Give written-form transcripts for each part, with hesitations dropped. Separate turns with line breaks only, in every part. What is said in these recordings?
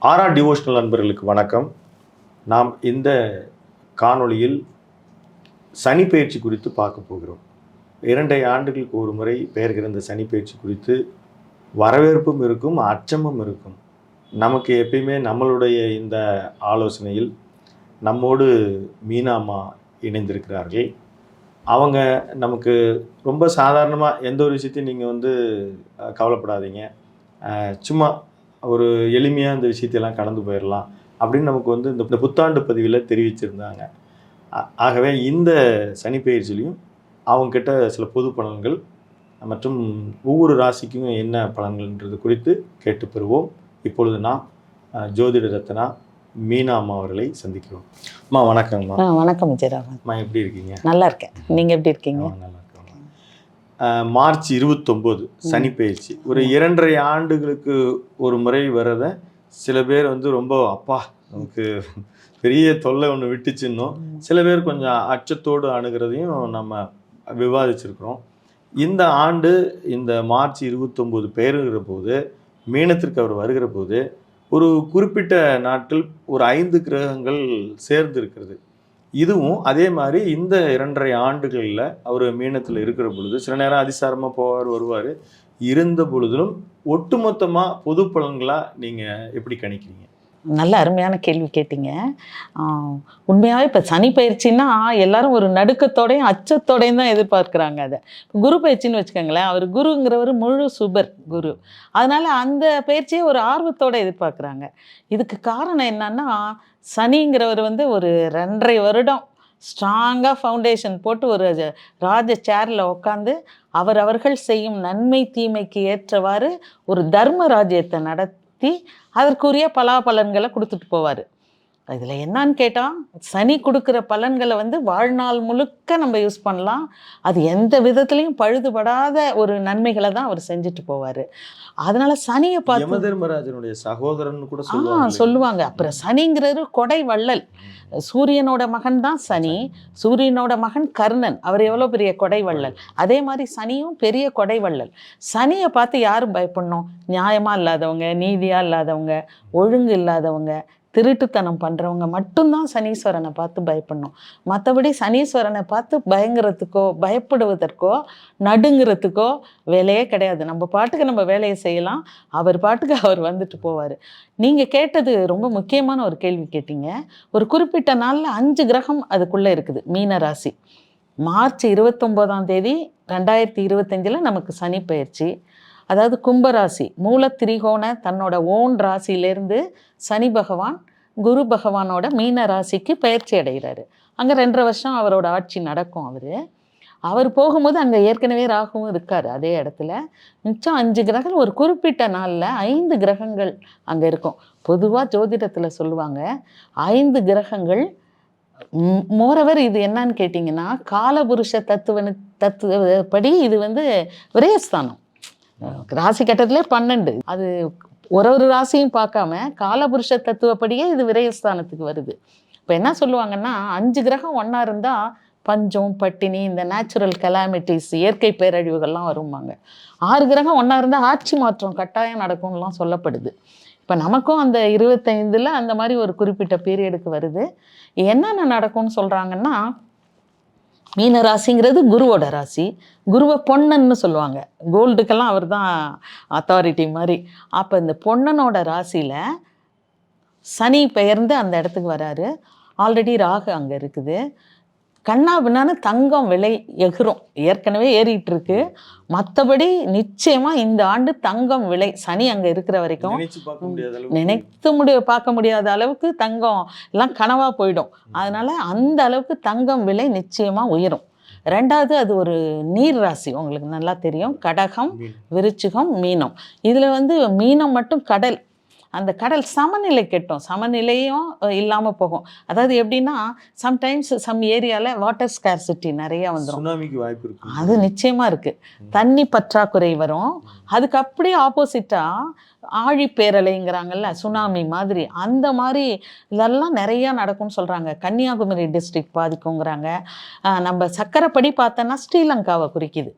RR devotional நண்பர்களுக்கு வணக்கம். நாம் இந்த காணொளியில் சனி பயிற்சி குறித்து பார்க்க போகிறோம். 2 ஆண்டுகளுக்கு ஒரு முறை பெயர்கிற இந்த சனி பயிற்சி குறித்து வரவேற்பும் இருக்கும், அச்சமும் இருக்கும். நமக்கு எப்பயுமே நம்மளுடைய இந்த ஆலோசனையில் நம்மோடு மீனாம்மா இணைந்திருக்கிறார்கள். அவங்க நமக்கு ரொம்ப சாதாரணமாக எந்த ஒரு விஷயத்தையும் நீங்கள் கவலைப்படாதீங்க, சும்மா ஒரு எளிமையாக இந்த விஷயத்தையெல்லாம் கடந்து போயிடலாம் அப்படின்னு நமக்கு இந்த புத்தாண்டு பதிவில் தெரிவிச்சிருந்தாங்க. ஆகவே இந்த சனி பயிற்சியிலையும் அவங்கக்கிட்ட சில பொது பலன்கள் மற்றும் ஒவ்வொரு ராசிக்கும் என்ன பலன்கள்ன்றது குறித்து கேட்டு பெறுவோம். இப்பொழுது நாம் ஜோதிட ரத்னா மீனா அம்மா அவர்களை சந்திக்கிறோம். அம்மா வணக்கங்கம்மா.
வணக்கம் விஜயராமன்.
அம்மா எப்படி இருக்கீங்க?
நல்லா இருக்கேன். நீங்கள் எப்படி இருக்கீங்க?
நல்லா இருக்கேன். மார்ச் 29 சனி பயிற்சி ஒரு 2.5 ஆண்டுகளுக்கு ஒரு முறை வரதை சில பேர் ரொம்ப அப்பா நமக்கு பெரிய தொல்லை ஒன்று விட்டுச்சுன்னும், சில பேர் கொஞ்சம் அச்சத்தோடு அணுகிறதையும் நம்ம விவாதிச்சிருக்கிறோம். இந்த ஆண்டு இந்த மார்ச் 29 பெயருகிற போது, மீனத்திற்கு அவர் வருகிற போது ஒரு குறிப்பிட்ட நாட்கள் ஒரு 5 கிரகங்கள் சேர்ந்து இருக்கிறது. இதுவும் அதே மாதிரி இந்த 2.5 ஆண்டுகளில் அவர் மீனத்தில் இருக்கிற பொழுது சில நேரம் அதிசாரமாக போவார் வருவார். இருந்த பொழுதிலும் ஒட்டுமொத்தமாக பொது பலன்களாக நீங்கள் எப்படி கணிக்கிறீங்க?
நல்ல அருமையான கேள்வி கேட்டீங்க. உண்மையாகவே இப்போ சனி பயிற்சின்னா எல்லாரும் ஒரு நடுக்கத்தோடையும் அச்சத்தோடையும் தான் எதிர்பார்க்குறாங்க. அதை குரு பயிற்சின்னு வச்சுக்கோங்களேன். அவர் குருங்கிறவர் முழு சுபர் குரு. அதனால் அந்த பயிற்சியை ஒரு ஆர்வத்தோடு எதிர்பார்க்குறாங்க. இதுக்கு காரணம் என்னன்னா, சனிங்கிறவர் ஒரு 2.5 வருடம் ஸ்ட்ராங்காக ஃபவுண்டேஷன் போட்டு ஒரு ராஜ சேரில் உட்காந்து அவர்கள் செய்யும் நன்மை தீமைக்கு ஏற்றவாறு ஒரு தர்ம ராஜ்யத்தை நடத்தி அதற்குரிய பலாபலன்களை கொடுத்துட்டு போவார். இதில் என்னான்னு கேட்டால், சனி கொடுக்குற பலன்களை வாழ்நாள் முழுக்க நம்ம யூஸ் பண்ணலாம். அது எந்த விதத்துலையும் பழுதுபடாத ஒரு நன்மைகளை தான் அவர் செஞ்சுட்டு போவார். அதனால சனியை பார்த்து
யமதர்மராஜனுடைய சகோதரன் கூட
சொல்லுவாங்க. அப்புறம் சனிங்கிறது கொடை வள்ளல். சூரியனோட மகன் தான் சனி. சூரியனோட மகன் கர்ணன். அவர் எவ்வளோ பெரிய கொடை வள்ளல். அதே மாதிரி சனியும் பெரிய கொடை வள்ளல். சனியை பார்த்து யாரும் பயப்படணும்? நியாயமாக இல்லாதவங்க, நீதியாக இல்லாதவங்க, ஒழுங்கு இல்லாதவங்க, திருட்டுத்தனம் பண்ணுறவங்க மட்டும்தான் சனீஸ்வரனை பார்த்து பயப்படணும். மற்றபடி சனீஸ்வரனை பார்த்து பயங்கிறதுக்கோ பயப்படுவதற்கோ நடுங்கிறதுக்கோ வேலையே கிடையாது. நம்ம பாட்டுக்கு நம்ம வேலையை செய்யலாம். அவர் பாட்டுக்கு அவர் வந்துட்டு போவார். நீங்கள் கேட்டது ரொம்ப முக்கியமான ஒரு கேள்வி கேட்டீங்க. ஒரு குறிப்பிட்ட நாளில் 5 கிரகம் அதுக்குள்ளே இருக்குது. மீன ராசி மார்ச் 29ஆம் தேதி 2025 நமக்கு சனி பயிற்சி. அதாவது கும்பராசி மூலத்திரிகோண தன்னோட ஓன் ராசியிலேருந்து சனி பகவான் குரு பகவானோட மீன ராசிக்கு பயிற்சி அடைகிறாரு. அங்கே 2.5 வருஷம் அவரோட ஆட்சி நடக்கும். அவர் போகும்போது அங்கே ஏற்கனவே ராகுவும் இருக்கார் அதே இடத்துல. மிச்சம் 5 கிரகங்கள் ஒரு குறிப்பிட்ட நாளில் 5 கிரகங்கள் அங்கே இருக்கும். பொதுவாக ஜோதிடத்தில் சொல்லுவாங்க 5 கிரகங்கள். மோரவர் இது என்னன்னு கேட்டிங்கன்னா, காலபுருஷ தத்துவப்படி இது விரயஸ்தானம். ராசி கட்டத்திலே 12. அது ஒரு ராசியும் பார்க்காம காலபுருஷ தத்துவப்படியே இது விரயஸ்தானத்துக்கு வருது. இப்போ என்ன சொல்லுவாங்கன்னா, 5 கிரகம் ஒன்றா இருந்தால் பஞ்சம் பட்டினி இந்த நேச்சுரல் கலாமிட்டிஸ் இயற்கை பேரழிவுகள்லாம் வருவாங்க. 6 கிரகம் ஒன்றா இருந்தால் ஆட்சி மாற்றம் கட்டாயம் நடக்கும்லாம் சொல்லப்படுது. இப்போ நமக்கும் அந்த 25 அந்த மாதிரி ஒரு குறிப்பிட்ட பீரியடுக்கு வருது. என்னென்ன நடக்கும்னு சொல்கிறாங்கன்னா, மீன ராசிங்கிறது குருவோட ராசி. குருவை பொன்னன்னு சொல்லுவாங்க. கோல்டுக்கெல்லாம் அவர் தான் அத்தாரிட்டி மாதிரி. அப்போ இந்த பொன்னனோட ராசியில் சனி பெயர்ந்து அந்த இடத்துக்கு வராரு. ஆல்ரெடி ராகு அங்கே இருக்குது. கண்ணா பின்னான்னு தங்கம் விலை எகிரும். ஏற்கனவே ஏறிட்டு இருக்கு. மற்றபடி நிச்சயமாக இந்த ஆண்டு தங்கம் விலை சனி அங்கே இருக்கிற வரைக்கும் பார்க்க முடியாத அளவுக்கு தங்கம் எல்லாம் கனவாக போயிடும். அதனால அந்த அளவுக்கு தங்கம் விலை நிச்சயமாக உயரும். 2வது, அது ஒரு நீர் ராசி. உங்களுக்கு நல்லா தெரியும். கடகம், விருச்சிகம், மீனம். இதில் மீனம் மட்டும் கடல். அந்த கடல் சமநிலை கெட்டும், சமநிலையும் இல்லாமல் போகும். அதாவது எப்படின்னா சம்டைம்ஸ் சம் ஏரியாவில் வாட்டர் ஸ்கேர்சிட்டி நிறையா வந்துடும்.
சுனாமிக்கு வாய்ப்பு இருக்கு.
அது நிச்சயமாக இருக்குது. தண்ணி பற்றாக்குறை வரும். அதுக்கு அப்படியே ஆப்போசிட்டாக ஆழிப்பேரலைங்கிறாங்கல்ல, சுனாமி மாதிரி, அந்த மாதிரி இதெல்லாம் நிறையா நடக்கும்னு சொல்கிறாங்க. கன்னியாகுமரி டிஸ்ட்ரிக்ட் பாதிக்குங்கிறாங்க. நம்ம சக்கரைப்படி பார்த்தோன்னா ஸ்ரீலங்காவை குறிக்குது.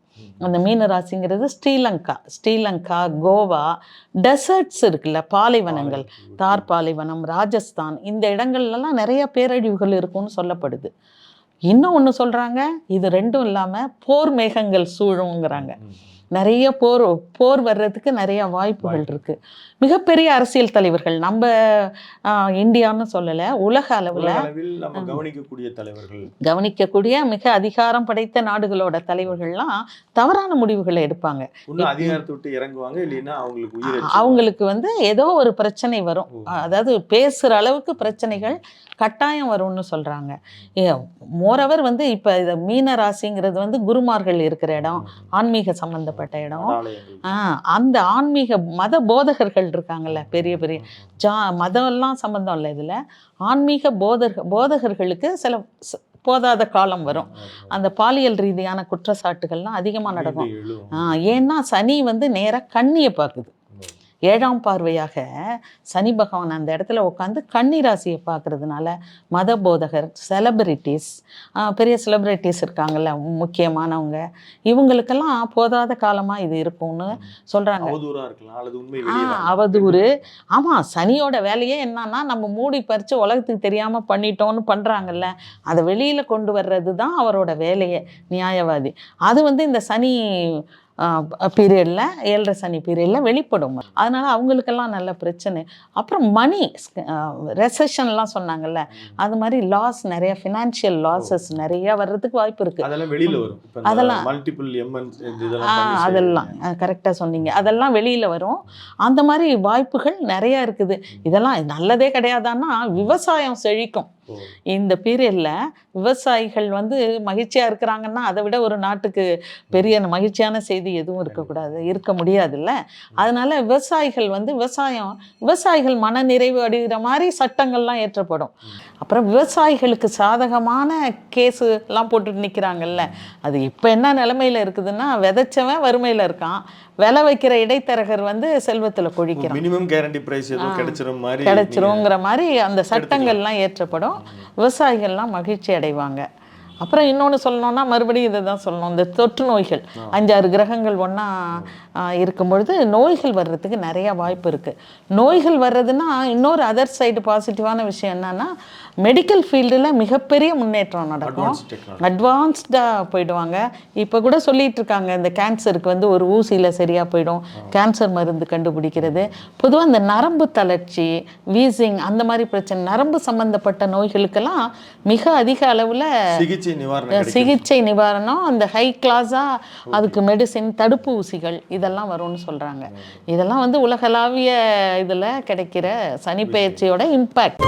அந்த மீனராசிங்கிறது ஸ்ரீலங்கா, கோவா, டெசர்ட்ஸ் இருக்குல்ல, பாலைவனங்கள், தார் பாலைவனம், ராஜஸ்தான், இந்த இடங்கள்லாம் நிறைய பேரழிவுகள் இருக்கும்னு சொல்லப்படுது. இன்னும் ஒன்று சொல்கிறாங்க, இது ரெண்டும் இல்லாமல் போர் மேகங்கள் சூழுங்கிறாங்க. நிறைய போர் வர்றதுக்கு நிறைய வாய்ப்புகள் இருக்குது. மிகப்பெரிய அரசியல் தலைவர்கள், நம்ம இந்தியான்னு சொல்லலை, உலக அளவில்
நம்ம
கவனிக்கக்கூடிய மிக அதிகாரம் படைத்த நாடுகளோட தலைவர்கள்லாம் தவறான முடிவுகளை எடுப்பாங்க.
அதிகாரத்தை விட்டு இறங்குவாங்க, இல்லைன்னா
அவங்களுக்கு வந்து ஏதோ ஒரு பிரச்சனை வரும். அதாவது பேசுகிற அளவுக்கு பிரச்சனைகள் கட்டாயம் வரும்னு சொல்கிறாங்க. மோரவர் வந்து இப்போ இதை மீன ராசிங்கிறது வந்து குருமார்கள் இருக்கிற இடம், ஆன்மீக சம்பந்தப்பட்ட இடம். அந்த ஆன்மீக மத போதகர்கள் இருக்காங்கல்ல, பெரிய பெரிய மதம்லாம் சம்பந்தம் இல்லை இதில். ஆன்மீக போதகர்களுக்கு சில போதாத காலம் வரும். அந்த பாலியல் ரீதியான குற்றச்சாட்டுகள்லாம் அதிகமாக நடக்கும். ஏன்னா சனி வந்து நேராக கன்னியை பார்க்குது. 7ஆம் பார்வையாக சனி பகவான் அந்த இடத்துல உட்காந்து கன்னி ராசியை பார்க்கறதுனால மத போதகர், செலிபிரிட்டிஸ், பெரிய செலிபிரிட்டிஸ் இருக்காங்கல்ல முக்கியமானவங்க, இவங்களுக்கெல்லாம் போதாத காலமாக இது இருக்கும்னு சொல்கிறாங்க. அவதூறு. ஆமாம், சனியோட வேலையே என்னன்னா நம்ம மூடி பறித்து உலகத்துக்கு தெரியாமல் பண்ணிட்டோன்னு பண்ணுறாங்கல்ல, அதை வெளியில் கொண்டு வர்றது தான் அவரோட வேலையே, நியாயவாதி. அது வந்து இந்த சனி பீரியடில், 7.5 சனி பீரியடில் வெளிப்படும். அதனால் அவங்களுக்கெல்லாம் நல்ல பிரச்சனை. அப்புறம் மணி ரெசஷன்லாம் சொன்னாங்க, அது மாதிரி லாஸ், நிறைய ஃபினான்ஷியல் லாஸஸ் நிறையா வர்றதுக்கு வாய்ப்பு இருக்குது. அதெல்லாம் கரெக்டாக சொன்னீங்க. அதெல்லாம் வெளியில் வரும். அந்த மாதிரி வாய்ப்புகள் நிறையா இருக்குது. இதெல்லாம் நல்லதே கிடையாதான்னா விவசாயம் செழிக்கும். இந்த பீரியடில் விவசாயிகள் வந்து மகிழ்ச்சியாக இருக்கிறாங்கன்னா அதை விட ஒரு நாட்டுக்கு பெரிய மகிழ்ச்சியான செய்தி எதுவும் இருக்க முடியாதுல்ல. அதனால விவசாயிகள் வந்து விவசாயிகள் மன நிறைவு அடைகிற மாதிரி சட்டங்கள்லாம் ஏற்றப்படும். அப்புறம் விவசாயிகளுக்கு சாதகமான கேஸுலாம் போட்டுட்டு நிற்கிறாங்கல்ல, அது இப்போ என்ன நிலைமையில் இருக்குதுன்னா, விதைச்சவன் வறுமையில் இருக்கான், விலை வைக்கிற இடைத்தரகர் வந்து செல்வத்தில் கொழிக்கிறான்.
மினிமம் கேரண்டி பிரைஸ்
கிடைச்சிருங்கிற மாதிரி அந்த சட்டங்கள்லாம் ஏற்றப்படும். விவசாயிகள்லாம் மகிழ்ச்சி அடைவாங்க. அப்புறம் இன்னொன்று சொல்லணும்னா மறுபடியும் இதை தான் சொல்லணும், இந்த தொற்று நோய்கள் 5-6 கிரகங்கள் ஒன்றா இருக்கும் பொழுது நோய்கள் வர்றதுக்கு நிறையா வாய்ப்பு இருக்குது. நோய்கள் வர்றதுன்னா இன்னொரு அதர் சைடு பாசிட்டிவான விஷயம் என்னன்னா, மெடிக்கல் ஃபீல்டில் மிகப்பெரிய முன்னேற்றம் நடக்கும். அட்வான்ஸ்டாக போயிடுவாங்க. இப்போ கூட சொல்லிகிட்டு இருக்காங்க, இந்த கேன்சருக்கு வந்து ஒரு ஊசியில் சரியாக போயிடும், கேன்சர் மருந்து கண்டுபிடிக்கிறது. பொதுவாக இந்த நரம்பு தளர்ச்சி, வீசிங், அந்த மாதிரி பிரச்சனை, நரம்பு சம்மந்தப்பட்ட நோய்களுக்கெல்லாம் மிக அதிக அளவில் சிகிச்சை நிவாரணம், அந்த ஹை கிளாஸாக அதுக்கு மெடிசின், தடுப்பு ஊசிகள் இதெல்லாம் வரும்னு சொல்கிறாங்க. இதெல்லாம் வந்து உலகளாவிய இதில் கிடைக்கிற சனி பெயர்ச்சியோட இம்பேக்ட்.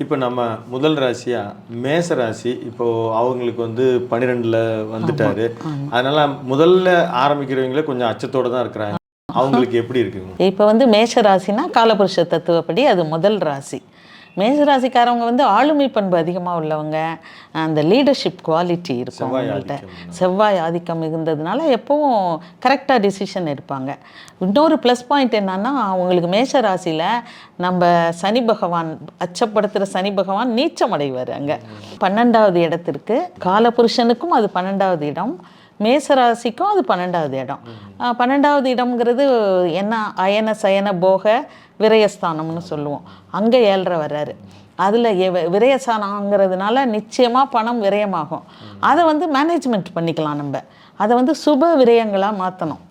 இப்போ நம்ம முதல் ராசியா மேச ராசி, இப்போ அவங்களுக்கு வந்து 12ல் வந்துட்டாரு. அதனால முதல்ல ஆரம்பிக்கிறவங்களே கொஞ்சம் அச்சத்தோடு தான் இருக்கிறாங்க. அவங்களுக்கு எப்படி இருக்குங்க?
இப்போ வந்து மேஷ ராசினா காலபுருஷ தத்துவப்படி அது முதல் ராசி. மேசராசிக்காரவங்க வந்து ஆளுமை பண்பு அதிகமாக உள்ளவங்க, அந்த லீடர்ஷிப் குவாலிட்டி இருக்கும் அவங்கள்ட்ட. செவ்வாய் ஆதிக்கம் மிகுந்ததுனால எப்பவும் கரெக்டாக டிசிஷன் எடுப்பாங்க. இன்னொரு ப்ளஸ் பாயிண்ட் என்னன்னா, அவங்களுக்கு மேஷ ராசியில் நம்ம சனி பகவான், அச்சப்படுத்துகிற சனி பகவான் நீச்சம் அடைவார். அங்கே 12வது இடத்திற்கு, காலபுருஷனுக்கும் அது 12வது இடம், மேசராசிக்கும் அது 12வது இடம். 12வது இடம்ங்கிறது என்ன, அயன சயன போக விரயஸ்தானம்னு சொல்லுவோம். அங்கே 7.5 வர்றாரு. அதில் விரயஸ்தானங்கிறதுனால நிச்சயமாக பணம் விரயமாகும். அதை வந்து மேனேஜ்மெண்ட் பண்ணிக்கலாம். நம்ம அதை வந்து சுப விரயங்களாக மாற்றணும்.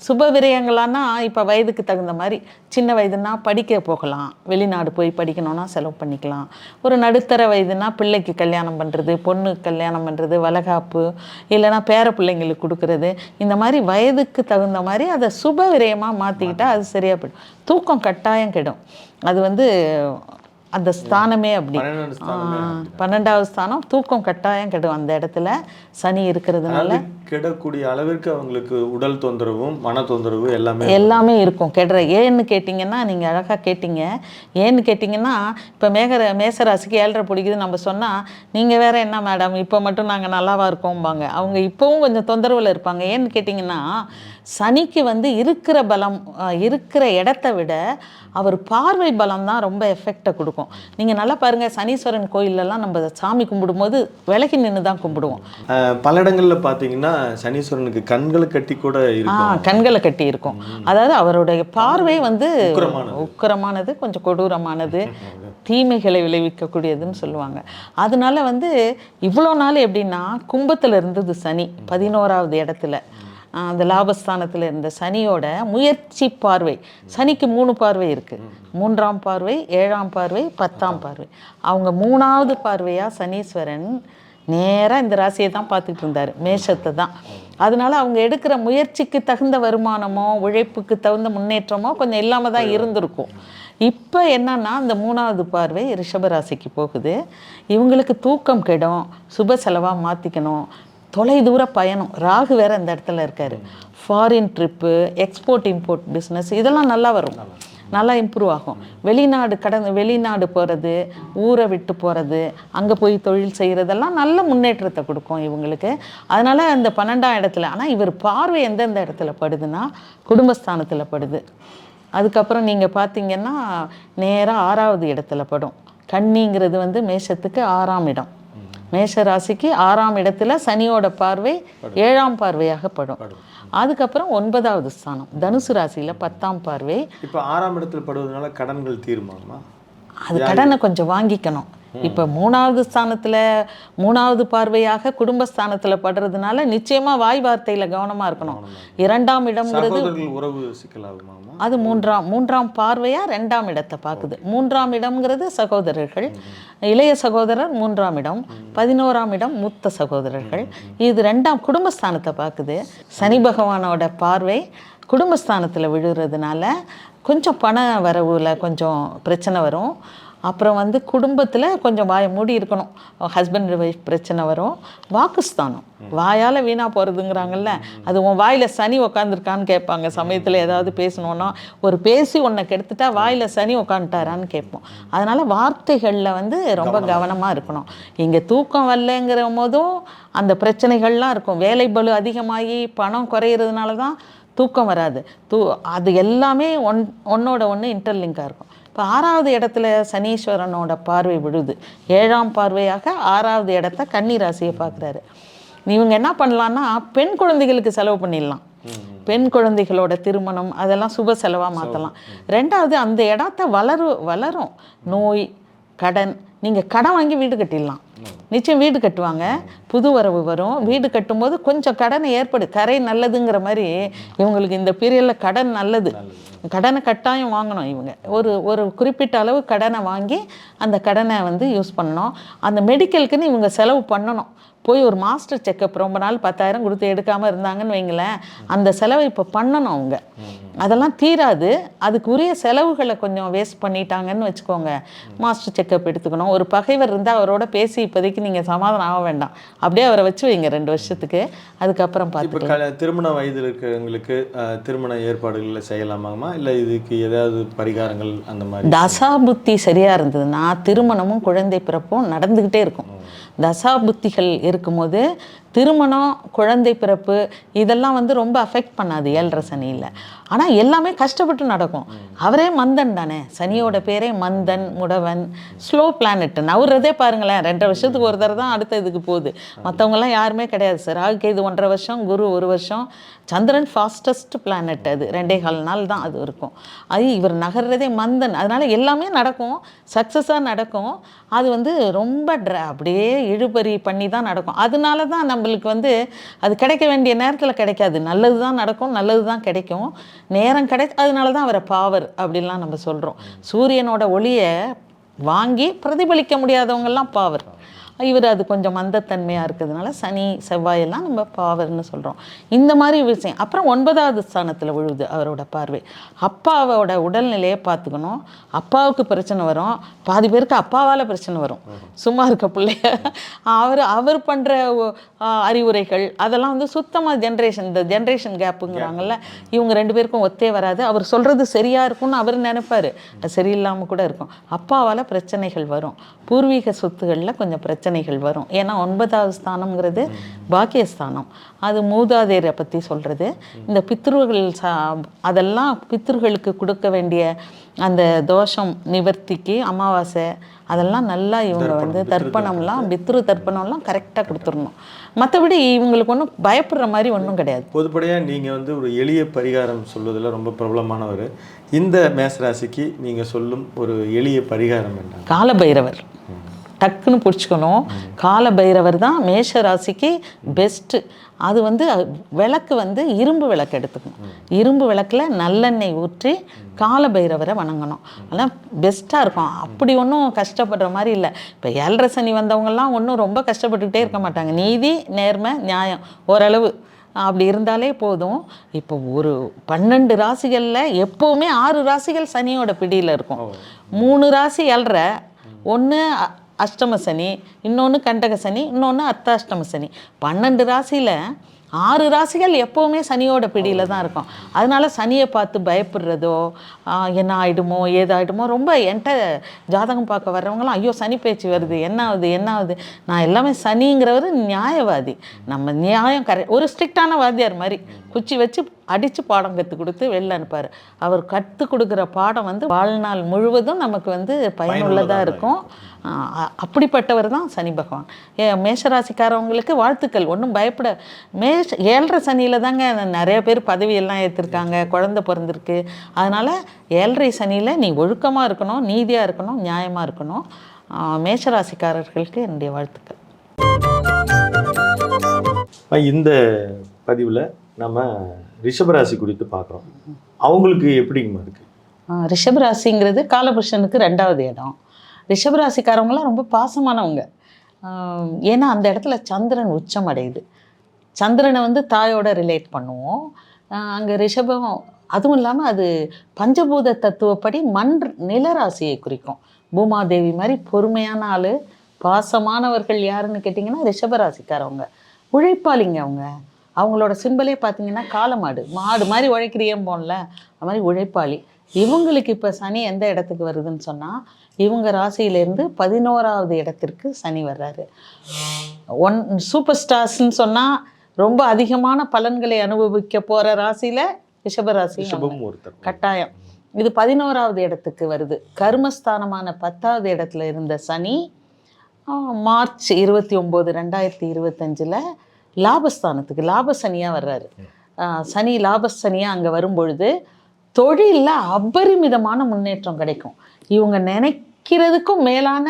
சுப விரயங்களான்னா இப்போ வயதுக்கு தகுந்த மாதிரி, சின்ன வயதுன்னா படிக்க போகலாம், வெளிநாடு போய் படிக்கணும்னா செலவு பண்ணிக்கலாம். ஒரு நடுத்தர வயதுனா பிள்ளைக்கு கல்யாணம் பண்ணுறது, பொண்ணுக்கு கல்யாணம் பண்ணுறது, வளகாப்பு, இல்லைனா பேர பிள்ளைங்களுக்கு கொடுக்கறது, இந்த மாதிரி வயதுக்கு தகுந்த மாதிரி அதை சுப விரயமாக மாற்றிக்கிட்டால் அது சரியாக போய்டும். தூக்கம் கட்டாயம் கெடும். அது வந்து அந்த ஸ்தானமே அப்படி
12 ஸ்தானமே
12வது ஸ்தானம் தூக்கம் கட்டாயம் கெடும் அந்த இடத்துல சனி இருக்கிறதுனால.
கெடக்கூடிய அளவிற்கு அவங்களுக்கு உடல் தொந்தரவும் மன தொந்தரவும்
எல்லாமே இருக்கும் கெடுற. ஏன்னு கேட்டிங்கன்னா நீங்கள் அழகாக கேட்டிங்க. ஏன்னு கேட்டிங்கன்னா இப்போ மேசராசிக்கு 7.5 பிடிக்குது நம்ம சொன்னால் நீங்கள் வேற என்ன மேடம் இப்போ மட்டும் நாங்கள் நல்லாவா இருக்கோம்பாங்க. அவங்க இப்போவும் கொஞ்சம் தொந்தரவில் இருப்பாங்க. ஏன்னு கேட்டிங்கன்னா சனிக்கு வந்து இருக்கிற பலம் இருக்கிற இடத்த விட அவர் பார்வை பலம் தான் ரொம்ப எஃபெக்டை கொடுக்கும். நீங்கள் நல்லா பாருங்கள், சனீஸ்வரன் கோயிலெல்லாம் நம்ம சாமி கும்பிடும்போது விலகி நின்று தான் கும்பிடுவோம்.
பல இடங்களில் பார்த்தீங்கன்னா சனீஸ்வரனுக்கு கண்களை கட்டி கூட இருக்கும்.
கண்களை கட்டி இருக்கும். அதாவது அவருடைய பார்வை வந்து உக்கிரமானது, கொஞ்சம் கொடூரமானது, தீமைகளை விளைவிக்கக்கூடியதுன்னு சொல்லுவாங்க. அதனால வந்து இவ்வளோ நாள் எப்படின்னா கும்பத்தில் இருந்தது சனி 11வது இடத்துல, அந்த லாபஸ்தானத்தில் இருந்த சனியோட முயற்சி பார்வை. சனிக்கு 3 பார்வை இருக்குது. 3ஆம் பார்வை, 7ஆம் பார்வை, 10ஆம் பார்வை. அவங்க 3வது பார்வையாக சனீஸ்வரன் நேராக இந்த ராசியை தான் பார்த்துக்கிட்டு இருந்தார், மேஷத்தை தான். அதனால அவங்க எடுக்கிற முயற்சிக்கு தகுந்த வருமானமோ உழைப்புக்கு தகுந்த முன்னேற்றமோ கொஞ்சம் இல்லாமல் தான் இருந்திருக்கும். இப்போ என்னன்னா அந்த 3வது பார்வை ரிஷபராசிக்கு போகுது. இவங்களுக்கு தூக்கம் கெடும், சுப செலவாக மாற்றிக்கணும், தொலைதூர பயணம். ராகு வேறு இந்த இடத்துல இருக்கார். Foreign trip, export import business இதெல்லாம் நல்லா வரும், நல்லா இம்ப்ரூவ் ஆகும். வெளிநாடு போகிறது, ஊரை விட்டு போகிறது, அங்கே போய் தொழில் செய்கிறதெல்லாம் நல்ல முன்னேற்றத்தை கொடுக்கும் இவங்களுக்கு. அதனால் அந்த 12ஆம் இடத்துல. ஆனால் இவர் பார்வை எந்தெந்த இடத்துல படுதுன்னா குடும்பஸ்தானத்தில் படுது. அதுக்கப்புறம் நீங்கள் பார்த்தீங்கன்னா நேராக 6வது இடத்துல படும். கன்னிங்கிறது வந்து மேஷத்துக்கு 6ஆம் இடம். மேஷ ராசிக்கு 6ஆம் இடத்துல சனியோட பார்வை 7ஆம் பார்வையாக படும். அதுக்கப்புறம் 9வது ஸ்தானம் தனுசு ராசியில் 10ஆம் பார்வை.
இப்போ 6ஆம் இடத்துல படுவதனால கடன்கள் தீருமாமா?
அது கடனை கொஞ்சம் வாங்கிக்கணும். இப்போ 3வது ஸ்தானத்தில் 3வது பார்வையாக குடும்பஸ்தானத்தில் படுறதுனால நிச்சயமாக வாய் வார்த்தையில் கவனமாக இருக்கணும். 2ஆம் இடம்ங்கிறது
உறவு சிக்கலாகுமா?
அது 3ஆம் பார்வையாக 2ஆம் இடத்தை பார்க்குது. 3ஆம் இடம்ங்கிறது சகோதரர்கள். இளைய சகோதரர் 3ஆம் இடம், 11ஆம் இடம் மூத்த சகோதரர்கள். இது 2ஆம் குடும்பஸ்தானத்தை பார்க்குது. சனி பகவானோட பார்வை குடும்பஸ்தானத்தில் விழுறதுனால கொஞ்சம் பண வரவுல கொஞ்சம் பிரச்சனை வரும். அப்புறம் வந்து குடும்பத்தில் கொஞ்சம் வாயை மூடி இருக்கணும், ஹஸ்பண்ட் ஒய்ஃப் பிரச்சனை வரும். வாக்குஸ்தானம் வாயால் வீணாக போகிறதுங்கிறாங்கல்ல, அது உன் வாயில் சனி உக்காந்துருக்கான்னு கேட்பாங்க. சமயத்தில் ஏதாவது பேசணுன்னா ஒரு பேசி ஒன்றை கெடுத்துட்டா வாயில் சனி உக்காந்துட்டாரான்னு கேட்போம். அதனால் வார்த்தைகளில் வந்து ரொம்ப கவனமாக இருக்கணும். இங்கே தூக்கம் வரலைங்கிற போதும் அந்த பிரச்சனைகள்லாம் இருக்கும். வேலை பளு அதிகமாகி பணம் குறையிறதுனால தான் தூக்கம் வராது. அது எல்லாமே ஒன்னோட ஒன்று இன்டர்லிங்காக இருக்கும். இப்போ 6வது இடத்துல சனீஸ்வரனோட பார்வை விழுது. 7ஆம் பார்வையாக 6வது இடத்த கன்னி ராசியை பார்க்குறாரு. இவங்க என்ன பண்ணலான்னா பெண் குழந்தைகளுக்கு செலவு பண்ணிடலாம். பெண் குழந்தைகளோட திருமணம் அதெல்லாம் சுப செலவாக மாற்றலாம். 2வது அந்த இடத்த வளரும். நோய், கடன், நீங்கள் கடன் வாங்கி வீடு கட்டிடலாம். நிச்சயம் வீடு கட்டுவாங்க, புது வரவு வரும். வீடு கட்டும்போது கொஞ்சம் கடனை கரை நல்லதுங்கிற மாதிரி இவங்களுக்கு இந்த பீரியடில் கடன் நல்லது. கடனை கட்டாயம் வாங்கணும். இவங்க ஒரு குறிப்பிட்ட அளவு கடனை வாங்கி அந்த கடனை வந்து யூஸ் பண்ணணும். அந்த மெடிக்கலுக்குன்னு இவங்க செலவு பண்ணணும். போய் ஒரு மாஸ்டர் செக்கப் ரொம்ப நாள் 10,000 கொடுத்து எடுக்காமல் இருந்தாங்கன்னு வைங்களேன், அந்த செலவை இப்போ பண்ணணும் அவங்க. அதெல்லாம் தீராது. அதுக்கு உரிய செலவுகளை கொஞ்சம் வேஸ்ட் பண்ணிட்டாங்கன்னு வச்சுக்கோங்க. மாஸ்டர் செக்கப் எடுத்துக்கணும். ஒரு பகைவர் இருந்தால் அவரோட பேசி இப்போதைக்கு நீங்கள் சமாதானம் ஆக வேண்டாம், அப்படியே அவரை வச்சு வைங்க 2 வருஷத்துக்கு. அதுக்கப்புறம் பார்த்து
திருமண வயதில் இருக்கிறவங்களுக்கு திருமண ஏற்பாடுகளில் செய்யலாமாமா, இல்லை இதுக்கு ஏதாவது பரிகாரங்கள் அந்த மாதிரி?
தசா புத்தி சரியாக இருந்ததுன்னா திருமணமும் குழந்தை பிறப்பும் நடந்துக்கிட்டே இருக்கும். தசா புத்திகள் இருக்கும்போது திருமணம், குழந்தை பிறப்பு இதெல்லாம் வந்து ரொம்ப அஃபெக்ட் பண்ணாது 7.5 சனியில். ஆனால் எல்லாமே கஷ்டப்பட்டு நடக்கும். அவரே மந்தன் தானே, சனியோட பேரே மந்தன், முடவன், ஸ்லோ பிளானட். நவுறதே பாருங்களேன், 2.5 வருஷத்துக்கு ஒரு தடவை தான் அடுத்த இதுக்கு போகுது. மற்றவங்கலாம் யாருமே கிடையாது சார். ராகுக்கு இது 1.5 வருஷம், குரு 1 வருஷம், சந்திரன் ஃபாஸ்டஸ்ட் பிளானட், அது 2.25 நாள் தான் அது இருக்கும். அது இவர் நகர்றதே மந்தன். அதனால் எல்லாமே நடக்கும், சக்ஸஸாக நடக்கும். அது வந்து ரொம்ப அப்படியே இழுபறி பண்ணி தான் நடக்கும். அதனால தான் நம்மளுக்கு வந்து அது கிடைக்க வேண்டிய நேரத்தில் கிடைக்காது. நல்லது தான் நடக்கும், நல்லது தான் கிடைக்கும், நேரம் அதனால தான் அவரை பாவர் அப்படின்லாம் நம்ம சொல்கிறோம். சூரியனோட ஒளியை வாங்கி பிரதிபலிக்க முடியாதவங்கெல்லாம் பாவர். இவர் அது கொஞ்சம் மந்தத்தன்மையாக இருக்கிறதுனால சனி செவ்வாயெல்லாம் நம்ம பாவர்னு சொல்கிறோம். இந்த மாதிரி விஷயம். அப்புறம் 9வது ஸ்தானத்தில் விழுது அவரோட பார்வை. அப்பாவோட உடல்நிலையை பார்த்துக்கணும். அப்பாவுக்கு பிரச்சனை வரும், பாதி பேருக்கு அப்பாவால் பிரச்சனை வரும், சும்மா இருக்க பிள்ளைய. அவர் பண்ணுற அறிவுரைகள் அதெல்லாம் வந்து சுத்தமாக இந்த ஜென்ரேஷன் கேப்புங்கிறாங்கல்ல, இவங்க 2 பேருக்கும் ஒத்தே வராது. அவர் சொல்கிறது சரியாக இருக்கும்னு அவர் நினைப்பார், அது சரியில்லாமல் கூட இருக்கும். அப்பாவால் பிரச்சனைகள் வரும், பூர்வீக சொத்துகளில் கொஞ்சம் பிரச்சனைகள் வரும். ஏன்னா 9வது ஸ்தானம்ங்கிறது பாக்கியஸ்தானம், அது மூதாதையரை பற்றி சொல்கிறது. இந்த பித்ருகள் அதெல்லாம் பித்ருகளுக்கு கொடுக்க வேண்டிய அந்த தோஷம் நிவர்த்திக்கு அமாவாசை அதெல்லாம் நல்லா இவங்க வந்து பித்ரு தர்ப்பணம்லாம் கரெக்டாக கொடுத்துடணும். மற்றபடி இவங்களுக்கு ஒன்றும் பயப்படுற மாதிரி ஒன்றும் கிடையாது.
பொதுப்படையாக நீங்கள் வந்து ஒரு எளிய பரிகாரம் சொல்வதில் ரொம்ப பிரபலமானவர். இந்த மேசராசிக்கு நீங்கள் சொல்லும் ஒரு எளிய பரிகாரம் என்ன?
காலபைரவர் டக்குன்னு பிடிச்சிக்கணும். காலபைரவர் தான் மேஷ ராசிக்கு பெஸ்ட்டு. அது வந்து விளக்கு வந்து இரும்பு விளக்கு எடுத்துக்கணும். இரும்பு விளக்கில் நல்லெண்ணெய் ஊற்றி காலபைரவரை வணங்கணும். அதெல்லாம் பெஸ்ட்டாக இருக்கும். அப்படி ஒன்றும் கஷ்டப்படுற மாதிரி இல்லை. இப்போ 7.5 சனி வந்தவங்கெல்லாம் ஒன்றும் ரொம்ப கஷ்டப்பட்டுக்கிட்டே இருக்க மாட்டாங்க. நீதி நேர்மை நியாயம் ஓரளவு அப்படி இருந்தாலே போதும். இப்போ ஒரு 12 ராசிகளில் எப்போவுமே 6 ராசிகள் சனியோட பிடியில் இருக்கும். 3 ராசி 7.5, ஒன்று அஷ்டம சனி, இன்னொன்று கண்டக சனி, இன்னொன்று அர்த்தாஷ்டம சனி. 12 ராசியில் 6 ராசிகள் எப்போவுமே சனியோட பிடியில் தான் இருக்கும். அதனால் சனியை பார்த்து பயப்படுறதோ என்ன ஆகிடுமோ ஏதாயிடுமோ, ரொம்ப என்கிட்ட ஜாதகம் பார்க்க வர்றவங்களாம் ஐயோ சனி பேச்சு வருது என்ன ஆகுது. நான் எல்லாமே சனிங்கிறவர் நியாயவாதி. நம்ம நியாயம் ஒரு ஸ்ட்ரிக்டான வாத்தியார் மாதிரி குச்சி வச்சு அடித்து பாடம் கற்றுக் கொடுத்து வெளில அனுப்பார். அவர் கற்றுக் கொடுக்குற பாடம் வந்து வாழ்நாள் முழுவதும் நமக்கு வந்து பயனுள்ளதாக இருக்கும். அப்படிப்பட்டவர் தான் சனி பகவான். மேஷராசிக்காரவங்களுக்கு வாழ்த்துக்கள். ஒன்றும் பயப்பட 7.5 சனியில் தாங்க நிறைய பேர் பதவியெல்லாம் ஏற்றிருக்காங்க, குழந்தை பிறந்திருக்கு. அதனால் 7.5 சனியில் நீ ஒழுக்கமாக இருக்கணும், நீதியாக இருக்கணும், நியாயமாக இருக்கணும். மேஷராசிக்காரர்களுக்கு என்னுடைய வாழ்த்துக்கள்.
இந்த பதிவில் நம்ம ரிஷபராசி குறித்து பார்க்குறோம். அவங்களுக்கு எப்படிங்கம்மா இருக்குது?
ரிஷபராசிங்கிறது காலபுருஷனுக்கு 2வது இடம். ரிஷபராசிக்காரவங்களாம் ரொம்ப பாசமானவங்க. ஏன்னா அந்த இடத்துல சந்திரன் உச்சம் அடையுது. சந்திரனை வந்து தாயோட ரிலேட் பண்ணுவோம். அங்கே ரிஷபம், அதுவும் இல்லாமல் அது பஞ்சபூத தத்துவப்படி நிலராசியை குறிக்கும். பூமாதேவி மாதிரி பொறுமையான ஆள், பாசமானவர்கள் யாருன்னு கேட்டிங்கன்னா ரிஷபராசிக்காரவங்க. உழைப்பாளிங்க அவங்களோட சிம்பலே பார்த்தீங்கன்னா காளமாடு, மாடு மாதிரி உழைக்கிறியம் போன்ல, அது மாதிரி உழைப்பாளி. இவங்களுக்கு இப்போ சனி எந்த இடத்துக்கு வருதுன்னு சொன்னால், இவங்க ராசியிலேருந்து 11வது இடத்திற்கு சனி வர்றாரு. சூப்பர் ஸ்டார்ஸ்ன்னு சொன்னால் ரொம்ப அதிகமான பலன்களை அனுபவிக்க போகிற ராசியில் ரிஷபராசி கட்டாயம். இது 11வது இடத்துக்கு வருது. கர்மஸ்தானமான 10வது இடத்துல இருந்த சனி மார்ச் 29, 2025 லாபஸ்தானத்துக்கு லாபசனியாக வர்றாரு. சனி லாபசனியாக அங்கே வரும்பொழுது தொழிலில் அபரிமிதமான முன்னேற்றம் கிடைக்கும். இவங்க நினைக்கிறதுக்கும் மேலான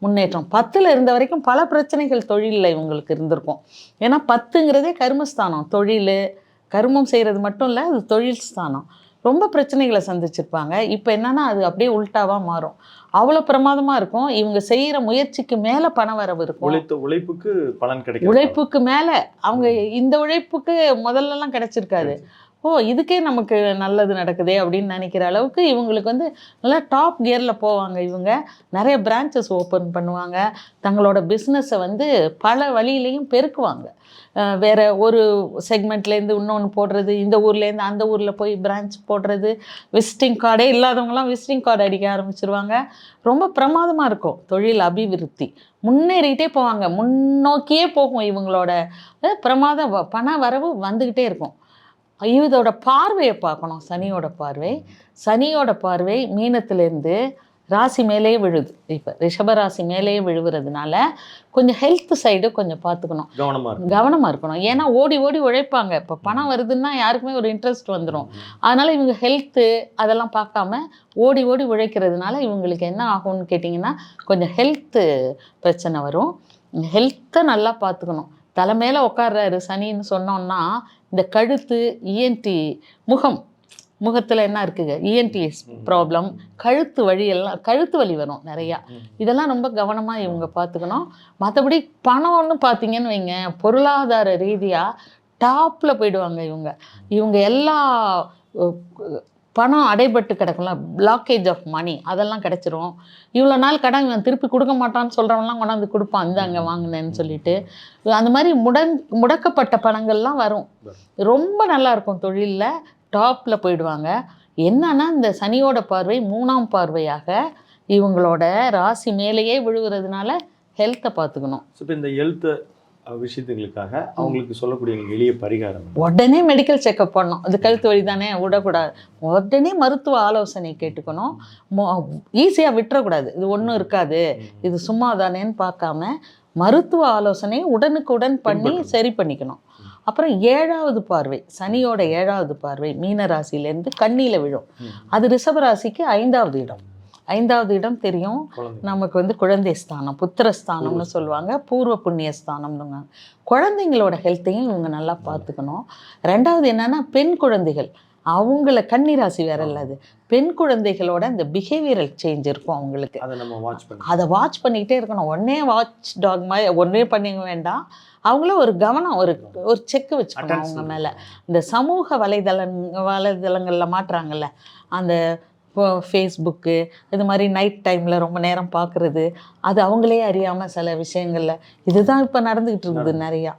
முன்னேற்றம். 10ல் இருந்த வரைக்கும் பல பிரச்சனைகள் தொழிலில் இவங்களுக்கு இருந்திருக்கும். ஏன்னா 10ங்கிறதே கர்மஸ்தானம். தொழில் கர்மம் செய்கிறது மட்டும் இல்லை, அது தொழில் ஸ்தானம். ரொம்ப பிரச்சனைகளை சந்திச்சிருப்பாங்க. இப்போ என்னன்னா அது அப்படியே உல்ட்டாவாக மாறும். அவ்வளோ பிரமாதமாக இருக்கும். இவங்க செய்கிற முயற்சிக்கு மேலே பண வரவு இருக்கும்.
உழைப்புக்கு பலன் கிடைக்கும்.
உழைப்புக்கு மேலே அவங்க இந்த உழைப்புக்கு முதல்லலாம் கிடைச்சிருக்காது. இதுக்கே நமக்கு நல்லது நடக்குதே அப்படின்னு நினைக்கிற அளவுக்கு இவங்களுக்கு வந்து நல்லா டாப் கியரில் போவாங்க. இவங்க நிறைய பிரான்ச்சஸ் ஓப்பன் பண்ணுவாங்க. தங்களோட பிஸ்னஸை வந்து பல வழியிலையும் பெருக்குவாங்க. வேறு ஒரு செக்மெண்ட்லேருந்து இன்னொன்று போடுறது, இந்த ஊர்லேருந்து அந்த ஊரில் போய் பிரான்ச் போடுறது, விசிட்டிங் கார்டே இல்லாதவங்களாம் விசிட்டிங் கார்டு அடிக்க ஆரம்பிச்சிருவாங்க. ரொம்ப பிரமாதமாக இருக்கும். தொழில் அபிவிருத்தி முன்னேறிக்கிட்டே போவாங்க. முன்னோக்கியே போகும். இவங்களோட பிரமாத பண வரவு வந்துக்கிட்டே இருக்கும். இதோட பார்வையை பார்க்கணும். சனியோட பார்வை மீனத்திலேருந்து ராசி மேலேயே விழுது. இப்போ ரிஷபராசி மேலேயே விழுவுறதுனால கொஞ்சம் ஹெல்த் சைடு கொஞ்சம் பார்த்துக்கணும், கவனமாக இருக்கணும். ஏன்னா ஓடி ஓடி உழைப்பாங்க. இப்போ பணம் வருதுன்னா யாருக்குமே ஒரு இன்ட்ரெஸ்ட் வந்துடும். அதனால் இவங்க ஹெல்த்து அதெல்லாம் பார்க்காம ஓடி ஓடி உழைக்கிறதுனால இவங்களுக்கு என்ன ஆகும்னு கேட்டிங்கன்னா கொஞ்சம் ஹெல்த்து பிரச்சனை வரும். ஹெல்த்தை நல்லா பார்த்துக்கணும். தலை மேலே உட்கார்றாரு சனின்னு சொன்னோன்னா இந்த கழுத்து, இஎன்டி, முகம் முகத்தில் என்ன இருக்குங்க, இஎன்டிஎஸ் ப்ராப்ளம், கழுத்து வலி வரும் நிறையா. இதெல்லாம் ரொம்ப கவனமாக இவங்க பார்த்துக்கணும். மற்றபடி பணம்னு பார்த்தீங்கன்னு வைங்க, பொருளாதார ரீதியாக டாப்பில் போயிடுவாங்க இவங்க எல்லா பணம் அடைபட்டு கிடக்கும்ல, பிளாக்கேஜ் ஆஃப் மணி, அதெல்லாம் கிடச்சிரும். இவ்வளோ நாள் கடன் இவன் திருப்பி கொடுக்க மாட்டான்னு சொல்கிறவங்களாம் கொண்டாந்து கொடுப்பான், இந்த அங்கே வாங்கினேன்னு சொல்லிட்டு. அந்த மாதிரி முடக்கப்பட்ட பணங்கள்லாம் வரும். ரொம்ப நல்லாயிருக்கும், தொழிலில் டாப்பில் போயிடுவாங்க. என்னன்னா இந்த சனியோட பார்வை 3ஆம் பார்வையாக இவங்களோட ராசி மேலேயே விழுகிறதுனால ஹெல்த்தை பார்த்துக்கணும்.
இப்போ இந்த ஹெல்த்தை விஷயத்துங்களுக்காக அவங்களுக்கு சொல்லக்கூடிய எளிய பரிகாரம்,
உடனே மெடிக்கல் செக்கப் பண்ணணும். அது கழுத்து வலி தானே, விடக்கூடாது. உடனே மருத்துவ ஆலோசனை கேட்டுக்கணும். ஈஸியாக விட்டுறக்கூடாது, இது ஒன்றும் இருக்காது, இது சும்மா தானேன்னு பார்க்காம மருத்துவ ஆலோசனை உடனுக்குடன் பண்ணி சரி பண்ணிக்கணும். அப்புறம் 7வது பார்வை, சனியோட 7வது பார்வை மீன ராசியிலேருந்து கண்ணியில் விழும். அது ரிஷப ராசிக்கு 5வது இடம். 5வது இடம் தெரியும் நமக்கு, குழந்தை ஸ்தானம், புத்திரஸ்தானம்னு சொல்லுவாங்க, பூர்வ புண்ணிய ஸ்தானம்னுங்க. குழந்தைங்களோட ஹெல்த்தையும் இவங்க நல்லா பார்த்துக்கணும். 2வது என்னன்னா பெண் குழந்தைகள், அவங்கள கன்னிராசி வேற இல்லை, அது பெண் குழந்தைகளோட இந்த பிஹேவியரல் சேஞ்ச் இருக்கும் அவங்களுக்கு. அதை வாட்ச் பண்ணிக்கிட்டே இருக்கணும். ஒன்னே வாட்ச் டாக் மாதிரி ஒன்றே பண்ணிக்க வேண்டாம். அவங்கள ஒரு கவனம், ஒரு செக்கு வச்சுக்கணும் அவங்க மேலே. இந்த சமூக வலைதளங்களில் மாட்டுறாங்கல்ல, அந்த ஃபேஸ்புக்கு இது மாதிரி நைட் டைமில் ரொம்ப நேரம் பார்க்குறது, அது அவங்களே அறியாமல் சில விஷயங்களில் இதுதான் இப்போ நடந்துக்கிட்டு இருக்குது நிறையா.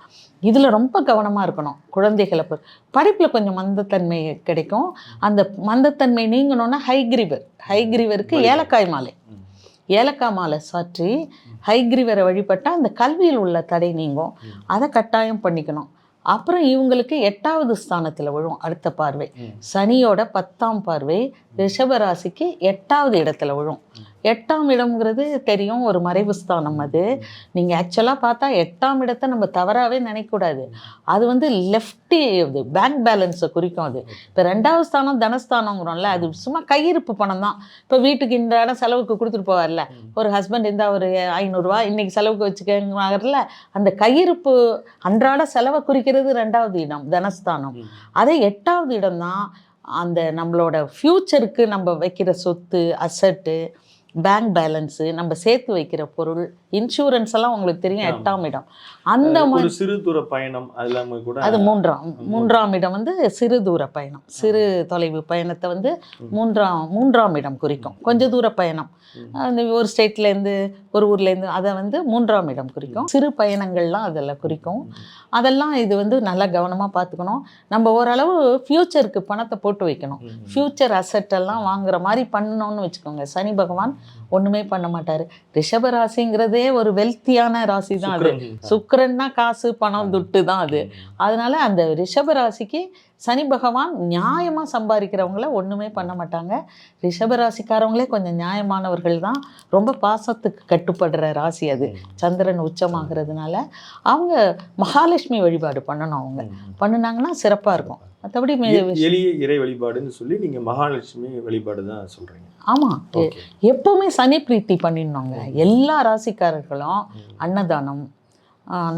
இதில் ரொம்ப கவனமாக இருக்கணும். குழந்தைகளை படிப்பில் கொஞ்சம் மந்தத்தன்மை கிடைக்கும். அந்த மந்தத்தன்மை நீங்கணுன்னா ஹைகிரிவருக்கு ஏலக்காய் மாலை சாற்றி ஹைகிரிவரை வழிபட்டால் அந்த கல்வியில் உள்ள தடை நீங்கும். அதை கட்டாயம் பண்ணிக்கணும். அப்புறம் இவங்களுக்கு 8வது ஸ்தானத்தில் விழும் அடுத்த பார்வை. சனியோட 10ஆம் பார்வை ரிஷப ராசிக்கு 8வது இடத்துல விழும். 8ஆம் இடம்ங்கிறது தெரியும், ஒரு மறைவு ஸ்தானம். அது நீங்கள் ஆக்சுவலாக பார்த்தா 8ஆம் இடத்தை நம்ம தவறாகவே நினைக்கக்கூடாது. அது லெஃப்டி பேங்க் பேலன்ஸை குறிக்கும். அது இப்போ 2வது ஸ்தானம் தனஸ்தானங்கிறோம்ல, அது சும்மா கையிருப்பு பணம் தான். இப்போ வீட்டுக்கு இந்த இடம் செலவுக்கு கொடுத்துட்டு போவார்ல ஒரு ஹஸ்பண்ட், இருந்தால் ஒரு 500 ரூபா இன்னைக்கு செலவுக்கு வச்சுக்கங்கிறல, அந்த கையிருப்பு அன்றாட செலவை குறிக்கிறது 2வது இடம் தனஸ்தானம். அதே 8வது இடம் தான் அந்த நம்மளோட ஃப்யூச்சருக்கு நம்ம வைக்கிற சொத்து, அசட்டு, பேங்க் பேலன்ஸு, நம்ம சேர்த்து வைக்கிற பொருள், இன்சூரன்ஸ் எல்லாம் உங்களுக்கு தெரியும் 8ஆம் இடம். அந்த மாதிரி
சிறு தூர பயணம் கூட
அது 3ஆம் இடம் சிறு தூர பயணம், சிறு தொலைவு பயணத்தை 3ஆம் இடம் குறிக்கும். கொஞ்சம் தூர பயணம், அந்த ஒரு ஸ்டேட்லேருந்து ஒரு ஊர்லேருந்து, அதை 3ஆம் இடம் குறிக்கும். சிறு பயணங்கள்லாம் அதில் குறிக்கும். அதெல்லாம் இது நல்லா கவனமாக பார்த்துக்கணும். நம்ம ஓரளவு ஃப்யூச்சருக்கு பணத்தை போட்டு வைக்கணும். ஃப்யூச்சர் அசட்டெல்லாம் வாங்குற மாதிரி பண்ணணும்னு வச்சுக்கோங்க. சனி பகவான் ஒன்றுமே பண்ண மாட்டார். ரிஷப ராசிங்கிறதே ஒரு வெல்த்தியான ராசி தான். அது சுக்கிரன்னா காசு பணம் துட்டு தான் அது. அதனால அந்த ரிஷப ராசிக்கு சனி பகவான் நியாயமாக சம்பாதிக்கிறவங்கள ஒன்றுமே பண்ண மாட்டாங்க. ரிஷப ராசிக்காரவங்களே கொஞ்சம் நியாயமானவர்கள் தான். ரொம்ப பாசத்துக்கு கட்டுப்படுற ராசி அது, சந்திரன் உச்சமாகிறதுனால. அவங்க மகாலட்சுமி வழிபாடு பண்ணணும். அவங்க பண்ணினாங்கன்னா சிறப்பாக இருக்கும். மற்றபடி
எளிய இறை வழிபாடுன்னு சொல்லி நீங்கள் மகாலட்சுமி வழிபாடு தான் சொல்கிறீங்க.
ஆமாம், எப்போவுமே சனி பிரீத்தி பண்ணிடணுங்க. எல்லா ராசிக்காரர்களும் அன்னதானம்,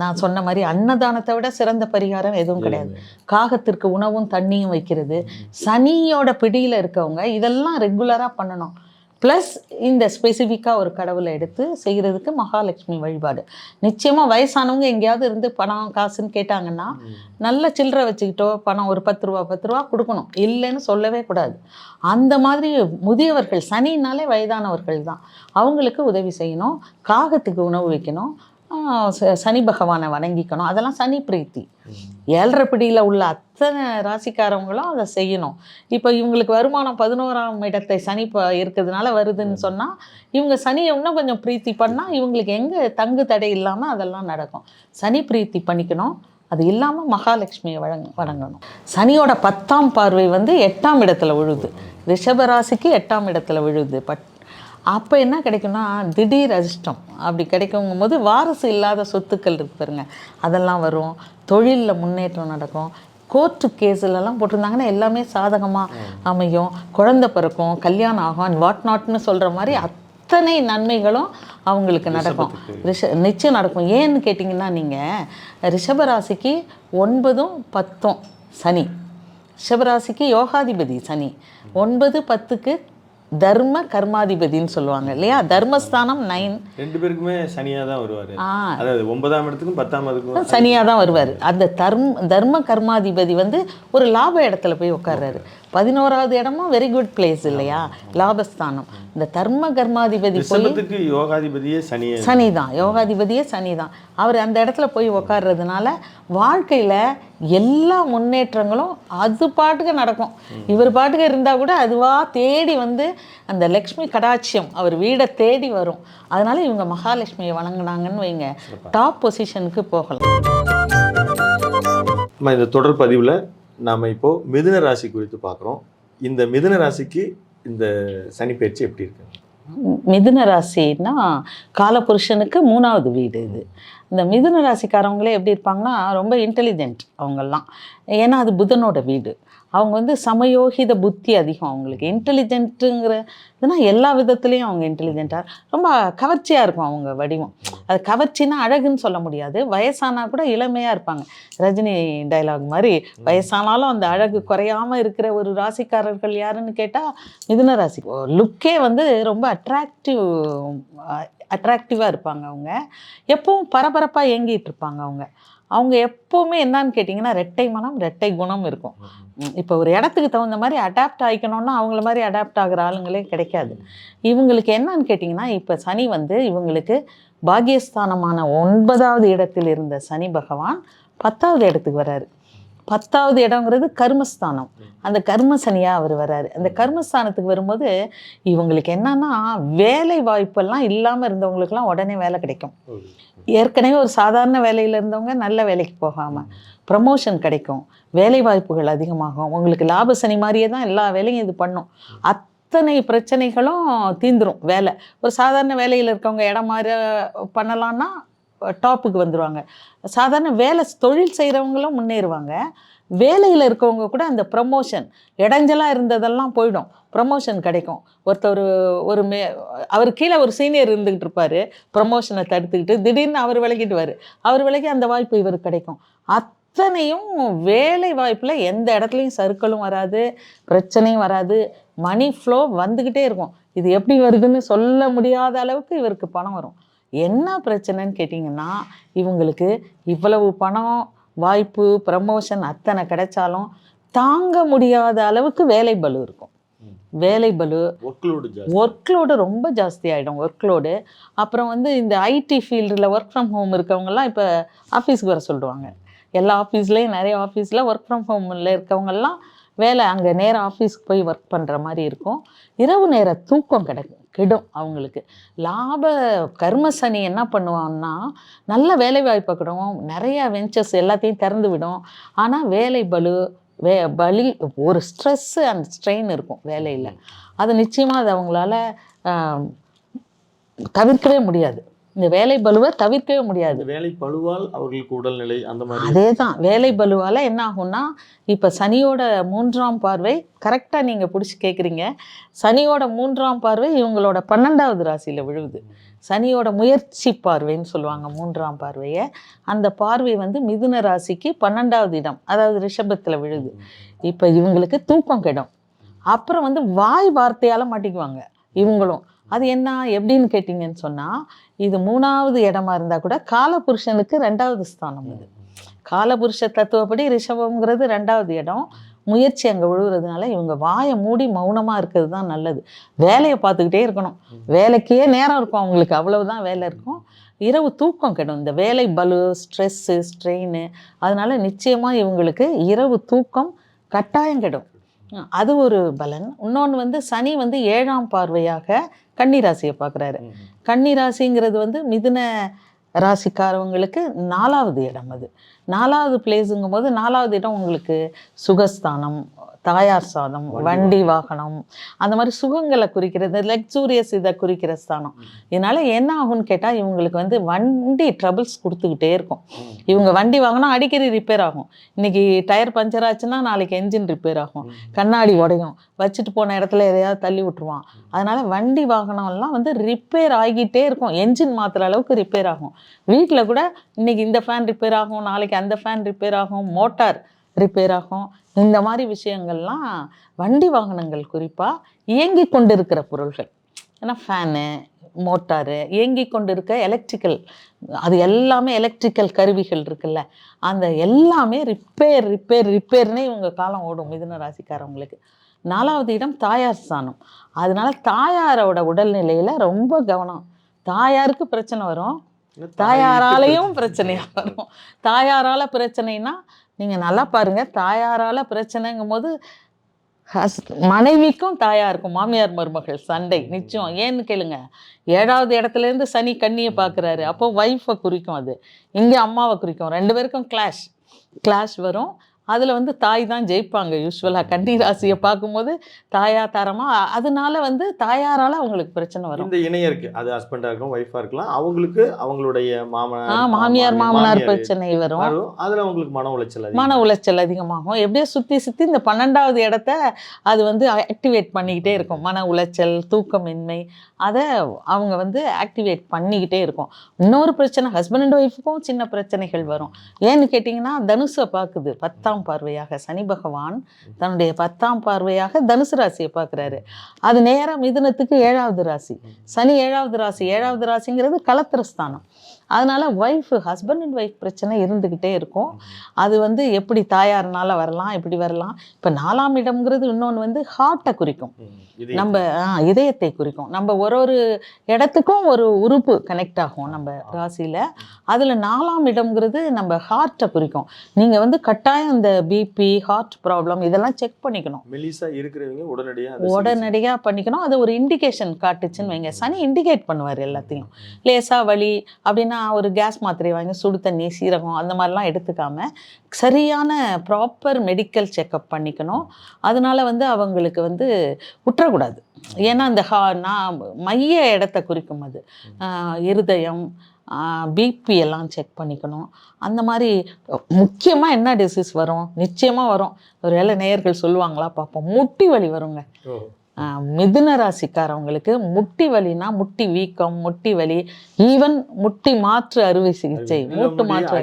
நான் சொன்ன மாதிரி அன்னதானத்தை விட சிறந்த பரிகாரம் எதுவும் கிடையாது. காகத்திற்கு உணவும் தண்ணியும் வைக்கிறது, சனியோட பிடியில் இருக்கவங்க இதெல்லாம் ரெகுலராக பண்ணணும். ப்ளஸ் இந்த ஸ்பெசிஃபிக்காக ஒரு கடவுளை எடுத்து செய்கிறதுக்கு மகாலட்சுமி வழிபாடு. நிச்சயமாக வயசானவங்க எங்கேயாவது இருந்து பணம் காசுன்னு கேட்டாங்கன்னா நல்ல சில்லறை வச்சுக்கிட்டோ பணம் ஒரு 10 ரூபா கொடுக்கணும், இல்லைன்னு சொல்லவே கூடாது. அந்த மாதிரி முதியவர்கள், சனினாலே வயதானவர்கள் தான், அவங்களுக்கு உதவி செய்யணும். காகத்துக்கு உணவு வைக்கணும், சனி பகவானை வணங்கிக்கணும். அதெல்லாம் சனி பிரீத்தி. 7.5 பிடியில் உள்ள அத்தனை ராசிக்காரவங்களும் அதை செய்யணும். இப்போ இவங்களுக்கு வருமானம் 11ஆம் இடத்தை சனி இருக்கிறதுனால வருதுன்னு சொன்னால், இவங்க சனியை இன்னும் கொஞ்சம் பிரீத்தி பண்ணால் இவங்களுக்கு எங்கே தங்கு தடை இல்லாமல் அதெல்லாம் நடக்கும். சனி பிரீத்தி பண்ணிக்கணும். அது இல்லாமல் மகாலட்சுமியை வணங்கணும். சனியோட 10ஆம் பார்வை 8ஆம் இடத்துல விழுது. ரிஷபராசிக்கு 8ஆம் இடத்துல விழுது. அப்போ என்ன கிடைக்கும்னா திடீர் அதிர்ஷ்டம் அப்படி கிடைக்குங்கும் போது வாரிசு இல்லாத சொத்துக்கள் இருக்கு பாருங்க, அதெல்லாம் வரும். தொழிலில் முன்னேற்றம் நடக்கும். கோர்ட்டு கேஸிலலாம் போட்டிருந்தாங்கன்னா எல்லாமே சாதகமாக அமையும். குழந்தை பிறக்கும், கல்யாணம் ஆகும், வாட் நாட்னு சொல்கிற மாதிரி அத்தனை நன்மைகளும் அவங்களுக்கு நடக்கும். நிச்சயம் நடக்கும். ஏன்னு கேட்டிங்கன்னா, நீங்கள் ரிஷபராசிக்கு 9ம் 10ம் சனி, ரிஷபராசிக்கு யோகாதிபதி சனி. 9, 10க்கு தர்ம கர்மாதிபதின்னு சொல்லுவாங்க இல்லையா, தர்மஸ்தானம் 9.
2 பேருக்குமே சனியாக தான் வருவார்.
ஆ
அதாவது 9ஆம் இடத்துக்கும் 10ஆம் இடத்துக்கும்
சனியாக தான் வருவார். அந்த தர்ம கர்மாதிபதி வந்து ஒரு லாப இடத்துல போய் உட்கார்றாரு. 11வது இடமும் வெரி குட் பிளேஸ் இல்லையா, லாபஸ்தானம். இந்த தர்ம கர்மாதிபதி போய்
ரிஷபத்துக்கு யோகாதிபதியே
சனி தான், யோகாதிபதியே சனி தான். அவர் அந்த இடத்துல போய் உட்கார்றதுனால வாழ்க்கையில் எல்லா முன்னேற்றங்களும் அது பாட்டுக்கு நடக்கும். இவர் பாட்டுக்கு இருந்தால் கூட அதுவாக தேடி வந்து அந்த லக்ஷ்மி கடாட்சியம் அவர் வீடை தேடி வரும். அதனால இவங்க மகாலட்சுமியை வணங்கினாங்கன்னு வைங்க, டாப் பொசிஷனுக்கு போகலாம்.
இந்த தொடர் பதிவில் நாம் இப்போது மிதுன ராசி குறித்து பார்க்குறோம். இந்த மிதுன ராசிக்கு இந்த சனி பயிற்சி எப்படி இருக்கு?
மிதுன ராசின்னா காலபுருஷனுக்கு 3வது வீடு இது. இந்த மிதுன ராசிக்காரவங்களே எப்படி இருப்பாங்கன்னா ரொம்ப இன்டெலிஜென்ட் அவங்கெல்லாம். ஏன்னா அது புதனோட வீடு. அவங்க வந்து சமயோகித புத்தி அதிகம் அவங்களுக்கு. இன்டெலிஜென்ட்டுங்கிறதுனா எல்லா விதத்துலேயும் அவங்க இன்டெலிஜென்ட்டாக ரொம்ப கவர்ச்சியாக இருக்கும் அவங்க வடிவம். அது கவர்ச்சின்னா அழகுன்னு சொல்ல முடியாது. வயசானா கூட இளமையாக இருப்பாங்க. ரஜினி டைலாக் மாதிரி வயசானாலும் அந்த அழகு குறையாமல் இருக்கிற ஒரு ராசிக்காரர்கள் யாருன்னு கேட்டால் மிதுன ராசி. லுக்கே வந்து ரொம்ப அட்ராக்டிவாக இருப்பாங்க. அவங்க எப்பவும் பரபரப்பாக இயங்கிட்டு இருப்பாங்க. அவங்க எப்போவுமே என்னன்னு கேட்டிங்கன்னா ரெட்டை மனம் ரெட்டை குணம் இருக்கும். இப்போ ஒரு இடத்துக்கு தகுந்த மாதிரி அடாப்ட் ஆகிக்கணும்னா அவங்கள மாதிரி அடாப்ட் ஆகிற ஆளுங்களே கிடைக்காது. இவங்களுக்கு என்னன்னு கேட்டிங்கன்னா இப்போ சனி வந்து இவங்களுக்கு பாக்கியஸ்தானமான 9வது இடத்தில் இருந்த சனி பகவான் 10வது இடத்துக்கு வர்றாரு. 10வது இடங்கிறது கர்மஸ்தானம். அந்த கர்ம சனியாக அவர் வர்றாரு. அந்த கர்மஸ்தானத்துக்கு வரும்போது இவங்களுக்கு என்னன்னா வேலை வாய்ப்பெல்லாம் இல்லாமல் இருந்தவங்களுக்கெல்லாம் உடனே வேலை கிடைக்கும். ஏற்கனவே ஒரு சாதாரண வேலையில் இருந்தவங்க நல்ல வேலைக்கு போகாமல் ப்ரமோஷன் கிடைக்கும், வேலை வாய்ப்புகள் அதிகமாகும். உங்களுக்கு லாப சனி மாதிரியே தான் எல்லா வேலையும் இது பண்ணும். அத்தனை பிரச்சனைகளும் தீந்துரும். வேலை ஒரு சாதாரண வேலையில் இருக்கவங்க இடம் மாதிரி பண்ணலான்னா டாப்புக்கு வந்துடுவாங்க. சாதாரண வேலை தொழில் செய்கிறவங்களும் முன்னேறுவாங்க. வேலையில் இருக்கவங்க கூட அந்த ப்ரமோஷன் இடைஞ்சலாக இருந்ததெல்லாம் போயிடும், ப்ரமோஷன் கிடைக்கும். ஒருத்தர் அவர் கீழே ஒரு சீனியர் இருந்துக்கிட்டு இருப்பார், ப்ரமோஷனை தடுத்துக்கிட்டு திடீர்னு அவர் விலகிடுவார். அவர் விலகி அந்த வாய்ப்பு இவருக்கு கிடைக்கும். அத்தனையும் வேலை வாய்ப்பில் எந்த இடத்துலையும் சறுக்கலும் வராது, பிரச்சனையும் வராது, மணி ஃப்ளோ வந்துக்கிட்டே இருக்கும். இது எப்படி வருதுன்னு சொல்ல முடியாத அளவுக்கு இவருக்கு பணம் வரும். என்ன பிரச்சனைன்னு கேட்டிங்கன்னா இவங்களுக்கு இவ்வளவு பணம் வாய்ப்பு ப்ரமோஷன் அத்தனை கிடைச்சாலும் தாங்க முடியாத அளவுக்கு வேலை பளு இருக்கும். வேலை பளு, ஒர்க்லோடு ரொம்ப ஜாஸ்தி ஆகிடும். ஒர்க்லோடு அப்புறம் வந்து இந்த ஐடி ஃபீல்டில் ஒர்க் ஃப்ரம் ஹோம் இருக்கவங்கெல்லாம் இப்போ ஆஃபீஸுக்கு வர சொல்லுவாங்க. எல்லா ஆஃபீஸ்லேயும் நிறைய ஆஃபீஸில் ஒர்க் ஃப்ரம் ஹோமில் இருக்கவங்கெல்லாம் வேலை அங்கே நேரம் ஆஃபீஸ்க்கு போய் ஒர்க் பண்ணுற மாதிரி இருக்கும். இரவு நேர தூக்கம் கெடும் அவங்களுக்கு. லாப கர்ம சனி என்ன பண்ணுவான்னா நல்ல வேலை வாய்ப்பை கிடும், நிறையா வெஞ்சர்ஸ் எல்லாத்தையும் திறந்து விடும். ஆனால் வேலை பளு ஒரு ஸ்ட்ரெஸ்ஸு அண்ட் ஸ்ட்ரெயின் இருக்கும் வேலையில். அது நிச்சயமாக அது அவங்களால தவிர்க்கவே முடியாது. இந்த வேலை பலுவை தவிர்க்கவே முடியாது.
வேலை பலுவால் அவர்களுக்கு உடல்நிலை அந்த மாதிரி
அதே தான். வேலை பலுவால் என்ன ஆகும்னா இப்போ சனியோட 3ஆம் பார்வை கரெக்டாக நீங்கள் பிடிச்சி கேட்குறீங்க. சனியோட 3ஆம் பார்வை இவங்களோட 12வது ராசியில் விழுவுது. சனியோட முயற்சி பார்வைன்னு சொல்லுவாங்க 3ஆம் பார்வையை. அந்த பார்வை வந்து மிதுன ராசிக்கு 12வது இடம், அதாவது ரிஷபத்தில் விழுது. இப்போ இவங்களுக்கு தூக்கம் கெடும். அப்புறம் வந்து வாய் வார்த்தையால் மாட்டிக்குவாங்க இவங்களும். அது என்ன எப்படின்னு கேட்டிங்கன்னு சொன்னால் இது 3வது இடமா இருந்தால் கூட காலபுருஷனுக்கு 2வது ஸ்தானம். இது காலபுருஷ தத்துவப்படி ரிஷபம்ங்கிறது 2வது இடம். முயற்சி அங்கே விழுவுறதுனால இவங்க வாயை மூடி மௌனமாக இருக்கிறது தான் நல்லது. வேலையை பார்த்துக்கிட்டே இருக்கணும். வேலைக்கே நேரம் இருக்கும் அவங்களுக்கு, அவ்வளவுதான் வேலை இருக்கும். இரவு தூக்கம் கெடும். இந்த வேலை பலு, ஸ்ட்ரெஸ்ஸு, ஸ்ட்ரெயின், அதனால நிச்சயமாக இவங்களுக்கு இரவு தூக்கம் கட்டாயம் கெடும். அது ஒரு பலன். இன்னொன்று வந்து சனி வந்து 7ஆம் பார்வையாக கன்னிராசியை பார்க்குறாரு. கன்னிராசிங்கிறது வந்து மிதுன ராசிக்காரவங்களுக்கு 4வது இடம். அது 4வது பிளேஸுங்கும் போது 4வது இடம் உங்களுக்கு சுகஸ்தானம், தாயார் சாதம், வண்டி வாகனம், அந்த மாதிரி சுகங்களை குறிக்கிறது, லக்ஸூரியஸ் இதை குறிக்கிற ஸ்தானம். இதனால என்ன ஆகும்னு கேட்டால் இவங்களுக்கு வந்து வண்டி ட்ரபிள்ஸ் கொடுத்துக்கிட்டே இருக்கும். இவங்க வண்டி வாங்கினா அடிக்கடி ரிப்பேர் ஆகும். இன்றைக்கி டயர் பஞ்சர் ஆச்சுன்னா நாளைக்கு என்ஜின் ரிப்பேர் ஆகும், கண்ணாடி உடையும், வச்சுட்டு போன இடத்துல எதையாவது தள்ளி விட்டுருவான். அதனால் வண்டி வாகனம்லாம் வந்து ரிப்பேர் ஆகிட்டே இருக்கும். என்ஜின் மாற்றுற அளவுக்கு ரிப்பேர் ஆகும். வீட்டில் கூட இன்றைக்கி இந்த ஃபேன் ரிப்பேர் ஆகும், நாளைக்கு அந்த ஃபேன் ரிப்பேர் ஆகும், மோட்டார் ரிப்பேர் ஆகும். இந்த மாதிரி விஷயங்கள்லாம் வண்டி வாகனங்கள் குறிப்பாக இயங்கி கொண்டிருக்கிற பொருள்கள், ஏன்னா ஃபேனு, மோட்டாரு, இயங்கி கொண்டு இருக்க எலக்ட்ரிக்கல், அது எல்லாமே எலக்ட்ரிக்கல் கருவிகள் இருக்குல்ல, அந்த எல்லாமே ரிப்பேர்னே இவங்க காலம் ஓடும் மிதுன ராசிக்காரவங்களுக்கு. 4வது இடம் தாயார் ஸ்தானம். அதனால தாயாரோட உடல்நிலையில் ரொம்ப கவனம். தாயாருக்கு பிரச்சனை வரும், தாயாராலையும் பிரச்சனையா வரும். தாயாரால பிரச்சனைனா நீங்கள் நல்லா பாருங்க, தாயாரால பிரச்சனைங்கும் போது மனைவிக்கும் தாயாருக்கும், மாமியார் மருமகள் சண்டை நிச்சயம். ஏன்னு கேளுங்க, 7வது இடத்துலேருந்து சனி கன்னியை பார்க்குறாரு, அப்போ ஒய்ஃபை குறிக்கும், அது இங்கே அம்மாவை குறிக்கும். 2 பேருக்கும் கிளாஷ் வரும். அதில் வந்து தாய் தான் ஜெயிப்பாங்க யூஸ்வலாக. கன்னி ராசியை பார்க்கும்போது தாயா தரமாக, அதனால வந்து தாயாரால் அவங்களுக்கு பிரச்சனை வரும்.
இந்த இணையருக்கு, அது ஹஸ்பண்டாக இருக்கும், ஒய்ஃபாக இருக்கலாம், அவங்களுக்கு அவங்களுடைய
மாமனார் பிரச்சனை வரும்.
அதில் அவங்களுக்கு மன
உளைச்சல் அதிகமாகும். எப்படியோ சுற்றி இந்த 12வது இடத்த அது வந்து ஆக்டிவேட் பண்ணிக்கிட்டே இருக்கும். மன உளைச்சல், தூக்கமின்மை, அதை அவங்க வந்து ஆக்டிவேட் பண்ணிக்கிட்டே இருக்கும். இன்னொரு பிரச்சனை, ஹஸ்பண்ட் அண்ட் ஒய்ஃபுக்கும் சின்ன பிரச்சனைகள் வரும். ஏன்னு கேட்டிங்கன்னா, தனுசை பார்க்குது 10ஆம் பார்வையாக சனி பகவான், தன்னுடைய 10ஆம் பார்வையாக தனுசு ராசியை பார்க்குறாரு. அது நேரம் மிதுனத்துக்கு 7வது ராசி. சனி 7வது ராசிங்கிறது கலத்திரஸ்தானம். அதனால ஹஸ்பண்ட் அண்ட் ஒய்ஃப் பிரச்சனை இருந்துக்கிட்டே இருக்கும். அது வந்து எப்படி தாயார்னால வரலாம், இப்படி வரலாம். இப்போ 4ஆம் இடம்ங்கிறது இன்னொன்று வந்து ஹார்ட்டை குறிக்கும், நம்ம இதயத்தை குறிக்கும். நம்ம ஒரு இடத்துக்கும் ஒரு உறுப்பு கனெக்ட் ஆகும் நம்ம ராசியில். அதில் 4ஆம் இடம்ங்கிறது நம்ம ஹார்ட்டை குறிக்கும். நீங்கள் வந்து கட்டாயம் இந்த பிபி, ஹார்ட் ப்ராப்ளம் இதெல்லாம் செக் பண்ணிக்கணும். உடனடியாக பண்ணிக்கணும். அது ஒரு இண்டிகேஷன் காட்டுச்சுன்னு வைங்க. சனி இண்டிகேட் பண்ணுவார் எல்லாத்தையும். லேசாக வலி அப்படின்னா ஒரு கேஸ் மாத்திரை வாங்கி சுடு தண்ணி, சீரகம் அந்த மாதிரிலாம் எடுத்துக்காம சரியான ப்ராப்பர் மெடிக்கல் செக்கப் பண்ணிக்கணும். அதனால வந்து அவங்களுக்கு வந்து விட்டுறக்கூடாது. ஏன்னா அந்த மைய இடத்தை குறிக்கும் அது. இருதயம், பிபி எல்லாம் செக் பண்ணிக்கணும். அந்த மாதிரி முக்கியமாக என்ன டிசீஸ் வரும், நிச்சயமாக வரும். ஒரு வேளை நேயர்கள் சொல்லுவாங்களா பார்ப்போம். முட்டி வலி வருங்க. மிதுன ராசிக்காரவங்களுக்கு முட்டி வலினா, முட்டி வீக்கம், முட்டி வலி, ஈவன் முட்டி மாற்று அறுவை சிகிச்சை, மூட்டு மாற்று,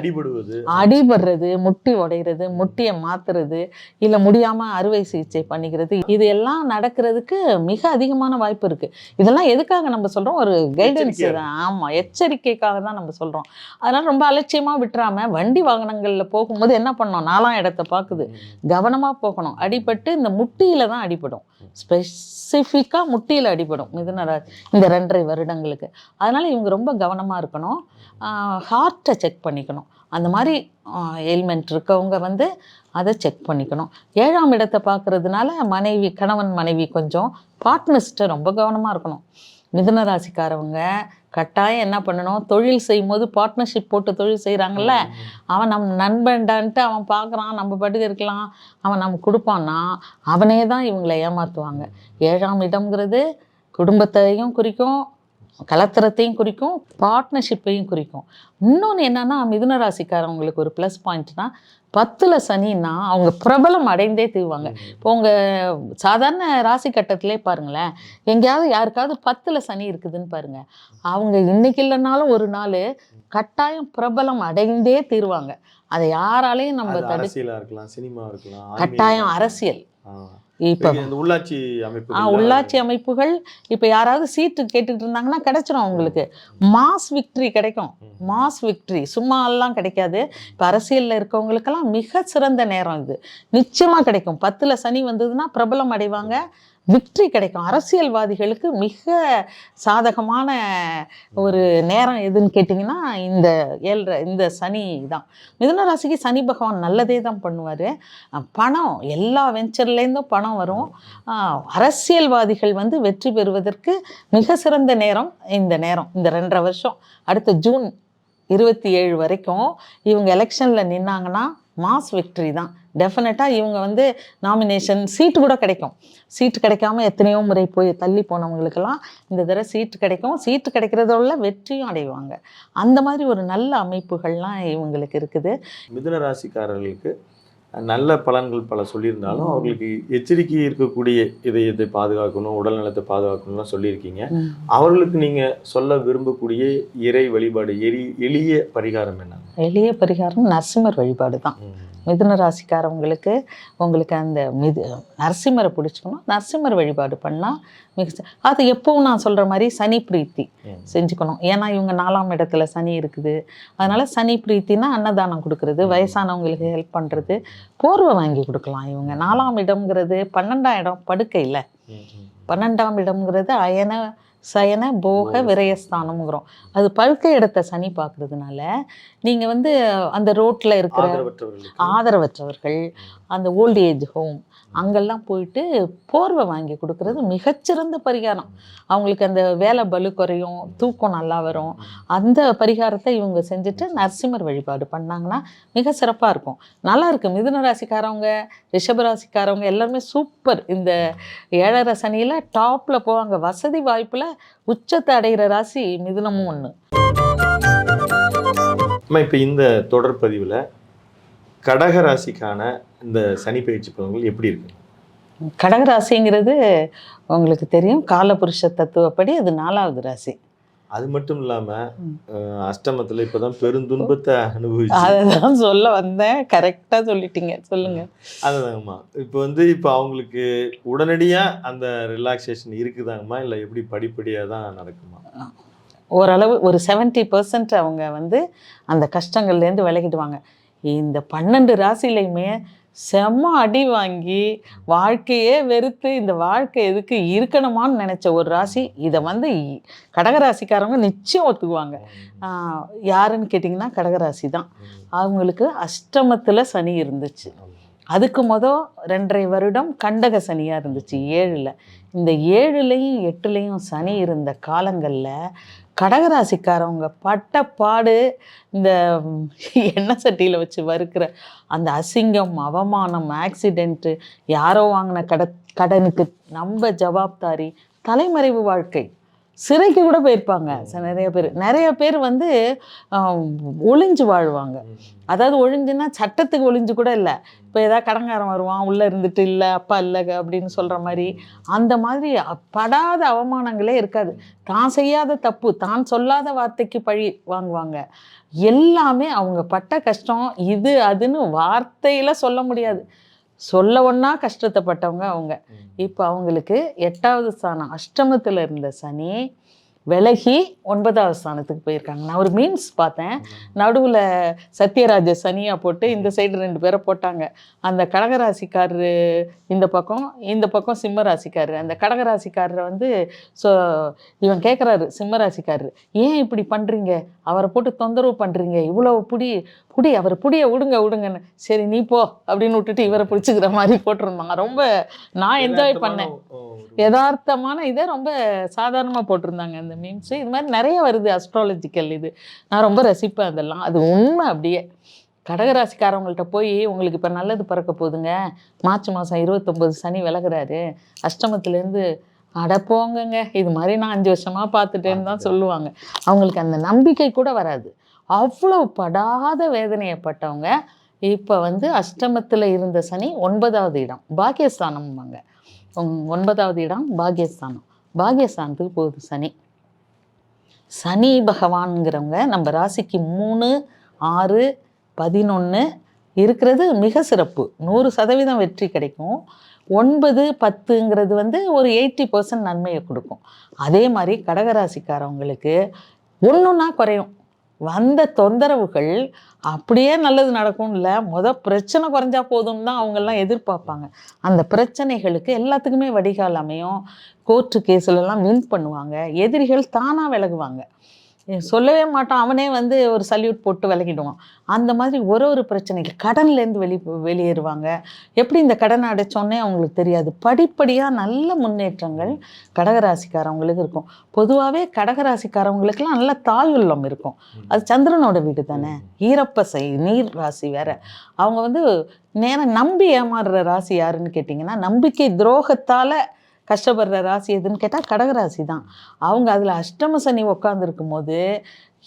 அடிபடுறது, முட்டி உடைகிறது, முட்டியை மாத்துறது, இல்லை முடியாமல் அறுவை சிகிச்சை பண்ணிக்கிறது, இது எல்லாம் நடக்கிறதுக்கு மிக அதிகமான வாய்ப்பு இருக்குது. இதெல்லாம் எதுக்காக நம்ம சொல்கிறோம், ஒரு கைடன்ஸ் தான். ஆமாம், எச்சரிக்கைக்காக தான் நம்ம சொல்கிறோம். அதனால் ரொம்ப அலட்சியமாக விட்டுறாமல் வண்டி வாகனங்களில் போகும்போது என்ன பண்ணணும், 4ஆம் இடத்தை பார்க்குது, கவனமாக போகணும். அடிபட்டு இந்த முட்டியில் தான் அடிபடும், ஸ்பெசிஃபிக்காக முட்டியில் அடிபடும் மிதுன ராசி இந்த 2.5 வருடங்களுக்கு. அதனால் இவங்க ரொம்ப கவனமாக இருக்கணும். ஹார்ட்டை செக் பண்ணிக்கணும். அந்த மாதிரி எலிமெண்ட் இருக்கவங்க வந்து அதை செக் பண்ணிக்கணும். 7ஆம் இடத்தை பார்க்குறதுனால கணவன் மனைவி கொஞ்சம் பார்ட்னர்ஸ்ட்டை ரொம்ப கவனமாக இருக்கணும். மிதுன ராசிக்காரவங்க கட்டாயம் என்ன பண்ணணும், தொழில் செய்யும் போது பார்ட்னர்ஷிப் போட்டு தொழில் செய்கிறாங்கல்ல, அவன் நம்ம நண்பன்டான்ட்டு அவன் பார்க்குறான், நம்ம பாட்டுக்கு இருக்கலாம், அவன் நம்ம கொடுப்பான்னா அவனே தான் இவங்களை ஏமாற்றுவாங்க. 7ஆம் இடம்ங்கிறது குடும்பத்தையும் குறிக்கும், கலத்திரத்தையும் குறிக்கும், பார்ட்னர்ஷிப்பையும் குறிக்கும். இன்னொன்று என்னன்னா, மிதுன ராசிக்காரவங்களுக்கு ஒரு ப்ளஸ் பாயிண்ட்னா, 10ல் சனின்னா அவங்க பிரபலம் அடைந்தே தீர்வாங்க. இப்போ உங்கள் சாதாரண ராசி கட்டத்திலே பாருங்களேன், எங்கேயாவது யாருக்காவது 10ல் சனி இருக்குதுன்னு பாருங்க, அவங்க இன்னைக்கு இல்லைனாலும் ஒரு நாள் கட்டாயம் பிரபலம் அடைந்தே தீர்வாங்க. அதை யாராலையும் நம்ம கட்டாயம் அரசியல், இப்போ உள்ளாட்சி அமைப்புகள், இப்போ யாராவது சீட்டு கேட்டுக்கிட்டு இருந்தாங்கன்னா கிடைச்சிடும் அவங்களுக்கு. மாஸ் விக்ட்ரி கிடைக்கும். மாஸ் விக்ட்ரி சும்மா எல்லாம் கிடைக்காது. இப்போ அரசியலில் இருக்கவங்களுக்கெல்லாம் மிக சிறந்த நேரம் இது, நிச்சயமாக கிடைக்கும். 10ல் சனி வந்ததுன்னா பிரபலம் அடைவாங்க, விக்ட்ரி கிடைக்கும். அரசியல்வாதிகளுக்கு மிக சாதகமான ஒரு நேரம் எதுன்னு கேட்டிங்கன்னா இந்த சனி தான். மிதுன ராசிக்கு சனி பகவான் நல்லதே தான் பண்ணுவார். பணம், எல்லா வெஞ்சர்லேருந்தும் பணம் வரும். அரசியல்வாதிகள் வந்து வெற்றி பெறுவதற்கு மிக சிறந்த நேரம் இந்த 2.5 வருஷம். அடுத்த ஜூன் 27 வரைக்கும் இவங்க எலெக்ஷனில் நின்னாங்கன்னா மாஸ் விக்ட்ரி தான். டெஃபினட்டாக இவங்க வந்து நாமினேஷன் சீட்டு கூட கிடைக்கும். சீட்டு கிடைக்காம எத்தனையோ முறை போய் தள்ளி போனவங்களுக்கெல்லாம் இந்த தடவை சீட்டு கிடைக்கும். சீட்டு கிடைக்கிறதோட வெற்றியும் அடைவாங்க. அந்த மாதிரி ஒரு நல்ல அமைப்புகள்லாம் இவங்களுக்கு இருக்குது.
மிதுன ராசிக்காரர்களுக்கு நல்ல பலன்கள் பல சொல்லியிருந்தாலும் அவர்களுக்கு எச்சரிக்கை இருக்கக்கூடிய இதயத்தை பாதுகாக்கணும், உடல் நலத்தை பாதுகாக்கணும்லாம் சொல்லியிருக்கீங்க. அவர்களுக்கு நீங்கள் சொல்ல விரும்பக்கூடிய இறை வழிபாடு எளிய பரிகாரம் என்ன?
எளிய பரிகாரம் நரசிம்மர் வழிபாடு தான். மிதுன ராசிக்காரவங்களுக்கு உங்களுக்கு அந்த நரசிம்மரை பிடிச்சிக்கணும், நரசிம்மர் வழிபாடு பண்ணால் அது எப்பவும் நான் சொல்கிற மாதிரி சனி பிரீத்தி செஞ்சுக்கணும். ஏன்னா இவங்க 4ஆம் இடத்துல சனி இருக்குது. அதனால் சனி பிரீத்தினா அன்னதானம் கொடுக்கறது, வயசானவங்களுக்கு ஹெல்ப் பண்ணுறது, போர்வை வாங்கி கொடுக்கலாம். இவங்க 4ஆம் இடம்ங்கிறது 12ஆம் இடம் படுக்கை இல்லை, 12ஆம் இடம்ங்கிறது அயன சயன போக விரயஸ்தானம்ங்கிறோம். அது படுக்கை இடத்த சனி பார்க்கறதுனால நீங்கள் வந்து அந்த ரோட்டில் இருக்கிற ஆதரவற்றவர்கள், அந்த ஓல்டு ஏஜ் ஹோம் அங்கெல்லாம் போயிட்டு போர்வை வாங்கி கொடுக்கறது மிகச்சிறந்த பரிகாரம். அவங்களுக்கு அந்த வேலை பலு குறையும், தூக்கம் நல்லா வரும். அந்த பரிகாரத்தை இவங்க செஞ்சுட்டு நரசிம்மர் வழிபாடு பண்ணாங்கன்னா மிக சிறப்பாக இருக்கும். நல்லா இருக்குது. மிதுன ராசிக்காரவங்க, ரிஷபராசிக்காரவங்க எல்லாருமே சூப்பர். இந்த 7.5 சனியில் டாப்பில் போவாங்க. வசதி வாய்ப்பில் உச்சத்தை அடைகிற ராசி மிதுனமும் ஒன்று.
இப்போ இந்த தொடர் பதிவில் கடக ராசிக்கான இந்த சனி பயிற்சி பலன்கள் எப்படி இருக்கு?
கடகராசிங்கிறது உங்களுக்கு தெரியும், காலபுருஷ தத்துவப்படி அது 4ஆவது ராசி.
அது மட்டும் இல்லாமல் அஷ்டமத்தில் இப்போ தான் பெருந்துன்பத்தை அனுபவிச்சு,
அதான் சொல்ல வந்தேன், கரெக்டாக சொல்லிட்டீங்க, சொல்லுங்க.
அதுதாங்கம்மா. இப்போ அவங்களுக்கு உடனடியாக அந்த ரிலாக்ஸேஷன் இருக்குதாங்கம்மா, இல்லை எப்படி படிப்படியாக தான் நடக்குமா?
ஓரளவு ஒரு 70% அவங்க அந்த கஷ்டங்கள்லேருந்து விலகிடுவாங்க. இந்த 12 ராசிலையுமே செம்ம அடி வாங்கி வாழ்க்கையே வெறுத்து இந்த வாழ்க்கை எதுக்கு இருக்கணுமான்னு நினச்ச ஒரு ராசி. இதை கடகராசிக்காரவங்க நிச்சயம் ஒத்துக்குவாங்க. யாருன்னு கேட்டிங்கன்னா கடகராசி தான். அவங்களுக்கு அஷ்டமத்தில் சனி இருந்துச்சு. அதுக்கு 2.5 வருடம் கண்டக சனியாக இருந்துச்சு 7ல். இந்த 7லையும் 8லையும் சனி இருந்த காலங்களில் கடகராசிக்காரவங்க பட்ட பாடு, இந்த எண்ணெய் சட்டியில் வச்சு வறுக்கிற அந்த அசிங்கம், அவமானம், ஆக்சிடெண்ட்டு, யாரோ வாங்கின கடனுக்கு நம்ம ஜவாப்தாரி, தலைமறைவு வாழ்க்கை, சிறைக்கு கூட போயிருப்பாங்க. நிறைய பேர் ஒளிஞ்சு வாழ்வாங்க. அதாவது ஒழிஞ்சுன்னா சட்டத்துக்கு ஒளிஞ்சு கூட இல்லை. இப்போ ஏதாவது கடங்காரன் வருவான், உள்ளே இருந்துட்டு இல்லை அப்பா இல்லை அப்படின்னு சொல்கிற மாதிரி, அந்த மாதிரி படாத அவமானங்களே இருக்காது. தான் செய்யாத தப்பு, தான் சொல்லாத வார்த்தைக்கு பழி வாங்குவாங்க. எல்லாமே அவங்க பட்ட கஷ்டம் இது அதுன்னு வார்த்தையில் சொல்ல முடியாது. சொல்ல ஒன்றா கஷ்டத்தைப்பட்டவங்க அவங்க. இப்போ அவங்களுக்கு 8வது ஸ்தானம் அஷ்டமத்தில் இருந்த சனி விலகி 9வது ஸ்தானத்துக்கு போயிருக்காங்க. நான் ஒரு மீம்ஸ் பார்த்தேன், நடுவில் சத்யராஜ சனியாக போட்டு இந்த சைடு 2 பேரை போட்டாங்க. அந்த கடகராசிக்காரரு இந்த பக்கம் சிம்மராசிக்காரரு. அந்த கடகராசிக்காரரை இவன் கேட்குறாரு சிம்மராசிக்காரரு, ஏன் இப்படி பண்ணுறீங்க, அவரை போட்டு தொந்தரவு பண்ணுறீங்க, இவ்வளோ புடி அவர் புடியை விடுங்கன்னு. சரி நீ போ அப்படின்னு விட்டுட்டு இவரை பிடிச்சிக்கிற மாதிரி போட்டிருந்தாங்க. ரொம்ப நான் என்ஜாய் பண்ணேன். யதார்த்தமான இதை ரொம்ப சாதாரணமாக போட்டிருந்தாங்க அந்த மீம்ஸு. இது மாதிரி நிறைய வருது அஸ்ட்ராலஜிக்கல். இது நான் ரொம்ப ரசிப்பேன் அதெல்லாம். அது உண்மை. அப்படியே கடகராசிக்காரவங்கள்ட்ட போய் உங்களுக்கு இப்போ நல்லது பிறக்க போகுதுங்க, மார்ச் மாதம் 29 சனி விலகுறாரு அஷ்டமத்துலேருந்து, அடப்போங்கங்க இது மாதிரி நான் 5 வருஷமாக பார்த்துட்டேன்னு தான் சொல்லுவாங்க. அவங்களுக்கு அந்த நம்பிக்கை கூட வராது. அவ்வளோ படாத வேதனையப்பட்டவங்க இப்போ அஷ்டமத்தில் இருந்த சனி 9வது இடம் பாக்கியஸ்தானம்பாங்க. 9வது இடம் பாக்கியஸ்தானம். பாக்கியஸ்தானத்துக்கு போகுது சனி. சனி பகவான்கிறவங்க நம்ம ராசிக்கு 3, 6, 11 இருக்கிறது மிக சிறப்பு. 100% வெற்றி கிடைக்கும். 9, 10ங்கிறது ஒரு 80% நன்மையை கொடுக்கும். அதே மாதிரி கடகராசிக்காரவங்களுக்கு ஒன்றுன்னா குறையும். வந்த தொந்தரவுகள் அப்படியே நல்லது நடக்கும் இல்லை, பிரச்சனை குறைஞ்சா போதும்னு தான் அவங்கெல்லாம் எதிர்பார்ப்பாங்க. அந்த பிரச்சனைகளுக்கு எல்லாத்துக்குமே வடிகால் அமையும். கோர்ட்டு கேஸ்லலாம் வின் பண்ணுவாங்க. எதிரிகள் தானாக விலகுவாங்க. சொல்லவே மாட்டான், அவனே ஒரு சல்யூட் போட்டு விலகிடுவான். அந்த மாதிரி ஒரு பிரச்சனைக்கு கடன்லேருந்து வெளியேறுவாங்க. எப்படி இந்த கடனை அடைச்சோன்னே அவங்களுக்கு தெரியாது. படிப்படியாக நல்ல முன்னேற்றங்கள் கடகராசிக்காரவங்களுக்கு இருக்கும். பொதுவாகவே கடகராசிக்காரவங்களுக்கெல்லாம் நல்ல தாயுள்ளம் இருக்கும். அது சந்திரனோட வீடு தானே, ஈரப்பசை, நீர் ராசி வேற. அவங்க நேரம் நம்பி ஏமாறுற ராசி யாருன்னு கேட்டிங்கன்னா, நம்பிக்கை துரோகத்தால் கஷ்டப்படுற ராசி எதுன்னு கேட்டால் கடகராசி தான். அவங்க அதில் அஷ்டம சனி உட்காந்துருக்கும் போது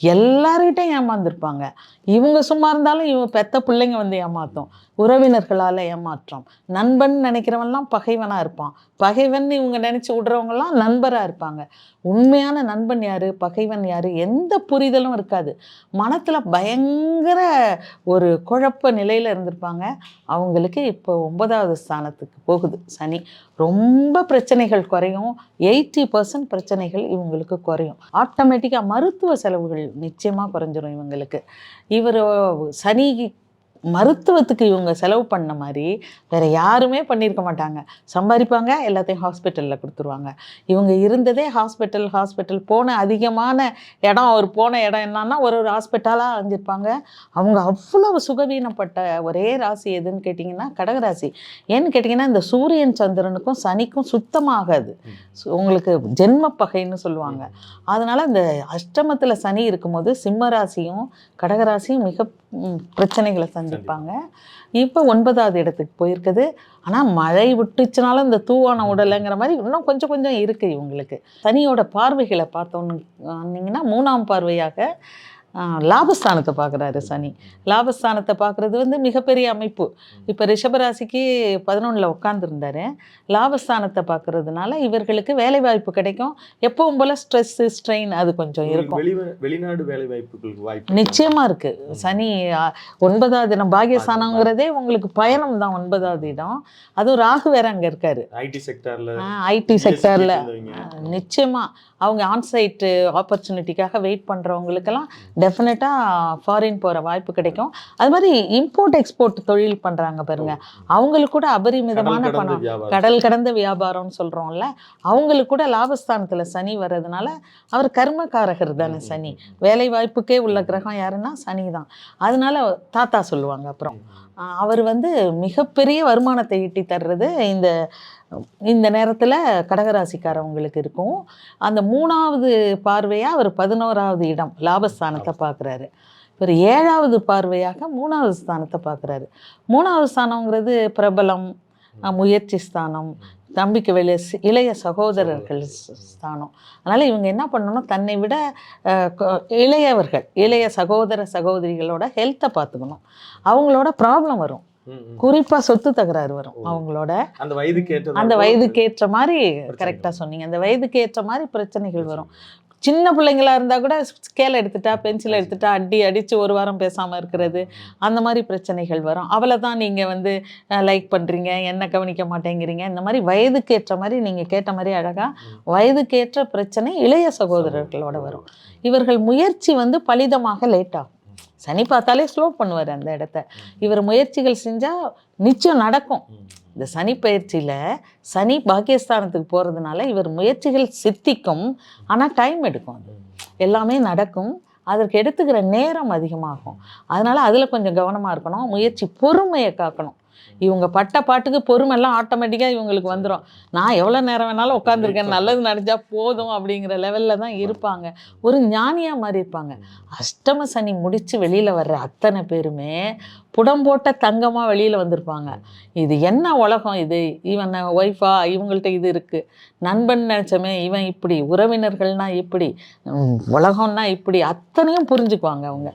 எல்லார்கிட்டையும் ஏமாந்துருப்பாங்க. இவங்க சும்மா இருந்தாலும் இவங்க பெத்த பிள்ளைங்க வந்து ஏமாத்தும், உறவினர்களால் ஏமாற்றம், நண்பன் நினைக்கிறவன்லாம் பகைவனாக இருப்பான், பகைவன் இவங்க நினச்சி விடுறவங்கலாம் நண்பராக இருப்பாங்க. உண்மையான நண்பன் யார், பகைவன் யார், எந்த புரிதலும் இருக்காது. மனத்தில் பயங்கர ஒரு குழப்ப நிலையில் இருந்திருப்பாங்க. அவங்களுக்கு இப்போ 9வது ஸ்தானத்துக்கு போகுது சனி. ரொம்ப பிரச்சனைகள் குறையும். 80% பிரச்சனைகள் இவங்களுக்கு குறையும். ஆட்டோமேட்டிக்காக மருத்துவ செலவுகள் நிச்சயமாக குறைஞ்சிரும் இவங்களுக்கு. இவர் சனி மருத்துவத்துக்கு இவங்க செலவு பண்ண மாதிரி வேறு யாருமே பண்ணியிருக்க மாட்டாங்க. சம்பாதிப்பாங்க, எல்லாத்தையும் ஹாஸ்பிட்டலில் கொடுத்துருவாங்க. இவங்க இருந்ததே ஹாஸ்பிட்டல் போன அதிகமான இடம், அவர் போன இடம் என்னன்னா ஒரு ஹாஸ்பிட்டலாக அழிஞ்சிருப்பாங்க. அவங்க அவ்வளவு சுகவீனப்பட்ட ஒரே ராசி எதுன்னு கேட்டிங்கன்னா கடகராசி. ஏன்னு கேட்டிங்கன்னா இந்த சூரியன் சந்திரனுக்கும் சனிக்கும் சுத்தமாகாது. உங்களுக்கு ஜென்ம பகைன்னு சொல்லுவாங்க. அதனால் இந்த அஷ்டமத்தில் சனி இருக்கும்போது சிம்ம ராசியும் கடகராசியும் மிக பிரச்சனைகளை சந்திப்பாங்க. இப்போ 9வது இடத்துக்கு போயிருக்குது. ஆனால் மழை விட்டுச்சுனாலும் இந்த தூவான உடலைங்கிற மாதிரி இன்னும் கொஞ்சம் கொஞ்சம் இருக்குது இவங்களுக்கு. சனியோட பார்வைகளை பார்த்தோன்னீங்கன்னா 3ஆம் பார்வையாக லாபஸ்தானத்தை பார்க்குறாரு சனி. லாபஸ்தானத்தை பார்க்குறது வந்து மிகப்பெரிய அமைப்பு. இப்போ ரிஷபராசிக்கு 11ல் உட்காந்துருந்தாரு. லாபஸ்தானத்தை பார்க்குறதுனால இவர்களுக்கு வேலை வாய்ப்பு கிடைக்கும். எப்பவும் போல் ஸ்ட்ரெஸ்ஸு ஸ்ட்ரெயின் அது கொஞ்சம் இருக்கும்.
வெளிநாடு வேலை வாய்ப்புகளுக்கு வாய்ப்பு
நிச்சயமாக இருக்குது. சனி 9வது இடம் பாகியஸ்தானங்கிறதே உங்களுக்கு பயணம் தான். 9வது இடம், அதுவும் ராகு வேற அங்கே இருக்காரு.
ஐடி செக்டரில்
நிச்சயமாக அவங்க ஆன்சைட்டு ஆப்பர்ச்சுனிட்டிக்காக வெயிட் பண்ணுறவங்களுக்கெல்லாம் டெஃபினட்டாக ஃபாரின் போகிற வாய்ப்பு கிடைக்கும். அது மாதிரி இம்போர்ட் எக்ஸ்போர்ட் தொழில் பண்ணுறாங்க பாருங்க, அவங்களுக்கு கூட அபரிமிதமான பணம், கடல் கடந்த வியாபாரம்னு சொல்கிறோம்ல, அவங்களுக்கு கூட லாபஸ்தானத்தில் சனி வர்றதுனால அவர் கர்மகாரகர் தானே சனி. வேலை வாய்ப்புக்கே உள்ள கிரகம் யாருன்னா சனி தான். அதனால தாத்தா சொல்லுவாங்க. அப்புறம் அவர் வந்து மிகப்பெரிய வருமானத்தை ஈட்டி தர்றது இந்த நேரத்தில் கடகராசிக்காரவங்களுக்கு இருக்கும். அந்த 3ஆவது பார்வையாக அவர் 11வது இடம் லாபஸ்தானத்தை பார்க்குறாரு. இவர் 7ஆவது பார்வையாக 3ஆவது ஸ்தானத்தை பார்க்குறாரு. 3ஆவது ஸ்தானங்கிறது பிரபலம், முயற்சி ஸ்தானம், தம்பிக்கு வெளியே இளைய சகோதரர்கள் ஸ்தானம். அதனால் இவங்க என்ன பண்ணணும், தன்னை விட இளையவர்கள், இளைய சகோதர சகோதரிகளோட ஹெல்த்தை பார்த்துக்கணும். அவங்களோட ப்ராப்ளம் வரும், குறிப்பாக சொத்து தகராறு வரும். அவங்களோட அந்த வயதுக்கு ஏற்ற மாதிரி கரெக்டாக சொன்னீங்க, அந்த வயதுக்கு ஏற்ற மாதிரி பிரச்சனைகள் வரும். சின்ன பிள்ளைங்களா இருந்தால் கூட ஸ்கேல் எடுத்துட்டா, பென்சில் எடுத்துட்டா அடித்து ஒரு வாரம் பேசாமல் இருக்கிறது, அந்த மாதிரி பிரச்சனைகள் வரும். அவளை தான் நீங்கள் வந்து லைக் பண்ணுறீங்க, என்ன கவனிக்க மாட்டேங்கிறீங்க, இந்த மாதிரி வயதுக்கு ஏற்ற மாதிரி நீங்கள் கேட்ட மாதிரி அழகாக வயதுக்கேற்ற பிரச்சனை இளைய சகோதரர்களோட வரும். இவர்கள் முயற்சி வந்து பலிதமாக லேட்டாகும். சனி பார்த்தாலே ஸ்லோ பண்ணுவார் அந்த இடத்த. இவர் முயற்சிகள் செஞ்சால் நிச்சயம் நடக்கும். இந்த சனி பயிற்சியில் சனி பாக்கியஸ்தானத்துக்கு போகிறதுனால இவர் முயற்சிகள் சித்திக்கும். ஆனால் டைம் எடுக்கும், அது எல்லாமே நடக்கும். அதற்கு எடுத்துக்கிற நேரம் அதிகமாகும். அதனால் அதில் கொஞ்சம் கவனமாக இருக்கணும். முயற்சி பொறுமையை காக்கணும். இவங்க பட்ட பாட்டுக்கு பொறுமெல்லாம் ஆட்டோமேட்டிக்காக இவங்களுக்கு வந்துடும். நான் எவ்வளோ நேரம் வேணாலும் உட்காந்துருக்கேன், நல்லது நடந்தா போதும் அப்படிங்கிற லெவலில் தான் இருப்பாங்க. ஒரு ஞானியாக மாதிரி இருப்பாங்க. அஷ்டம சனி முடித்து வெளியில் வர்ற அத்தனை பேருமே புடம் போட்ட தங்கமாக வெளியில் வந்திருப்பாங்க. இது என்ன உலகம் இது, இவன் ஒய்ஃபா, இவங்கள்ட்ட இது இருக்குது, நண்பன் நினச்சமே இவன் இப்படி, உறவினர்கள்னா இப்படி, உலகம்னா இப்படி, அத்தனையும் புரிஞ்சுக்குவாங்க அவங்க.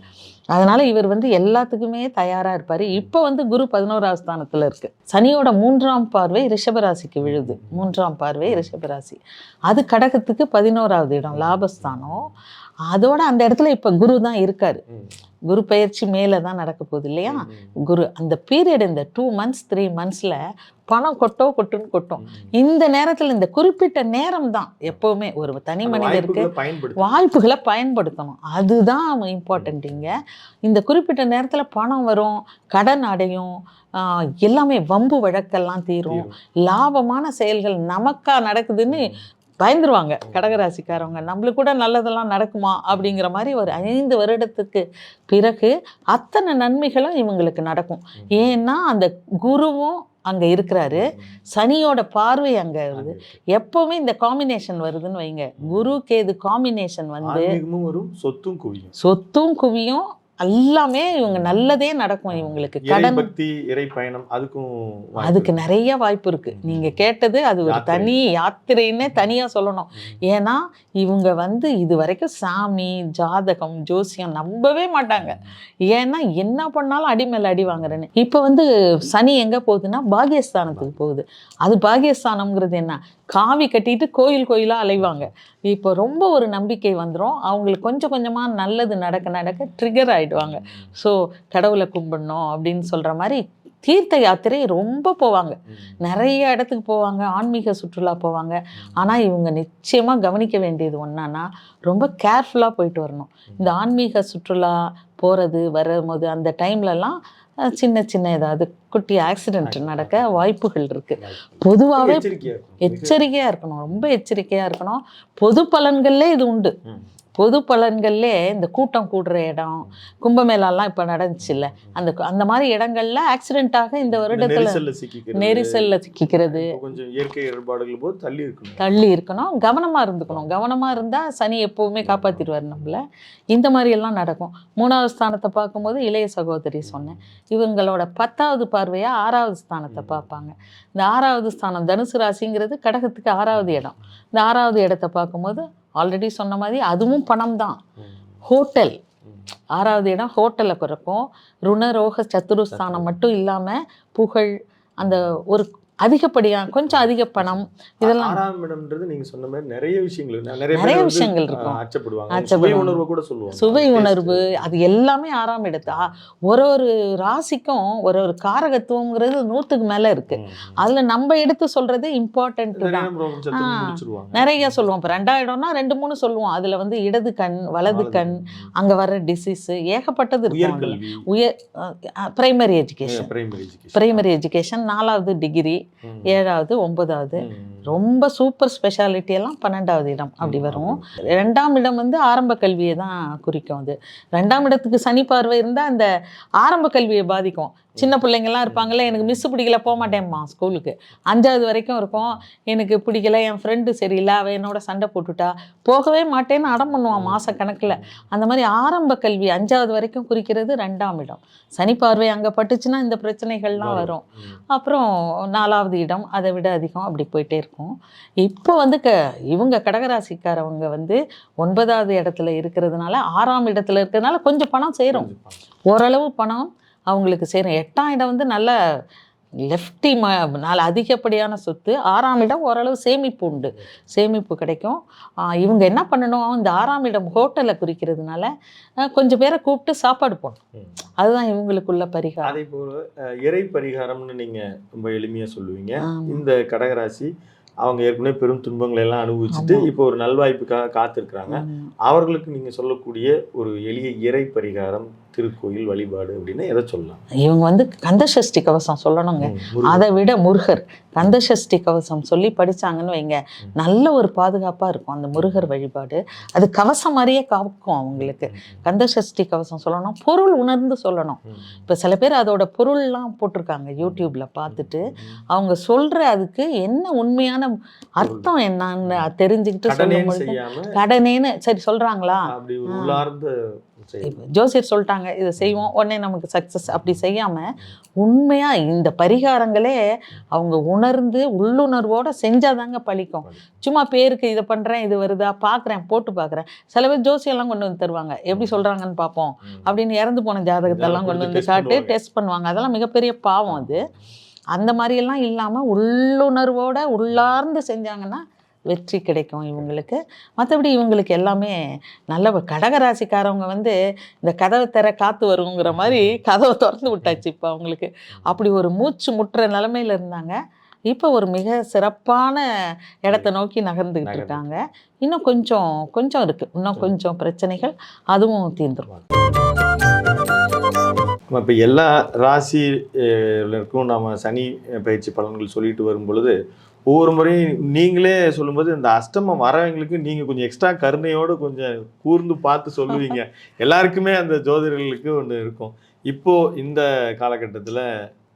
அதனால் இவர் வந்து எல்லாத்துக்குமே தயாராக இருப்பார். இப்போ வந்து குரு 11வது ஸ்தானத்தில் இருக்குது. சனியோட 3ஆம் பார்வை ரிஷபராசிக்கு விழுது. 3ஆம் பார்வை ரிஷபராசி, அது கடகத்துக்கு 11வது இடம் லாபஸ்தானம். அதோட அந்த இடத்துல இப்போ குரு தான் இருக்கார். குரு பயிற்சி மேலே தான் நடக்க போகுது இல்லையா. குரு அந்த பீரியட், இந்த 2 months 3 monthsல பணம் கொட்டுன்னு கொட்டும். இந்த நேரத்தில், இந்த குறிப்பிட்ட நேரம் தான் எப்போவுமே ஒரு தனி மனிதருக்கு வாய்ப்புகளை பயன்படுத்தணும். அதுதான் இம்பார்ட்டன்ட். இங்கே இந்த குறிப்பிட்ட நேரத்தில் பணம் வரும், கடன் அடையும், எல்லாமே வம்பு வழக்கெல்லாம் தீரும், லாபமான செயல்கள் நமக்கா நடக்குதுன்னு பயந்துருவாங்க கடகராசிக்காரவங்க. நம்மளுக்கு கூட நல்லதெல்லாம் நடக்குமா அப்படிங்கிற மாதிரி ஒரு 5 வருடத்துக்கு பிறகு அத்தனை நன்மைகளும் இவங்களுக்கு நடக்கும். ஏன்னா அந்த குருவும் அங்கே இருக்கிறாரு, சனியோட பார்வை அங்கே வருது. எப்போவுமே இந்த காம்பினேஷன் வருதுன்னு வைங்க, குரு கேது காம்பினேஷன் வந்து
வரும், சொத்தும் குவியும்,
சொத்தும் குவியும், எல்லாமே இவங்க நல்லதே நடக்கும் இவங்களுக்கு.
இறை
கடன்
பக்தி, இறை பயணம் அதுக்கும் வாய்ப்பு
அதுக்கு
இருக்கு.
நிறைய வாய்ப்பு இருக்கு. நீங்க கேட்டது அது ஒரு
யாத்திரை.
தனி யாத்திரைன்னே தனியா சொல்லணும். ஏன்னா இவங்க வந்து இது வரைக்கும் சாமி, ஜாதகம், ஜோசியம் நம்பவே மாட்டாங்க. ஏன்னா என்ன பண்ணாலும் அடி மேல அடி வாங்குறேன்னு. இப்போ வந்து சனி எங்க போகுதுன்னா பாகியஸ்தானத்துக்கு போகுது. அது பாகியஸ்தானம்ங்கிறது என்ன, காவி கட்டிட்டு கோயில் கோயிலா அலைவாங்க. இப்போ ரொம்ப ஒரு நம்பிக்கை வந்துடும் அவங்களுக்கு. கொஞ்சம் கொஞ்சமா நல்லது நடக்க நடக்க ட்ரிகர் ஆயிடுவாங்க. ஸோ கடவுளை கும்பிடணும் அப்படின்னு சொல்ற மாதிரி தீர்த்த யாத்திரை ரொம்ப போவாங்க. நிறைய இடத்துக்கு போவாங்க, ஆன்மீக சுற்றுலா போவாங்க. ஆனால் இவங்க நிச்சயமாக கவனிக்க வேண்டியது ஒன்றானா, ரொம்ப கேர்ஃபுல்லாக போயிட்டு வரணும். இந்த ஆன்மீக சுற்றுலா போகிறது வரும்போது அந்த டைம்லலாம் சின்ன சின்ன ஏதாவது குட்டி ஆக்சிடென்ட் நடக்க வாய்ப்புகள் இருக்குது. பொதுவாகவே எச்சரிக்கையாக இருக்கணும், ரொம்ப எச்சரிக்கையாக இருக்கணும். பொது பலன்கள்லே இது உண்டு. பொது பலன்கள்லே இந்த கூட்டம் கூடுற இடம், கும்பமேளாலாம் இப்போ நடந்துச்சு இல்லை, அந்த மாதிரி இடங்கள்ல ஆக்சிடென்ட்டாக இந்த வருடத்தில் நெரிசல்ல சிக்கிக்கிறது.
கொஞ்சம் இயற்கை இடர்பாடுகள் போது
தள்ளி இருக்கணும், கவனமாக இருந்துக்கணும். கவனமாக இருந்தால் சனி எப்போவுமே காப்பாற்றிடுவார் நம்மள. இந்த மாதிரி எல்லாம் நடக்கும். 3வது ஸ்தானத்தை பார்க்கும்போது இளைய சகோதரி சொன்னேன், இவங்களோட 10வது பார்வையாக 6வது ஸ்தானத்தை பார்ப்பாங்க. இந்த 6வது ஸ்தானம் தனுசு ராசிங்கிறது கடகத்துக்கு 6வது இடம். இந்த 6வது இடத்தை பார்க்கும்போது ஆல்ரெடி சொன்ன மாதிரி அதுவும் பணம் தான். ஹோட்டல் 6வது இடம் ஹோட்டலை குறைக்கும். ருணரோக சத்துருஸ்தானம் மட்டும் இல்லாமல் புகழ், அந்த ஒரு அதிகப்படியாக கொஞ்சம் அதிக பணம், இதெல்லாம்
6ஆம் இடம்ன்றது நீங்க சொன்ன மாதிரி நிறைய விஷயங்கள்
நிறைய விஷயங்கள் இருக்கும்.
சுவை உணர்வு கூட சொல்லுவாங்க.
சுவை உணர்வு அது எல்லாமே 6ஆம் இடத்து. ஒரு ராசிக்கும் ஒரு காரகத்துவங்கிறது 100க்கு மேல இருக்கு. அதுல நம்ம எடுத்து சொல்றது இம்பார்ட்டன்ட் தான். நிறைய சொல்லுவோம். இப்போ 2ஆம் இடம்னா 2-3 சொல்லுவோம். அதுல வந்து இடது கண், வலது கண், அங்க வர்ற டிசீஸ் ஏகப்பட்டது இருக்கும். பிரைமரி எஜுகேஷன் 4வது டிகிரி, 7வது 9வது, ரொம்ப சூப்பர் ஸ்பெஷாலிட்டி எல்லாம் 12வது இடம் அப்படி வரும். 2ஆம் இடம் வந்து ஆரம்ப கல்வியை தான் குறிக்கும். அது 2ஆம் இடத்துக்கு சனி பார்வை இருந்தால் அந்த ஆரம்ப கல்வியை பாதிக்கும். சின்ன பிள்ளைங்கள்லாம் இருப்பாங்கல்ல, எனக்கு மிஸ் பிடிக்கல போக மாட்டேன்மா ஸ்கூலுக்கு, 5வது வரைக்கும் இருக்கும். எனக்கு பிடிக்கல, என் ஃப்ரெண்டு சரியில்லை, அவள் என்னோட சண்டை போட்டுட்டா, போகவே மாட்டேன்னு அடம் பண்ணுவான் மாதக்கணக்கில். அந்த மாதிரி ஆரம்ப கல்வி 5வது வரைக்கும் குறிக்கிறது 2ஆம் இடம். சனி பார்வை அங்கே பட்டுச்சுன்னா இந்த பிரச்சனைகள்லாம் வரும். அப்புறம் 4வது இடம் அதை விட அதிகம், அப்படி போயிட்டே இருக்கும். இப்போ வந்து இவங்க கடகராசிக்காரவங்க வந்து 9வது இடத்துல இருக்கிறதுனால, 6ஆம் இடத்துல இருக்கிறதுனால கொஞ்சம் பணம் சேரும், ஓரளவு பணம் அவங்களுக்கு சேரும். 8ஆம் இடம் வந்து நல்ல லெஃப்டி நல்ல அதிகப்படியான சொத்து. 6ஆம் இடம் ஓரளவு சேமிப்பு உண்டு, சேமிப்பு கிடைக்கும். இவங்க என்ன பண்ணணும், இந்த 6ஆம் இடம் ஹோட்டலை குறிக்கிறதுனால கொஞ்சம் பேரை கூப்பிட்டு சாப்பாடு போடணும். அதுதான் இவங்களுக்குள்ள பரிகாரம்.
அதே போல இறை பரிகாரம்னு நீங்க ரொம்ப எளிமையா சொல்லுவீங்க. இந்த கடகராசி அவங்க ஏற்கனவே பெரும் துன்பங்களை எல்லாம் அனுபவிச்சுட்டு இப்போ ஒரு நல்வாய்ப்புக்காக காத்திருக்கிறாங்க. அவர்களுக்கு நீங்க சொல்லக்கூடிய ஒரு எளிய இறை பரிகாரம், திருக்கோயில் வழிபாடு அப்படின்னு எதை சொல்லலாம்?
இவங்க வந்து கந்தசஷ்டி கவசம் சொல்லணுங்க. அதை விட முருகர் கந்தசஷ்டி கவசம் சொல்லி படிச்சாங்கன்னு வைங்க, நல்ல ஒரு பாதுகாப்பா இருக்கும் அந்த முருகர் வழிபாடு. அது கவசம் மாதிரியே காக்கும் அவங்களுக்கு. கந்தசஷ்டி கவசம் சொல்லணும், பொருள் உணர்ந்து சொல்லணும். இப்போ சில பேர் அதோட பொருள்லாம் போட்டிருக்காங்க யூடியூப்ல பார்த்துட்டு, அவங்க சொல்ற அதுக்கு என்ன உண்மையான அர்த்தம் என்னன்னு தெரிஞ்சுக்கிட்டு சொல்லும்போது, கடனேன்னு சரி சொல்றாங்களா, ஜோசியர் சொல்லிட்டாங்க இதை செய்வோம் உடனே நமக்கு சக்சஸ், அப்படி செய்யாம உண்மையா இந்த பரிகாரங்களே அவங்க உணர்ந்து உள்ளுணர்வோட செஞ்சாதாங்க பழிக்கும். சும்மா பேருக்கு இதை பண்றேன், இது வருதா பார்க்குறேன், போட்டு பார்க்குறேன். சில பேர் ஜோசியெல்லாம் கொண்டு வந்து தருவாங்க, எப்படி சொல்றாங்கன்னு பார்ப்போம் அப்படின்னு இறந்து போன ஜாதகத்தெல்லாம் கொண்டு வந்து காட்டு டெஸ்ட் பண்ணுவாங்க. அதெல்லாம் மிகப்பெரிய பாவம் அது. அந்த மாதிரியெல்லாம் இல்லாமல் உள்ளுணர்வோட உள்ளார்ந்து செஞ்சாங்கன்னா வெற்றி கிடைக்கும் இவங்களுக்கு. மற்றபடி இவங்களுக்கு எல்லாமே நல்ல. கடகராசிக்காரவங்க வந்து இந்த கதவை திற காற்று வருங்கிற மாதிரி கதவை திறந்து விட்டாச்சு இப்போ அவங்களுக்கு. அப்படி ஒரு மூச்சு முட்டுற நிலைமையில் இருந்தாங்க. இப்போ ஒரு மிக சிறப்பான இடத்தை நோக்கி நகர்ந்துக்கிட்டு இருக்காங்க. இன்னும் கொஞ்சம் இருக்குது, இன்னும் கொஞ்சம் பிரச்சனைகள், அதுவும் தீர்ந்துருவாங்க.
இப்போ எல்லா ராசிக்கும் நம்ம சனி பயிற்சி பலன்கள் சொல்லிட்டு வரும் பொழுது, ஒவ்வொரு முறையும் நீங்களே சொல்லும்போது இந்த அஷ்டமம் வரவங்களுக்கு நீங்கள் கொஞ்சம் எக்ஸ்ட்ரா கருணையோடு கொஞ்சம் கூர்ந்து பார்த்து சொல்லுவீங்க. எல்லாருக்குமே அந்த ஜோதிடர்களுக்கு ஒன்று இருக்கும். இப்போது இந்த காலகட்டத்தில்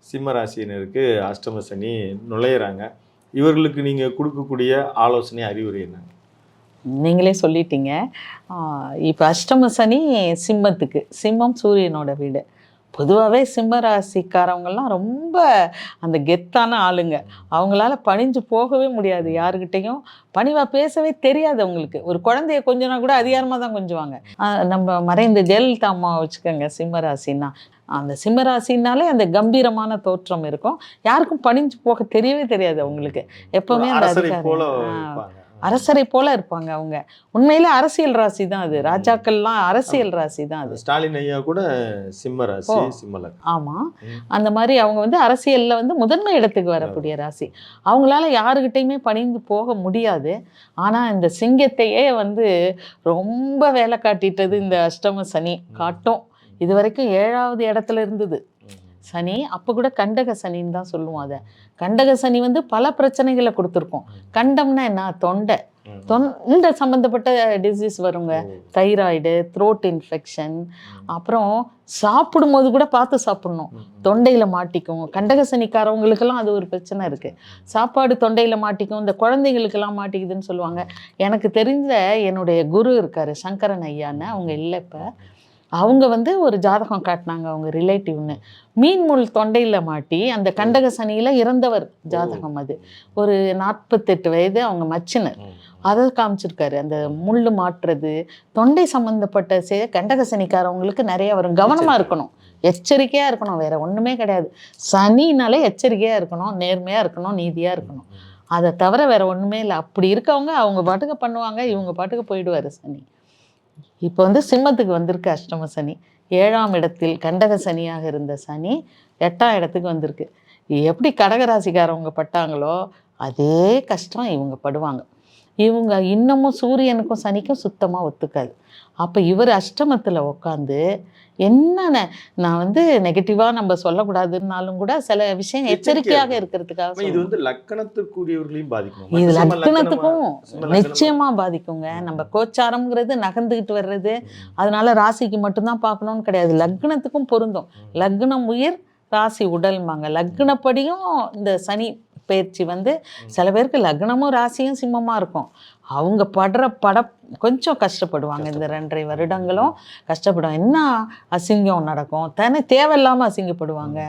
சிம்ம ராசியினருக்கு அஷ்டம சனி நுழையிறாங்க. இவர்களுக்கு நீங்கள் கொடுக்கக்கூடிய ஆலோசனை, அறிவுரை என்ன?
நீங்களே சொல்லிட்டீங்க. இப்போ அஷ்டம சனி சிம்மத்துக்கு, சிம்மம் சூரியனோட வீடு. பொதுவாகவே சிம்ம ராசிக்காரவங்கெல்லாம் ரொம்ப அந்த கெத்தான ஆளுங்க. அவங்களால பணிஞ்சு போகவே முடியாது யாருக்கிட்டேயும். பணிவாக பேசவே தெரியாது அவங்களுக்கு. ஒரு குழந்தைய கொஞ்சனா கூட அதிகாரமாக தான் கொஞ்சுவாங்க. நம்ம மறைந்த ஜெயலலிதா அம்மா வச்சுக்கோங்க, சிம்ம ராசின்னா. அந்த சிம்ம ராசினாலே அந்த கம்பீரமான தோற்றம் இருக்கும். யாருக்கும் பணிஞ்சு போக தெரியவே தெரியாது அவங்களுக்கு. எப்பவுமே அந்த
அரசரை போல
அதிகாரம்
இருப்பாங்க.
அரசரை போல இருப்பாங்க அவங்க. உண்மையிலே அரசியல் ராசி தான் அது. ராஜாக்கள்லாம் அரசியல் ராசி தான் அது.
ஸ்டாலின் ஐயா கூட சிம்ம ராசி, சிம்ம லக்னம்.
ஆமாம், அந்த மாதிரி அவங்க வந்து அரசியலில் வந்து முதன்மை இடத்துக்கு வரக்கூடிய ராசி. அவங்களால யாருக்கிட்டையுமே பணிந்து போக முடியாது. ஆனால் இந்த சிங்கத்தையே வந்து ரொம்ப வேலை காட்டிட்டது இந்த அஷ்டம சனி காட்டும். இது வரைக்கும் 7வது இடத்துல இருந்தது சனி. அப்போ கூட கண்டக சனின்னு தான் சொல்லுவோம். அதை கண்டக சனி வந்து பல பிரச்சனைகளை கொடுத்துருக்கோம். கண்டம்னா என்ன? தொண்டை சம்மந்தப்பட்ட டிசீஸ் வருங்க. Thyroid, throat infection. அப்புறம் சாப்பிடும்போது கூட பார்த்து சாப்பிடணும். தொண்டையில் மாட்டிக்கும். கண்டக சனிக்காரவங்களுக்கெல்லாம் அது ஒரு பிரச்சனை இருக்குது. சாப்பாடு தொண்டையில் மாட்டிக்கும். இந்த குழந்தைகளுக்கெல்லாம் மாட்டிக்குதுன்னு சொல்லுவாங்க. எனக்கு தெரிஞ்ச என்னுடைய குரு இருக்கார், சங்கரன் ஐயான்னு. அவங்க இல்லை இப்போ. அவங்க வந்து ஒரு ஜாதகம் காட்டினாங்க, அவங்க ரிலேட்டிவ்னு. மீன் முள் தொண்டையில் மாட்டி அந்த கண்டக சனியில் இறந்தவர் ஜாதகம் அது. ஒரு 48 வயது, அவங்க மச்சினர். அதை காமிச்சிருக்காரு. அந்த முள் மாட்டுறது, தொண்டை சம்மந்தப்பட்ட கண்டக சனிக்காரவங்களுக்கு நிறைய வரும். கவனமாக இருக்கணும், எச்சரிக்கையாக இருக்கணும். வேற ஒன்றுமே கிடையாது. சனினாலே எச்சரிக்கையாக இருக்கணும், நேர்மையாக இருக்கணும், நீதியாக இருக்கணும். அதை தவிர வேற ஒன்றுமே இல்லை. அப்படி இருக்கவங்க அவங்க பாட்டுக்கு பண்ணுவாங்க, இவங்க பாட்டுக்கு போயிடுவார் சனி. இப்போ வந்து சிம்மத்துக்கு வந்திருக்கு அஷ்டம சனி. 7ஆம் இடத்தில் கண்டக சனியாக இருந்த சனி 8ஆம் இடத்துக்கு வந்திருக்கு. எப்படி கடகராசிக்காரவங்க பட்டாங்களோ அதே கஷ்டம் இவங்க படுவாங்க. இவங்க இன்னமும் சூரியனுக்கும் சனிக்கும் சுத்தமாக ஒத்துக்காது. அப்போ இவர் அஷ்டமத்தில் உட்காந்து என்னென்ன, நான் வந்து நெகட்டிவாக நம்ம சொல்லக்கூடாதுன்னாலும் கூட சில விஷயம் எச்சரிக்கையாக இருக்கிறதுக்காக.
இது வந்து லக்கணத்துக்குரியவர்களையும் பாதிக்கும்.
இது லக்னத்துக்கும் நிச்சயமா பாதிக்குங்க. நம்ம கோச்சாரம்ங்கிறது நகர்ந்துக்கிட்டு வர்றது, அதனால ராசிக்கு மட்டும்தான் பார்க்கணும்னு கிடையாது. லக்னத்துக்கும் பொருந்தும். லக்னம் உயிர், ராசி உடல்மாங்க. லக்னப்படியும் இந்த சனி பயிற்சி வந்து சில பேருக்கு லக்னமும் ராசியும் சிம்மமாக இருக்கும். அவங்க பட கொஞ்சம் கஷ்டப்படுவாங்க. இந்த 2.5 வருடங்களும் கஷ்டப்படும். என்ன அசிங்கம் நடக்கும், தேவையில்லாமல் அசிங்கப்படுவாங்க,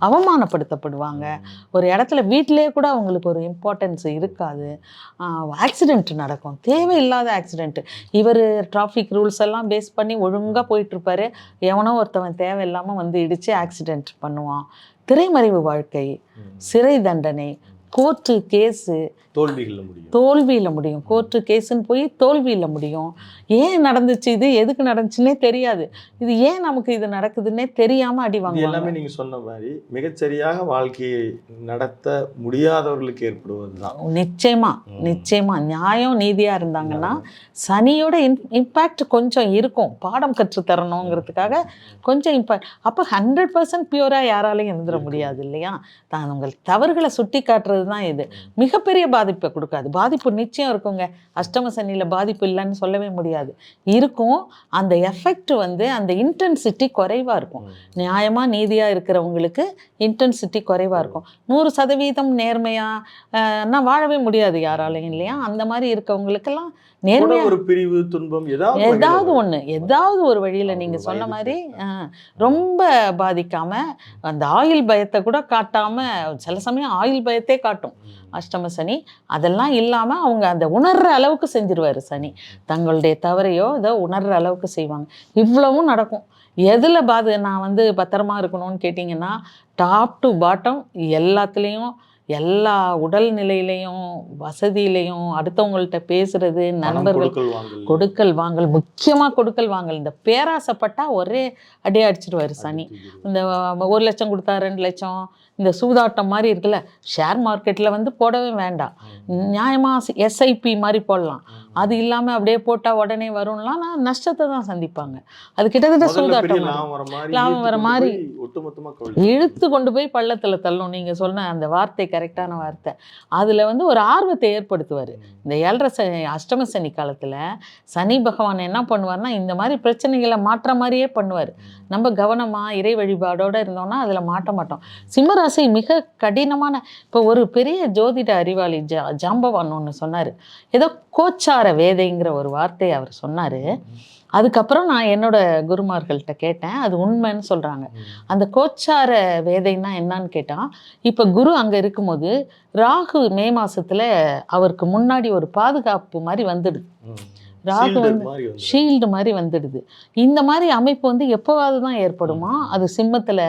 அவமானப்படுத்தப்படுவாங்க. ஒரு இடத்துல வீட்டிலே கூட அவங்களுக்கு ஒரு இம்பார்ட்டன்ஸ் இருக்காது. ஆக்சிடெண்ட் நடக்கும், தேவையில்லாத ஆக்சிடெண்ட். இவர் டிராஃபிக் ரூல்ஸ் எல்லாம் பேஸ் பண்ணி ஒழுங்காக போயிட்டுருப்பாரு. எவனோ ஒருத்தவன் தேவையில்லாமல் வந்து இடித்து ஆக்சிடெண்ட் பண்ணுவான். திரைமறைவு வாழ்க்கை, சிறை தண்டனை, கோர்ட்டு கேஸு, தோல்வியில் முடியும். கோர்ட்டு கேஸுன்னு போய் தோல்வியில் முடியும். ஏன் நடந்துச்சு, இது எதுக்கு நடந்துச்சுன்னே தெரியாது. இது ஏன் நமக்கு இது நடக்குதுன்னே தெரியாமல் அடி வாங்குவாங்க.
எல்லாமே நீங்கள் சொன்ன மாதிரி மிகச்சரியாக வாழ்க்கையை நடத்த முடியாதவர்களுக்கு ஏற்படுவது தான்.
நிச்சயமா நியாயம் நீதியாக இருந்தாங்கன்னா சனியோட இம்பேக்ட் கொஞ்சம் இருக்கும். பாடம் கற்றுத்தரணுங்கிறதுக்காக கொஞ்சம் இம்பேக்ட். அப்போ 100% பியூராக யாராலையும் இருந்துட முடியாது இல்லையா? தான் உங்கள் தவறுகளை சுட்டி காட்டுறது தான் இது. மிகப்பெரிய பாதிப்பை கொடுக்காது. பாதிப்பு நிச்சயம் இருக்குங்க. அஷ்டம சனியில் பாதிப்பு இல்லைன்னு சொல்லவே முடியாது, இருக்கும். அந்த எஃபெக்ட் வந்து அந்த இன்டென்சிட்டி குறைவாக இருக்கும். நியாயமாக நீதியாக இருக்கிறவங்களுக்கு இன்டென்சிட்டி குறைவாக இருக்கும். 100% நேர்மையாக வாழவே முடியாது யாராலையும் இல்லையா? அந்த மாதிரி இருக்கவங்களுக்கெல்லாம் நேர்மையாக
ஒரு பிரிவு, துன்பம்,
ஏதாவது ஒரு வழியில் நீங்கள் சொன்ன மாதிரி ரொம்ப பாதிக்காமல், அந்த ஆயில் பயத்தை கூட காட்டாமல், சில சமயம் ஆயில் பயத்தே காட்டும் அஷ்டம சனி. அதெல்லாம் இல்லாமல் அவங்க அந்த உணர்கிற அளவுக்கு செஞ்சிருவார் சனி. தங்களுடைய தவறையோ இதை உணர்கிற அளவுக்கு செய்வாங்க. இவ்வளவும் நடக்கும். எதில் நான் வந்து பத்திரமா இருக்கணும்னு கேட்டிங்கன்னா, டாப் டு பாட்டம் எல்லாத்துலேயும், எல்லா உடல்நிலையிலையும், வசதியிலையும், அடுத்தவங்கள்ட்ட பேசுறது, நண்பர்கள், கொடுக்கல் வாங்கல், முக்கியமாக கொடுக்கல் வாங்கல். இந்த பேராசைப்பட்டா ஒரே அடியே அடிச்சிடுவார் சனி. இந்த 1 லட்சம் கொடுத்தா 2 லட்சம், இந்த சூதாட்டம் மாதிரி இருக்குல்ல, ஷேர் மார்க்கெட்டில் வந்து போடவே வேண்டாம். நியாயமாக எஸ்ஐபி மாதிரி போடலாம். அது இல்லாமல் அப்படியே போட்டால் உடனே வரும்லாம், நான் நஷ்டத்தை தான் சந்திப்பாங்க. அது கிட்டத்தட்ட சூதாட்டம், லாபம் வர மாதிரி இழுத்து கொண்டு போய் பள்ளத்தில் தள்ளும். நீங்கள் சொன்ன அந்த வார்த்தை கரெக்டான வார்த்தை. அதில் வந்து ஒரு ஆர்வத்தை ஏற்படுத்துவார். இந்த 7.5 அஷ்டம சனி காலத்தில் சனி பகவான் என்ன பண்ணுவார்னா, இந்த மாதிரி பிரச்சனைகளை மாற்ற மாதிரியே பண்ணுவார். நம்ம கவனமாக இறை வழிபாடோடு இருந்தோம்னா அதில் மாட்ட மாட்டோம். சிம்மராசி மிக கடினமான, இப்போ ஒரு பெரிய ஜோதிட அறிவாளி ஜாம்பவான் ஒன்று சொன்னார். ஏதோ கோச்சார வேதைங்கிற ஒரு வார்த்தையை அவர் சொன்னார். அதுக்கப்புறம் நான் என்னோட குருமார்கள்ட்ட கேட்டேன், அது உண்மைன்னு சொல்கிறாங்க. அந்த கோச்சார வேதைன்னா என்னன்னு கேட்டால், இப்போ குரு அங்கே இருக்கும்போது ராகு மே மாதத்தில் அவருக்கு முன்னாடி ஒரு பாதுகாப்பு மாதிரி வந்துடுது. ராகு வந்து ஷீல்டு மாதிரி வந்துடுது. இந்த மாதிரி அமைப்பு வந்து எப்போவாது தான் ஏற்படுமா? அது சிம்மத்தில்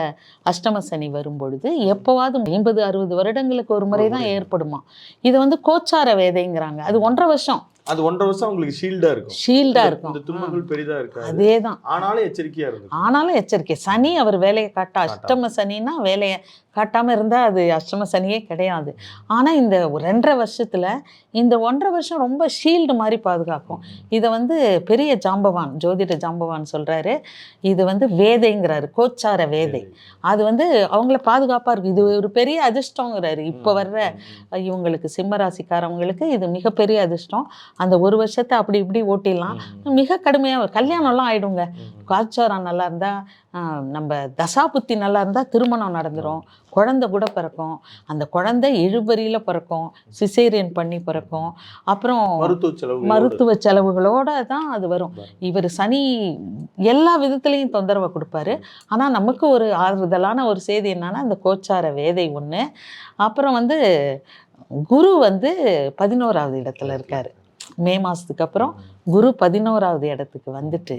அஷ்டம சனி வரும்பொழுது எப்போவாது 50-60 வருடங்களுக்கு ஒரு முறை தான் ஏற்படுமா. இது வந்து கோச்சார வேதைங்கிறாங்க. அது 1.5 வருஷம்.
அது 1.5 வருஷம் உங்களுக்கு ஷீல்டா இருக்கும். இந்த துன்பங்கள் பெரிதா இருக்காது.
அதேதான்.
ஆனாலும் எச்சரிக்கையா இருக்கும்.
ஆனாலும் எச்சரிக்கை. சனி அவர் வேலையை காட்ட, அஷ்டம சனின்னா வேலையை காட்டாமல் இருந்தால் அது அஷ்டம சனியே கிடையாது. ஆனால் இந்த 2.5 வருஷத்தில் இந்த 1.5 வருஷம் ரொம்ப ஷீல்டு மாதிரி பாதுகாக்கும். இதை வந்து பெரிய ஜாம்பவான், ஜோதிட ஜாம்பவான் சொல்கிறாரு, இது வந்து வேதைங்கிறாரு, கோச்சார வேதை. அது வந்து அவங்கள பாதுகாப்பாக இருக்குது. இது ஒரு பெரிய அதிர்ஷ்டங்கிறாரு. இப்போ வர்ற இவங்களுக்கு சிம்மராசிக்காரவங்களுக்கு இது மிகப்பெரிய அதிர்ஷ்டம். அந்த 1 வருஷத்தை அப்படி இப்படி ஓட்டிடலாம். மிக கடுமையாக கல்யாணம்லாம் ஆகிடுங்க. காச்சாரம் நல்லா இருந்தால், நம்ம தசாபுத்தி நல்லா இருந்தால் திருமணம் நடந்துடும். குழந்தை கூட பிறக்கும். அந்த குழந்தை இழுபறியில் பிறக்கும், சிசேரியன் பண்ணி பிறக்கும். அப்புறம் மருத்துவ செலவுகளோடு தான் அது வரும். இவர் சனி எல்லா விதத்துலேயும் தொந்தரவை கொடுப்பாரு. ஆனால் நமக்கு ஒரு ஆறுதலான ஒரு செய்தி என்னன்னா, அந்த கோச்சார வேதை ஒன்று. அப்புறம் வந்து குரு வந்து 11வது இடத்துல இருக்கார். மே மாதத்துக்கு அப்புறம் குரு 11வது இடத்துக்கு வந்துட்டு,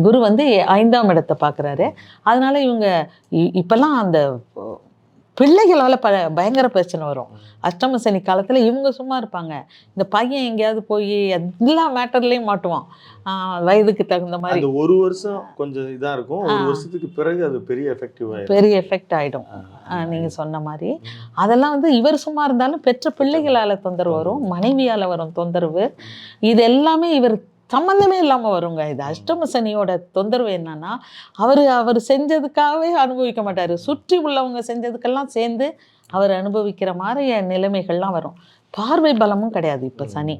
குரு வந்து 5ஆம் இடத்தை பார்க்குறாரு. அதனால இவங்க இப்போல்லாம் அந்த பிள்ளைகளால் பயங்கர பிரச்சனை வரும். அஷ்டம சனி காலத்தில் இவங்க சும்மா இருப்பாங்க. இந்த பையன் எங்கேயாவது போய் எல்லா மேட்டர்லேயும் மாட்டுவான். வயதுக்கு தகுந்த மாதிரி
1 வருஷம் கொஞ்சம் இதாக இருக்கும். 1 வருஷத்துக்கு பிறகு அது பெரிய எஃபெக்ட் ஆகிடும். நீங்கள் சொன்ன மாதிரி அதெல்லாம் வந்து இவர் சும்மா இருந்தாலும் பெற்ற பிள்ளைகளால் தொந்தரவு வரும், மனைவியால் வரும் தொந்தரவு. இது எல்லாமே இவர் சம்மந்தமே இல்லாமல் வருங்க. இது அஷ்டம சனியோட தொந்தரவு என்னன்னா, அவர் செஞ்சதுக்காகவே அனுபவிக்க மாட்டார். சுற்றி உள்ளவங்க செஞ்சதுக்கெல்லாம் சேர்ந்து அவர் அனுபவிக்கிற மாதிரி நிலைமைகள்லாம் வரும். பார்வை பலமும் கிடையாது. இப்போ சனி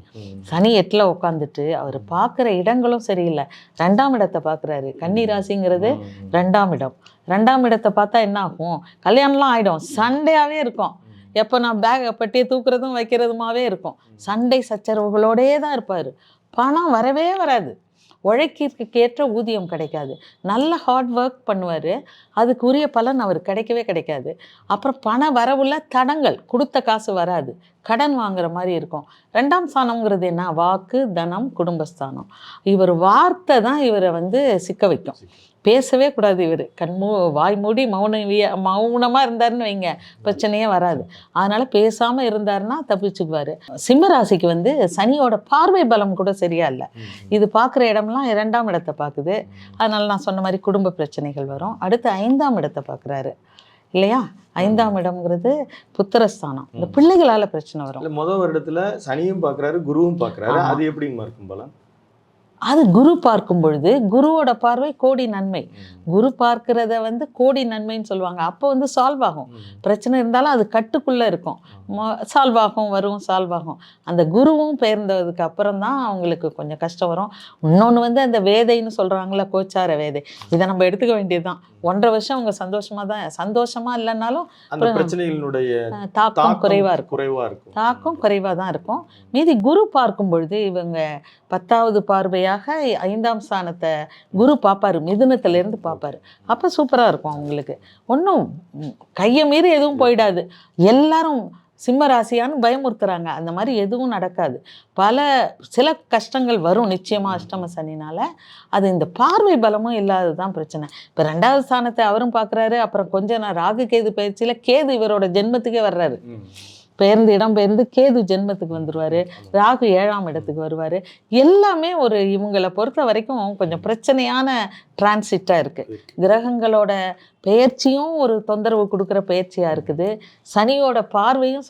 8ல் உட்காந்துட்டு அவர் பார்க்குற இடங்களும் சரியில்லை. 2ஆம் இடத்தை பார்க்குறாரு. கன்னி ராசிங்கிறது 2ஆம் இடம். 2ஆம் இடத்தை பார்த்தா என்ன ஆகும்? கல்யாணம்லாம் ஆகிடும். சண்டையாகவே இருக்கும். எப்போ நான் பெட்டியை தூக்குறதும் வைக்கிறதுமாவே இருக்கும். சண்டை சச்சரவுகளோடே தான் இருப்பார். பணம் வரவே வராது. உழைக்கிறதுக்கேற்ற ஊதியம் கிடைக்காது. நல்ல ஹார்ட் ஒர்க் பண்ணுவார், அதுக்குரிய பலன் அவர் கிடைக்காது. அப்புறம் பண வரவுள்ள தடங்கள், கொடுத்த காசு வராது, கடன் வாங்குற மாதிரி இருக்கும். 2ஆம் ஸ்தானம்ங்கிறது என்ன? வாக்கு, தனம், குடும்பஸ்தானம். இவர் வார்த்தை தான் இவரை வந்து சிக்க வைக்கும். பேசவே கூடாது. இவர் வாய் மூடி மௌனமாக இருந்தாருன்னு வைங்க, பிரச்சனையே வராது. அதனால் பேசாமல் இருந்தாருன்னா தப்பிச்சுக்குவார். சிம்மராசிக்கு வந்து சனியோட பார்வை பலம் கூட சரியா இல்லை. இது பார்க்குற இடம்லாம் 2ஆம் இடத்தை பார்க்குது. அதனால் நான் சொன்ன மாதிரி குடும்ப பிரச்சனைகள் வரும். அடுத்து 5ஆம் இடத்தை பார்க்குறாரு இல்லையா? 5ஆம் இடம்ங்கிறது புத்திரஸ்தானம். இந்த பிள்ளைகளால் பிரச்சனை வரும். முதல் வருடத்தில் சனியும் பார்க்குறாரு, குருவும் பார்க்குறாரு. அது எப்படிங்க இருக்கும் பலன்?
அது குரு பார்க்கும் பொழுது குருவோட பார்வை கோடி நன்மை. குரு பார்க்கிறத வந்து கோடி நன்மைன்னு சொல்லுவாங்க. அப்போ வந்து சால்வ் ஆகும். பிரச்சனை இருந்தாலும் அது கட்டுக்குள்ளே இருக்கும். சால்வ் ஆகும். அந்த குருவும் பெயர்ந்ததுக்கு அப்புறம் தான் அவங்களுக்கு கொஞ்சம் கஷ்டம் வரும். இன்னொன்று வந்து அந்த வேதைன்னு சொல்கிறாங்களே, கோச்சார வேதை, இதை நம்ம எடுத்துக்க வேண்டியது தான். 1.5 வருஷம் அவங்க சந்தோஷமாக இல்லைன்னாலும்
பிரச்சனைகளுடைய
தாக்கம் குறைவாக இருக்கும். தாக்கம் குறைவாக தான் இருக்கும். மீதி குரு பார்க்கும் பொழுது இவங்க 10வது பார்வையாக 5ஆம் ஸ்தானத்தை குரு பார்ப்பார், மிதுனத்திலேருந்து பார்ப்பார். அப்போ சூப்பராக இருக்கும் அவங்களுக்கு. ஒன்றும் கையை மீறி எதுவும் போயிடாது. எல்லாரும் சிம்ம ராசியான்னு பயமுறுத்துறாங்க. அந்த மாதிரி எதுவும் நடக்காது. சில கஷ்டங்கள் வரும் நிச்சயமாக அஷ்டம சனினால். அது இந்த பார்வை பலமும் இல்லாதது தான் பிரச்சனை. இப்போ 2வது ஸ்தானத்தை அவரும் பார்க்குறாரு. அப்புறம் கொஞ்சம் ராகு கேது பயிற்சியில் கேது இவரோட ஜென்மத்துக்கே வர்றாரு. இடம்பெயர்ந்து கேது ஜென்மத்துக்கு வந்துடுவார். ராகு 7ஆம் இடத்துக்கு வருவார். எல்லாமே இவங்களை பொறுத்த வரைக்கும் கொஞ்சம் பிரச்சனையான டிரான்சிட்டாக இருக்குது. கிரகங்களோட பெயர்ச்சியும் ஒரு தொந்தரவு கொடுக்குற பெயர்ச்சியாக இருக்குது. சனியோட பார்வையும்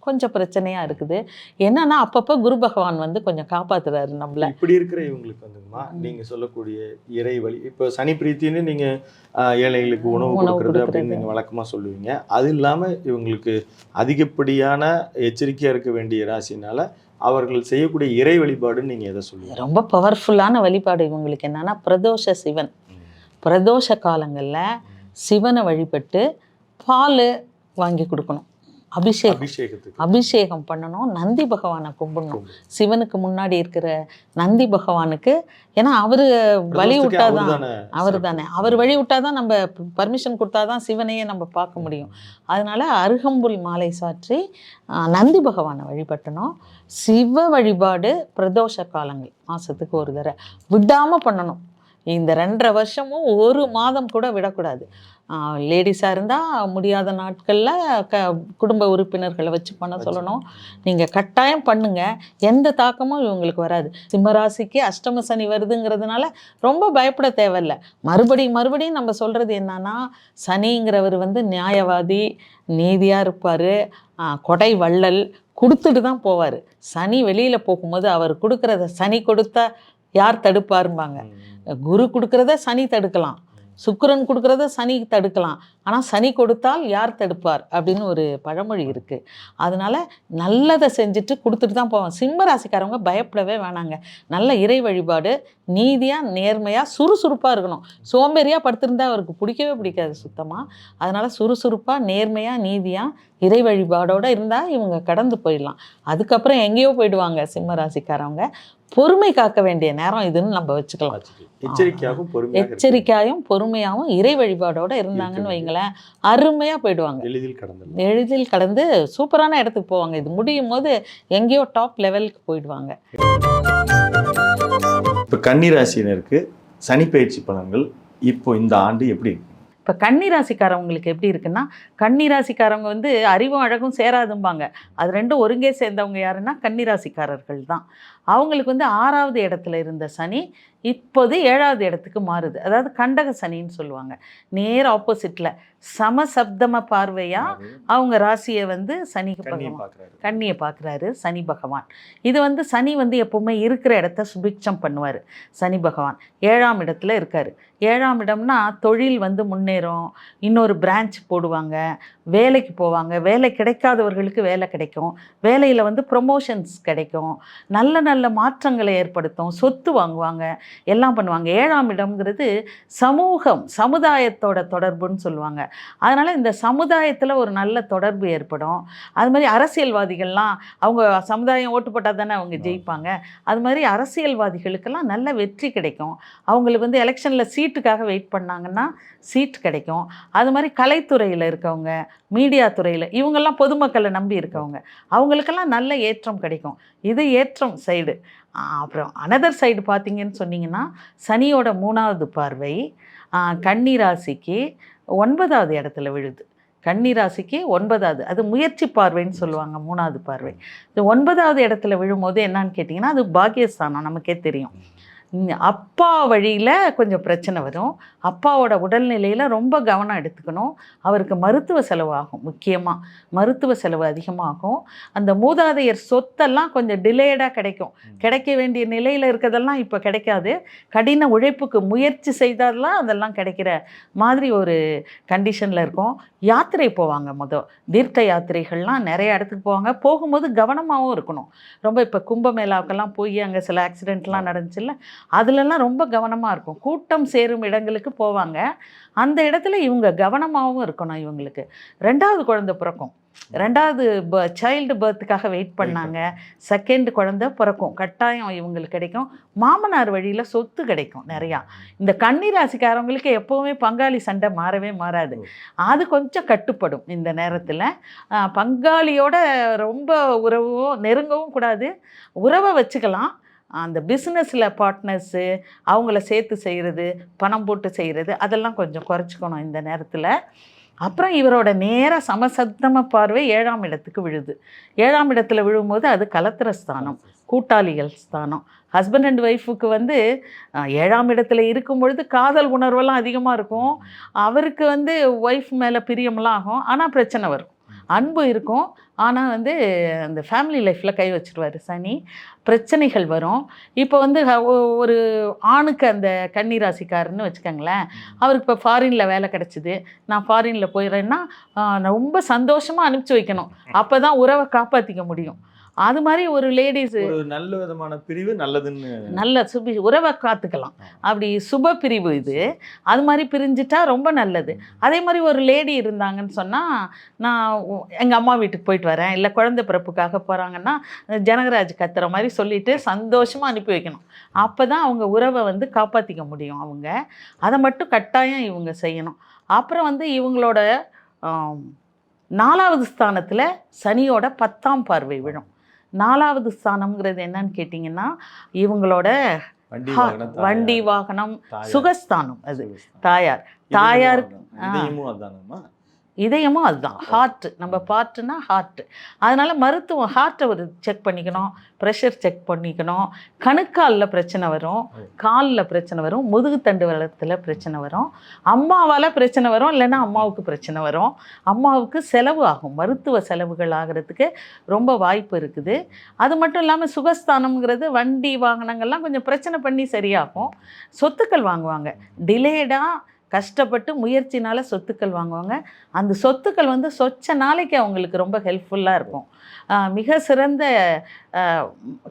கொஞ்சம் பிரச்சனையாக இருக்குது. என்னன்னா அப்பப்போ குரு பகவான் வந்து கொஞ்சம் காப்பாற்றுறாரு நம்மள.
இப்படி இருக்கிற இவங்களுக்கு வந்துமா நீங்கள் சொல்லக்கூடிய இறை வழி, இப்போ சனி பிரீத்தின்னு நீங்கள் ஏழைகளுக்கு உணவு கொடுக்குறது அப்படின்னு நீங்கள் வழக்கமாக சொல்லுவீங்க. அது இல்லாமல் இவங்களுக்கு அதிகப்படியான எச்சரிக்கையாக இருக்க வேண்டிய ராசினால அவர்கள் செய்யக்கூடிய இறை வழிபாடுன்னு நீங்கள் எதை சொல்லுவீங்க?
ரொம்ப பவர்ஃபுல்லான வழிபாடு இவங்களுக்கு என்னன்னா பிரதோஷ சிவன். பிரதோஷ காலங்களில் சிவனை வழிபட்டு பால் வாங்கி கொடுக்கணும். அபிஷேகம் பண்ணணும். நந்தி பகவானை கும்பிடணும். சிவனுக்கு முன்னாடி இருக்கிற நந்தி பகவானுக்கு, ஏன்னா அவர் வழி விட்டாதான், அவர் தானே, அவர் வழி விட்டாதான் நம்ம பர்மிஷன் கொடுத்தாதான் சிவனையே நம்ம பார்க்க முடியும். அதனால அருகம்புல் மாலை சாற்றி நந்தி பகவானை வழிபட்டணும். சிவ வழிபாடு பிரதோஷ காலங்கள் மாதத்துக்கு ஒரு தடவை விடாமல் பண்ணணும். இந்த 2.5 வருஷமும் ஒரு மாதம் கூட விடக்கூடாது. லேடிஸாக இருந்தால் முடியாத நாட்களில் குடும்ப உறுப்பினர்களை வச்சு பண்ண சொல்லணும். நீங்கள் கட்டாயம் பண்ணுங்கள், எந்த தாக்கமும் இவங்களுக்கு வராது. சிம்மராசிக்கு அஷ்டம சனி வருதுங்கிறதுனால ரொம்ப பயப்பட தேவையில்லை. மறுபடியும் நம்ம சொல்கிறது என்னன்னா, சனிங்கிறவர் நியாயவாதி, நீதியாக இருப்பார், கொடை வள்ளல், கொடுத்துட்டு தான் போவார். சனி வெளியில் போகும்போது அவர் கொடுக்குறத சனி கொடுத்தா யார் தடுப்பாரும்பாங்க. குரு கொடுக்குறத சனி தடுக்கலாம், சுக்கிரன் கொடுக்குறத சனி தடுக்கலாம், ஆனால் சனி கொடுத்தால் யார் தடுப்பார் அப்படின்னு ஒரு பழமொழி இருக்குது. அதனால் நல்லதை செஞ்சுட்டு கொடுத்துட்டு தான் போவோம். சிம்ம ராசிக்காரவங்க பயப்படவே வேணாங்க. நல்ல இறை வழிபாடு, நீதியாக நேர்மையாக சுறுசுறுப்பாக இருக்கணும். சோம்பேறியாக படுத்திருந்தால் அவருக்கு பிடிக்கவே பிடிக்காது சுத்தமாக. அதனால் சுறுசுறுப்பாக நேர்மையாக நீதியாக இறை வழிபாடோடு இருந்தால் இவங்க கடந்து போயிடலாம். அதுக்கப்புறம் எங்கேயோ போயிடுவாங்க சிம்ம ராசிக்காரவங்க. பொறுமை காக்க வேண்டிய நேரம் இதுன்னு நம்ம வச்சுக்கலாம். எச்சரிக்கையாகவும் பொறுமையாகவும் இறை வழிபாடோட இருந்தாங்கன்னு வைங்களேன், அருமையாக போயிடுவாங்க. எளிதில் கடந்து சூப்பரான இடத்துக்கு போவாங்க. இது முடியும் போது எங்கேயோ டாப் லெவலுக்கு போயிடுவாங்க.
இப்போ கன்னிராசினருக்கு சனி பயிற்சி பலன்கள் இப்போ இந்த ஆண்டு எப்படி இருக்கு?
இப்போ கன்னிராசிக்காரவங்களுக்கு எப்படி இருக்குன்னா, கன்னிராசிக்காரவங்க அறிவும் அழகும் சேராதும்பாங்க. அது ரெண்டும் ஒருங்கே சேர்ந்தவங்க யாருன்னா கன்னிராசிக்காரர்கள் தான். அவங்களுக்கு 6வது இடத்துல இருந்த சனி இப்போது 7வது இடத்துக்கு மாறுது. அதாவது கண்டக சனின்னு சொல்லுவாங்க. நேர் ஆப்போசிட்டில் சமசப்தம பார்வையாக அவங்க ராசியை சனிக்கு கன்னியை பார்க்குறாரு சனி பகவான். இது சனி எப்போவுமே இருக்கிற இடத்த சுபிக்ஷம் பண்ணுவார். சனி பகவான் 7ஆம் இடத்துல இருக்கார். 7ஆம் இடம்னா தொழில் முன்னேறும், இன்னொரு பிரான்ச் போடுவாங்க, வேலைக்கு போவாங்க, வேலை கிடைக்காதவர்களுக்கு வேலை கிடைக்கும், வேலையில் ப்ரொமோஷன்ஸ் கிடைக்கும், நல்ல நல்ல மாற்றங்களை ஏற்படுத்தும், சொத்து வாங்குவாங்க, எல்லாம் பண்ணுவாங்க. 7ஆம் இடம்ங்கிறது சமூகம், சமுதாயத்தோட தொடர்புன்னு சொல்லுவாங்க. அதனால் இந்த சமுதாயத்தில் ஒரு நல்ல தொடர்பு ஏற்படும். அது மாதிரி அரசியல்வாதிகள்லாம் அவங்க சமுதாயம் ஓட்டு போட்டால் தானே அவங்க ஜெயிப்பாங்க. அது மாதிரி அரசியல்வாதிகளுக்கெல்லாம் நல்ல வெற்றி கிடைக்கும். அவங்களுக்கு எலெக்ஷனில் சீட்டுக்காக வெயிட் பண்ணாங்கன்னா சீட் கிடைக்கும். அது மாதிரி கலைத்துறையில் இருக்கவங்க, மீடியா துறையில், இவங்கெல்லாம் பொதுமக்களை நம்பி இருக்கவங்க, அவங்களுக்கெல்லாம் நல்ல ஏற்றம் கிடைக்கும். இது ஏற்றம் சைடு. அப்புறம் அனதர் சைடு பார்த்தீங்கன்னு சொன்னீங்கன்னா, சனியோட 3வது பார்வை கன்னிராசிக்கு 9வது இடத்துல விழுது. கன்னிராசிக்கு 9வது, அது முயற்சி பார்வைன்னு சொல்லுவாங்க. 3வது பார்வை இது 9வது இடத்துல விழும்போது என்னன்னு கேட்டிங்கன்னா, அது பாக்கியஸ்தானம். நமக்கே தெரியும். அப்பா வழியில் கொஞ்சம் பிரச்சனை வரும். அப்பாவோட உடல்நிலையில் ரொம்ப கவனம் எடுத்துக்கணும். அவருக்கு மருத்துவ செலவு ஆகும். முக்கியமாக மருத்துவ செலவு அதிகமாகும். அந்த மூதாதையர் சொத்தெல்லாம் கொஞ்சம் டிலேடாக கிடைக்கும். கிடைக்க வேண்டிய நிலையில் இருக்கிறதெல்லாம் இப்போ கிடைக்காது. கடின உழைப்புக்கு முயற்சி செய்தாலாம் அதெல்லாம் கிடைக்கிற மாதிரி ஒரு கண்டிஷனில் இருக்கும். யாத்திரை போவாங்க. தீர்த்த யாத்திரைகள்லாம் நிறைய இடத்துக்கு போவாங்க. போகும்போது கவனமாகவும் இருக்கணும். ரொம்ப இப்போ கும்பமேளாவுக்கெல்லாம் போய் அங்கே சில ஆக்சிடெண்ட்லாம் நடந்துச்சுல்ல, அதுலலாம் ரொம்ப கவனமாக இருக்கும். கூட்டம் சேரும் இடங்களுக்கு போவாங்க. அந்த இடத்துல இவங்க கவனமாகவும் இருக்கணும். இவங்களுக்கு 2வது குழந்தை பிறக்கும். 2வது சைல்டு பர்த்துக்காக வெயிட் பண்ணாங்க. 2nd குழந்தை பிறக்கும். கட்டாயம் இவங்களுக்கு கிடைக்கும். மாமனார் வழியில் சொத்து கிடைக்கும் நிறையா. இந்த கன்னிராசிக்காரவங்களுக்கு எப்போவுமே பங்காளி சண்டை மாறவே மாறாது. அது கொஞ்சம் கட்டுப்படும். இந்த நேரத்தில் பங்காளியோட ரொம்ப நெருங்கவும் கூடாது. உறவை வச்சுக்கலாம். அந்த பிஸ்னஸில் பார்ட்னர்ஸு அவங்கள சேர்த்து செய்கிறது, பணம் போட்டு செய்கிறது, அதெல்லாம் கொஞ்சம் குறைச்சிக்கணும் இந்த நேரத்தில். அப்புறம் இவரோட நேர சமசப்தம பார்வை 7ஆம் இடத்துக்கு விழுது. 7ஆம் இடத்துல விழும்போது அது கலத்திர ஸ்தானம், கூட்டாளிகள் ஸ்தானம். ஹஸ்பண்ட் அண்ட் ஒய்ஃபுக்கு 7ஆம் இடத்துல இருக்கும் பொழுது காதல் உணர்வெல்லாம் அதிகமாக இருக்கும். அவருக்கு ஒய்ஃப் மேலே பிரியமெல்லாம் ஆகும். ஆனால் பிரச்சனை வரும். அன்பு இருக்கும், ஆனால் அந்த ஃபேமிலி லைஃப்பில் கை வச்சுருவார் சனி. பிரச்சனைகள் வரும். இப்போ ஒரு ஆணுக்கு அந்த கன்னிராசிக்காரன்னு வச்சுக்கோங்களேன், அவருக்கு இப்போ ஃபாரினில் வேலை கிடச்சிது, நான் ஃபாரினில் போயிடுறேன்னா ரொம்ப சந்தோஷமாக அனுப்பிச்சி வைக்கணும். அப்போ தான் உறவை காப்பாற்றிக்க முடியும். அது மாதிரி ஒரு லேடிஸ்
ஒரு நல்ல விதமான பிரிவு நல்லதுன்னு.
நல்ல உறவை காத்துக்கலாம். அப்படி சுப பிரிவு இது. அது மாதிரி பிரிஞ்சுட்டா ரொம்ப நல்லது. அதே மாதிரி ஒரு லேடி இருந்தாங்கன்னு சொன்னால், நான் எங்கள் அம்மா வீட்டுக்கு போயிட்டு வரேன், இல்லை குழந்தை பிறப்புக்காக போகிறாங்கன்னா ஜனகராஜ் கத்துற மாதிரி சொல்லிட்டு சந்தோஷமாக அனுப்பி வைக்கணும். அப்போ தான் அவங்க உறவை வந்து காப்பாற்றிக்க முடியும். அவங்க அதை மட்டும் கட்டாயம் இவங்க செய்யணும். அப்புறம் வந்து இவங்களோட 4வது ஸ்தானத்தில் சனியோட 10ஆம் பார்வை விழும். 4வது ஸ்தானம்ங்கிறது என்னன்னு கேட்டிங்கன்னா, இவங்களோட வண்டி வாகனம் சுகஸ்தானம். அது தாயார். தாயாருக்கு இதயமும் அதுதான். ஹார்ட்டு, நம்ம பார்ட்டுனா ஹார்ட்டு. அதனால் மருத்துவம் ஹார்ட்டை ஒரு செக் பண்ணிக்கணும், ப்ரெஷர் செக் பண்ணிக்கணும். கணுக்காலில் பிரச்சனை வரும், காலில் பிரச்சனை வரும், முதுகுத்தண்டு வளத்தில் பிரச்சனை வரும், அம்மாவால் பிரச்சனை வரும், இல்லைன்னா அம்மாவுக்கு பிரச்சனை வரும். அம்மாவுக்கு செலவு ஆகும், மருத்துவ செலவுகள் ஆகிறதுக்கு ரொம்ப வாய்ப்பு இருக்குது. அது மட்டும் இல்லாமல் சுகஸ்தானம்ங்கிறது வண்டி வாகனங்கள்லாம் கொஞ்சம் பிரச்சனை பண்ணி சரியாகும். சொத்துக்கள் வாங்குவாங்க, டிலேடாக கஷ்டப்பட்டு முயற்சினால் சொத்துக்கள் வாங்குவாங்க. அந்த சொத்துக்கள் வந்து சொச்ச நாளைக்கு அவங்களுக்கு ரொம்ப ஹெல்ப்ஃபுல்லாக இருக்கும். மிக சிறந்த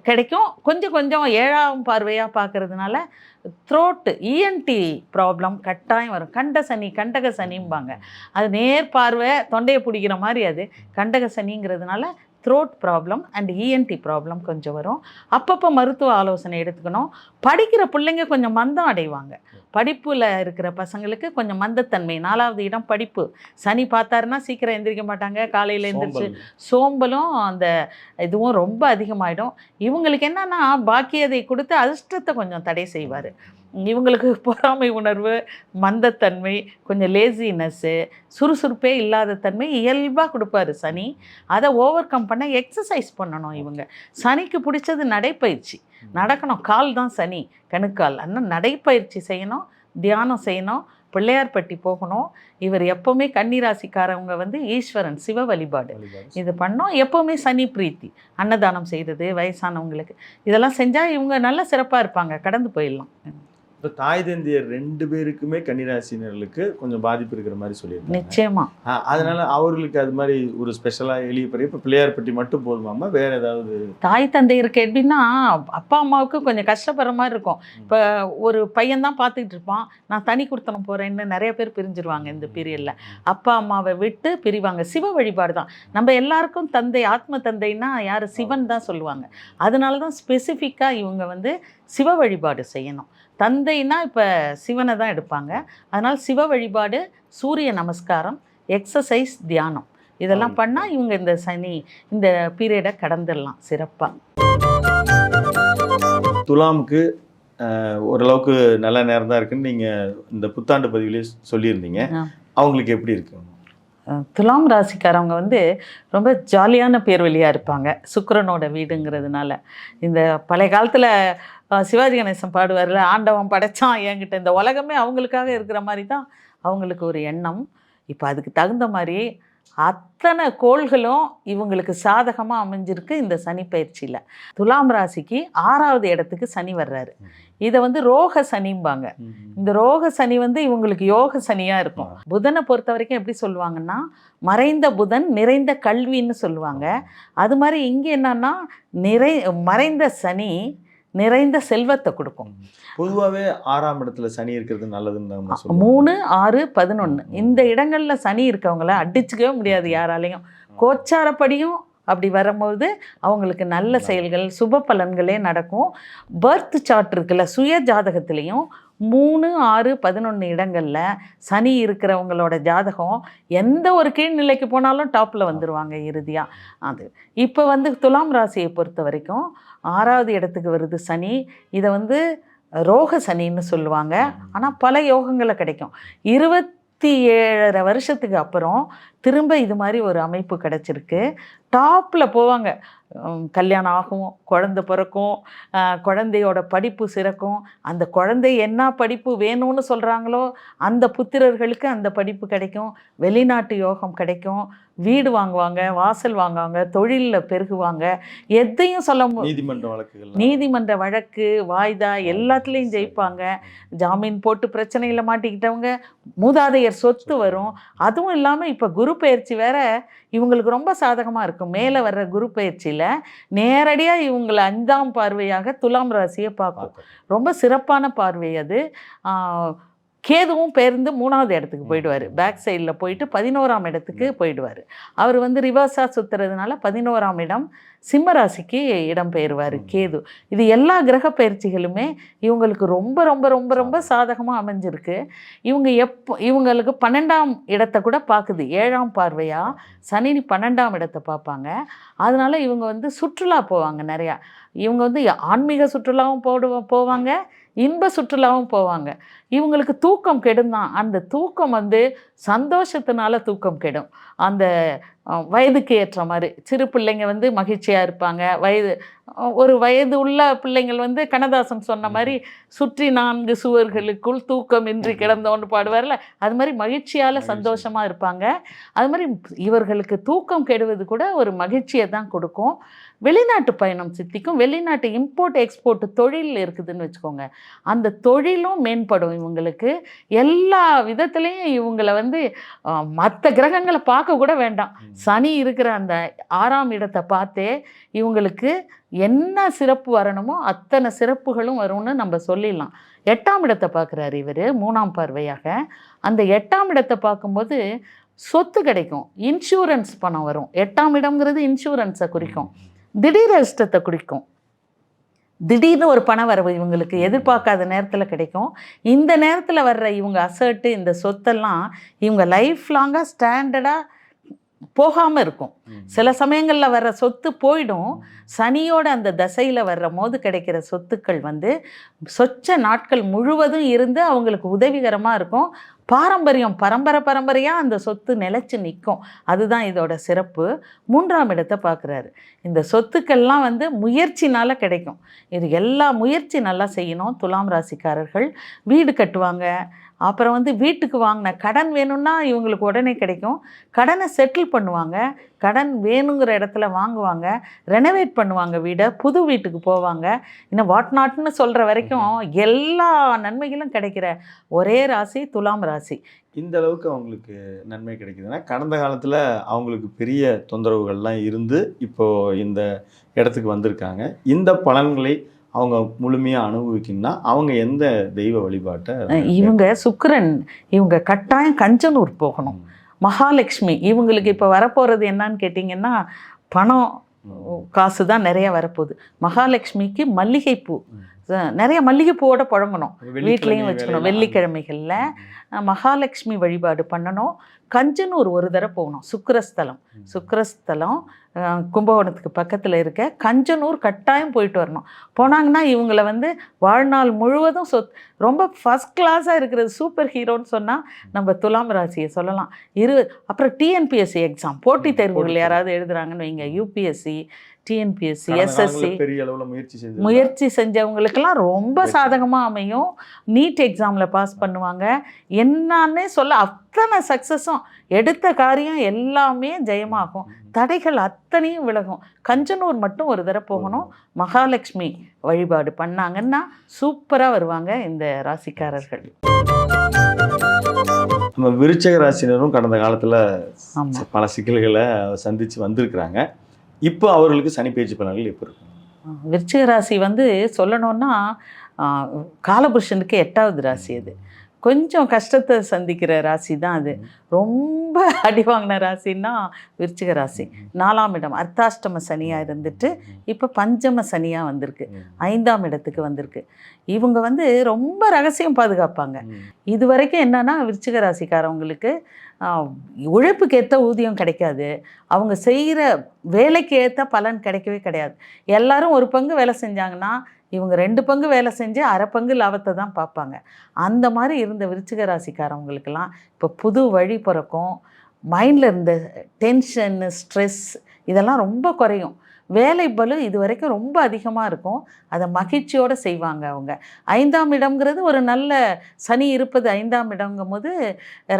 கிடைக்கும். கொஞ்சம் கொஞ்சம் 7ஆம் பார்வையாக பார்க்கறதுனால த்ரோட்டு இஎன்டி ப்ராப்ளம் கட்டாயம் வரும். கண்டக சனிம்பாங்க. அது நேர் பார்வை தொண்டையை பிடிக்கிற மாதிரி. அது கண்டக சனிங்கிறதுனால throat problem and ENT problem கொஞ்சம் வரும். அப்பப்போ மருத்துவ ஆலோசனை எடுத்துக்கணும். படிக்கிற பிள்ளைங்க கொஞ்சம் மந்தம் அடைவாங்க. படிப்பில் இருக்கிற பசங்களுக்கு கொஞ்சம் மந்தத்தன்மை. 4வது இடம் படிப்பு. சனி பார்த்தாருன்னா சீக்கிரம் எந்திரிக்க மாட்டாங்க, காலையில் எந்திரிச்சு சோம்பலும் அந்த இதுவும் ரொம்ப அதிகமாகிடும். இவங்களுக்கு என்னன்னா பாக்கியதை கொடுத்து அதிர்ஷ்டத்தை கொஞ்சம் தடை செய்வார். இவங்களுக்கு பொறாமை உணர்வு, மந்தத்தன்மை, கொஞ்சம் லேசினஸ்ஸு, சுறுசுறுப்பே இல்லாத தன்மை இயல்பாக கொடுப்பாரு சனி. அதை ஓவர் கம் பண்ண எக்ஸசைஸ் பண்ணணும். இவங்க சனிக்கு பிடிச்சது நடைப்பயிற்சி. நடக்கணும். கால் தான் சனி, கணுக்கால். ஆனால் நடைப்பயிற்சி செய்யணும், தியானம் செய்யணும், பிள்ளையார்பட்டி போகணும். இவர் எப்போவுமே கன்னிராசிக்காரவங்க வந்து ஈஸ்வரன் சிவ வழிபாடு இது பண்ணோம். எப்போவுமே சனி பிரீத்தி, அன்னதானம் செய்கிறது வயசானவங்களுக்கு, இதெல்லாம் செஞ்சால் இவங்க நல்லா சிறப்பாக இருப்பாங்க, கடந்து போயிடலாம்.
இப்போ தாய் தந்தையர் 2 பேருக்குமே கன்னிராசினர்களுக்கு கொஞ்சம் பாதிப்பு இருக்கிற மாதிரி சொல்லியிருக்காங்க.
நிச்சயமா.
அதனால அவர்களுக்கு அது மாதிரி ஒரு ஸ்பெஷலாக எளிய பிறகு இப்போ பிள்ளையார்பட்டி மட்டும் போதுமாமா, வேற ஏதாவது? தாய்
தந்தையருக்கு எப்படின்னா அப்பா அம்மாவுக்கு கொஞ்சம் கஷ்டப்படுற மாதிரி இருக்கும். இப்போ ஒரு பையன்தான் பார்த்துக்கிட்டு இருப்பான், நான் தனி கொடுத்தனம் போகிறேன்னு நிறைய பேர் பிரிஞ்சிருவாங்க இந்த பீரியடில். அப்பா அம்மாவை விட்டு பிரிவாங்க. சிவ வழிபாடு தான். நம்ம எல்லாருக்கும் தந்தை, ஆத்ம தந்தைன்னா யார்? சிவன் தான் சொல்லுவாங்க. அதனால தான் ஸ்பெசிஃபிக்காக இவங்க வந்து சிவ வழிபாடு செய்யணும். தந்தைனா இப்போ சிவனை தான் எடுப்பாங்க. அதனால் சிவ வழிபாடு, சூரிய நமஸ்காரம், எக்ஸசைஸ், தியானம் இதெல்லாம் பண்ணால் இவங்க இந்த சனி இந்த பீரியடை கடந்துடலாம் சிறப்பாக.
துலாமுக்கு ஓரளவுக்கு நல்ல நேரம் தான் இருக்குன்னு நீங்கள் இந்த புத்தாண்டு பதிவிலே சொல்லியிருந்தீங்க. அவங்களுக்கு எப்படி இருக்கு?
துலாம் ராசிக்காரவங்க வந்து ரொம்ப ஜாலியான பேர்வழியாக இருப்பாங்க, சுக்கிரனோட வீடுங்கிறதுனால. இந்த பழைய காலத்தில் சிவாஜி கணேசன் பாடுவார்ல, ஆண்டவன் படைச்சான் என்கிட்ட, இந்த உலகமே அவங்களுக்காக இருக்கிற மாதிரி தான் அவங்களுக்கு ஒரு எண்ணம். இப்போ அதுக்கு தகுந்த மாதிரி அத்தனை கோள்களும் இவங்களுக்கு சாதகமாக அமைஞ்சிருக்கு இந்த சனி பயிற்சியில். துலாம் ராசிக்கு 6வது இடத்துக்கு சனி வர்றாரு. இதை வந்து ரோக சனிம்பாங்க. இந்த ரோக சனி வந்து இவங்களுக்கு யோக சனியாக இருக்கும். புதனை பொறுத்த வரைக்கும் எப்படி சொல்லுவாங்கன்னா, மறைந்த புதன் நிறைந்த கல்வின்னு சொல்லுவாங்க. அது மாதிரி இங்கே என்னன்னா மறைந்த சனி நிறைந்த செல்வத்தை கொடுக்கும்.
பொதுவாகவே 6ஆம் இடத்துல சனி இருக்கிறது நல்லதுன்னு
3, 6, 11 இந்த இடங்களில் சனி இருக்கவங்கள அடிச்சுக்கவே முடியாது யாராலையும். கோச்சாரப்படியும் அப்படி வரும்போது அவங்களுக்கு நல்ல செயல்கள், சுப பலன்களே நடக்கும். பர்த் சார்ட் இருக்குல்ல, சுய ஜாதகத்துலேயும் 3, 6, 11 இடங்களில் சனி இருக்கிறவங்களோட ஜாதகம் எந்த ஒரு கீழ்நிலைக்கு போனாலும் டாப்பில் வந்துடுவாங்க இறுதியாக. அது இப்போ வந்து துலாம் ராசியை பொறுத்த வரைக்கும் 6வது இடத்துக்கு வருது சனி. இதை வந்து ரோக சனின்னு சொல்லுவாங்க. ஆனால் பல யோகங்களை கிடைக்கும். 27.5 வருஷத்துக்கு அப்புறம் திரும்ப இது மாதிரி ஒரு அமைப்பு கிடச்சிருக்கு. டாப்பில் போவாங்க. கல்யாணம் ஆகும், குழந்தை பிறக்கும், குழந்தையோட படிப்பு சிறக்கும். அந்த குழந்தை என்ன படிப்பு வேணும்னு சொல்கிறாங்களோ அந்த புத்திரர்களுக்கு அந்த படிப்பு கிடைக்கும். வெளிநாட்டு யோகம் கிடைக்கும். வீடு வாங்குவாங்க, வாசல் வாங்குவாங்க, தொழிலில் பெருகுவாங்க. எதையும் சொல்ல நீதிமன்ற வழக்கு, வாய்தா எல்லாத்துலேயும் ஜெயிப்பாங்க. ஜாமீன் போட்டு பிரச்சனையில் மாட்டிக்கிட்டவங்க, மூதாதையர் சொத்து வரும். அதுவும் இல்லாமல் இப்போ குரு பயிற்சி வேற இவங்களுக்கு ரொம்ப சாதகமாக இருக்குது. இருக்கும். மேலே வர்ற குரு பயிற்சியில் நேரடியாக இவங்களை 5ஆம் பார்வையாக துலாம் ராசியை பார்க்கும். ரொம்ப சிறப்பான பார்வை அது. கேதுவும் பேருந்து 3வது இடத்துக்கு போயிடுவார். பேக் சைடில் போயிட்டு 11ஆம் இடத்துக்கு போயிடுவார். அவர் வந்து ரிவர்ஸாக சுற்றுறதுனால 11ஆம் இடம் சிம்ம ராசிக்கு இடம் பெயர்வார் கேது. இது எல்லா கிரக பயிற்சிகளுமே இவங்களுக்கு ரொம்ப ரொம்ப ரொம்ப ரொம்ப சாதகமாக அமைஞ்சிருக்கு. இவங்களுக்கு 12ஆம் இடத்தை கூட பார்க்குது. 7ஆம் பார்வையாக சனி 12ஆம் இடத்தை பார்ப்பாங்க. அதனால் இவங்க வந்து சுற்றுலா போவாங்க நிறையா. இவங்க வந்து ஆன்மீக சுற்றுலாவும் போவாங்க, இன்ப சுற்றுலாவும் போவாங்க. இவங்களுக்கு தூக்கம் கெடுந்தான். அந்த தூக்கம் வந்து சந்தோஷத்தினால தூக்கம் கெடும். அந்த வயதுக்கு ஏற்ற மாதிரி சிறு பிள்ளைங்க வந்து மகிழ்ச்சியாக இருப்பாங்க. ஒரு வயது உள்ள பிள்ளைங்கள் வந்து கண்ணதாசன் சொன்ன மாதிரி சுற்றி 4 சுவர்களுக்குள் தூக்கமின்றி கிடந்தோன்னு பாடுவார்ல, அது மாதிரி மகிழ்ச்சியால் சந்தோஷமாக இருப்பாங்க. அது மாதிரி இவர்களுக்கு தூக்கம் கெடுவது கூட ஒரு மகிழ்ச்சியை தான் கொடுக்கும். வெளிநாட்டு பயணம் சித்திக்கும். வெளிநாட்டு இம்போர்ட் எக்ஸ்போர்ட் தொழில் இருக்குதுன்னு வச்சுக்கோங்க, அந்த தொழிலும் மேம்படும் இவங்களுக்கு. எல்லா விதத்துலேயும் இவங்களை வந்து மற்ற கிரகங்களை பார்க்க கூட வேண்டாம். சனி இருக்கிற அந்த 6ஆம் இடத்தை பார்த்தே இவங்களுக்கு என்ன சிறப்பு வரணுமோ அத்தனை சிறப்புகளும் வரும்னு நம்ம சொல்லிடலாம். 8ஆம் இடத்தை பார்க்குறாரு இவர் 3ஆம் பார்வையாக. அந்த 8ஆம் இடத்தை பார்க்கும்போது சொத்து கிடைக்கும், இன்சூரன்ஸ் பணம் வரும். 8ஆம் இடம்ங்கிறது இன்சூரன்ஸை குறிக்கும், திடீர் அதிர்ஷ்டத்தை குறிக்கும். திடீர்னு ஒரு பண வரவு இவங்களுக்கு எதிர்பார்க்காத நேரத்தில் கிடைக்கும். இந்த நேரத்தில் வர்ற இவங்க அசர்ட்டு இந்த சொத்தெல்லாம் இவங்க லைஃப் லாங்காக ஸ்டாண்டர்டாக போகாமல் இருக்கும். சில சமயங்களில் வர்ற சொத்து போயிடும். சனியோட அந்த தசையில் வர்ற போது கிடைக்கிற சொத்துக்கள் வந்து சொச்ச நாட்கள் முழுவதும் இருந்து அவங்களுக்கு உதவிகரமாக இருக்கும். பாரம்பரியம் பரம்பரையாக அந்த சொத்து நிலைச்சு நிற்கும். அதுதான் இதோட சிறப்பு. 3ஆம் இடத்தை பார்க்குறாரு. இந்த சொத்துக்கள்லாம் வந்து முயற்சினால் கிடைக்கும். இது எல்லா முயற்சி நல்லா செய்யணும். துலாம் ராசிக்காரர்கள் வீடு கட்டுவாங்க. அப்புறம் வந்து வீட்டுக்கு வாங்கின கடன் வேணும்னா இவங்களுக்கு உடனே கிடைக்கும். கடனை செட்டில் பண்ணுவாங்க. கடன் வேணுங்கிற இடத்துல வாங்குவாங்க. ரெனோவேட் பண்ணுவாங்க வீடை. புது வீட்டுக்கு போவாங்க. இன்னும் வாட் நாட்னு சொல்கிற வரைக்கும் எல்லா நன்மைகளும் கிடைக்கிற ஒரே ராசி துலாம் ராசி.
இந்த அளவுக்கு அவங்களுக்கு நன்மை கிடைக்குதுன்னா, கடந்த காலத்தில் அவங்களுக்கு பெரிய தொந்தரவுகள்லாம் இருந்து இப்போது இந்த இடத்துக்கு வந்திருக்காங்க. இந்த பலன்களை அவங்க முழுமையாக அனுபவிக்கணும்னா அவங்க எந்த தெய்வ வழிபாட்டை
இவங்க சுக்கிரன் இவங்க கட்டாயம் கஞ்சனூர் போகணும். மகாலட்சுமி இவங்களுக்கு இப்போ வரப்போகிறது என்னன்னு கேட்டிங்கன்னா, பணம் காசு தான் நிறைய வரப்போகுது. மகாலட்சுமிக்கு மல்லிகைப்பூ, நிறைய மல்லிகைப்பூவோட புழங்கணும், வீட்லேயும் வச்சுக்கணும். வெள்ளிக்கிழமைகளில் மகாலட்சுமி வழிபாடு பண்ணணும். கஞ்சனூர் ஒரு தடவை போகணும். சுக்கிரஸ்தலம் கும்பகோணத்துக்கு பக்கத்தில் இருக்க கஞ்சனூர் கட்டாயம் போயிட்டு வரணும். போனாங்கன்னா இவங்களை வந்து வாழ்நாள் முழுவதும் ரொம்ப ஃபஸ்ட் கிளாஸாக இருக்கிறது சூப்பர் ஹீரோன்னு சொன்னால் நம்ம துலாம் ராசியை சொல்லலாம். அப்புறம் டிஎன்பிஎஸ்சி எக்ஸாம் போட்டித் தேர்வுகள் யாராவது எழுதுகிறாங்கன்னு வைங்க, யூபிஎஸ்சி, டிஎன்பிஎஸ்சி, எஸ்எஸ்சி
பெரிய அளவில்
முயற்சி செஞ்சவங்களுக்கெல்லாம் ரொம்ப சாதகமாக அமையும். நீட் எக்ஸாமில் பாஸ் பண்ணுவாங்க. என்னன்னே சொல்ல அத்தனை சக்ஸஸும், எடுத்த காரியம் எல்லாமே ஜெயமாகும். தடைகள் அத்தனையும் விலகும். கஞ்சனூர் மட்டும் ஒரு தடவை போகணும். மகாலட்சுமி வழிபாடு பண்ணாங்கன்னா சூப்பராக வருவாங்க இந்த ராசிக்காரர்கள்.
நம்ம விருச்சிக ராசினரும் கடந்த காலத்தில் பல சிக்கல்களை சந்தித்து வந்திருக்கிறாங்க. இப்போ அவர்களுக்கு சனி பேச்சு பலன்கள் எப்போ இருக்கும்?
விருச்சிக ராசி வந்து சொல்லணும்னா காலபுருஷனுக்கு 8வது ராசி. அது கொஞ்சம் கஷ்டத்தை சந்திக்கிற ராசி தான் அது. ரொம்ப அடி வாங்கின ராசின்னா விருச்சிக ராசி. 4ஆம் இடம் அர்த்தாஷ்டம சனியாக இருந்துட்டு இப்போ பஞ்சம சனியாக வந்திருக்கு, 5ஆம் இடத்துக்கு வந்திருக்கு. இவங்க வந்து ரொம்ப ரகசியம் பாதுகாப்பாங்க. இது வரைக்கும் என்னன்னா விருச்சிக ராசிக்காரவங்களுக்கு உழைப்புக்கு ஏற்ற ஊதியம் கிடைக்காது. அவங்க செய்கிற வேலைக்கு ஏற்ற பலன் கிடைக்கவே கிடையாது. எல்லாரும் ஒரு பங்கு வேலை செஞ்சாங்கன்னா இவங்க 2 பங்கு வேலை செஞ்சு அரை பங்கு லாபத்தை தான் பார்ப்பாங்க. அந்த மாதிரி இருந்த விருச்சிக ராசிக்காரவங்களுக்கெல்லாம் இப்போ புது வழி பிறக்கும். மைண்டில் இருந்த டென்ஷன், ஸ்ட்ரெஸ் இதெல்லாம் ரொம்ப குறையும். வேலை பளு இது வரைக்கும் ரொம்ப அதிகமாக இருக்கும். அதை மகிழ்ச்சியோடு செய்வாங்க அவங்க. 5ஆம் இடம்ங்கிறது ஒரு நல்ல சனி இருப்பது 5ஆம் இடங்கும் போது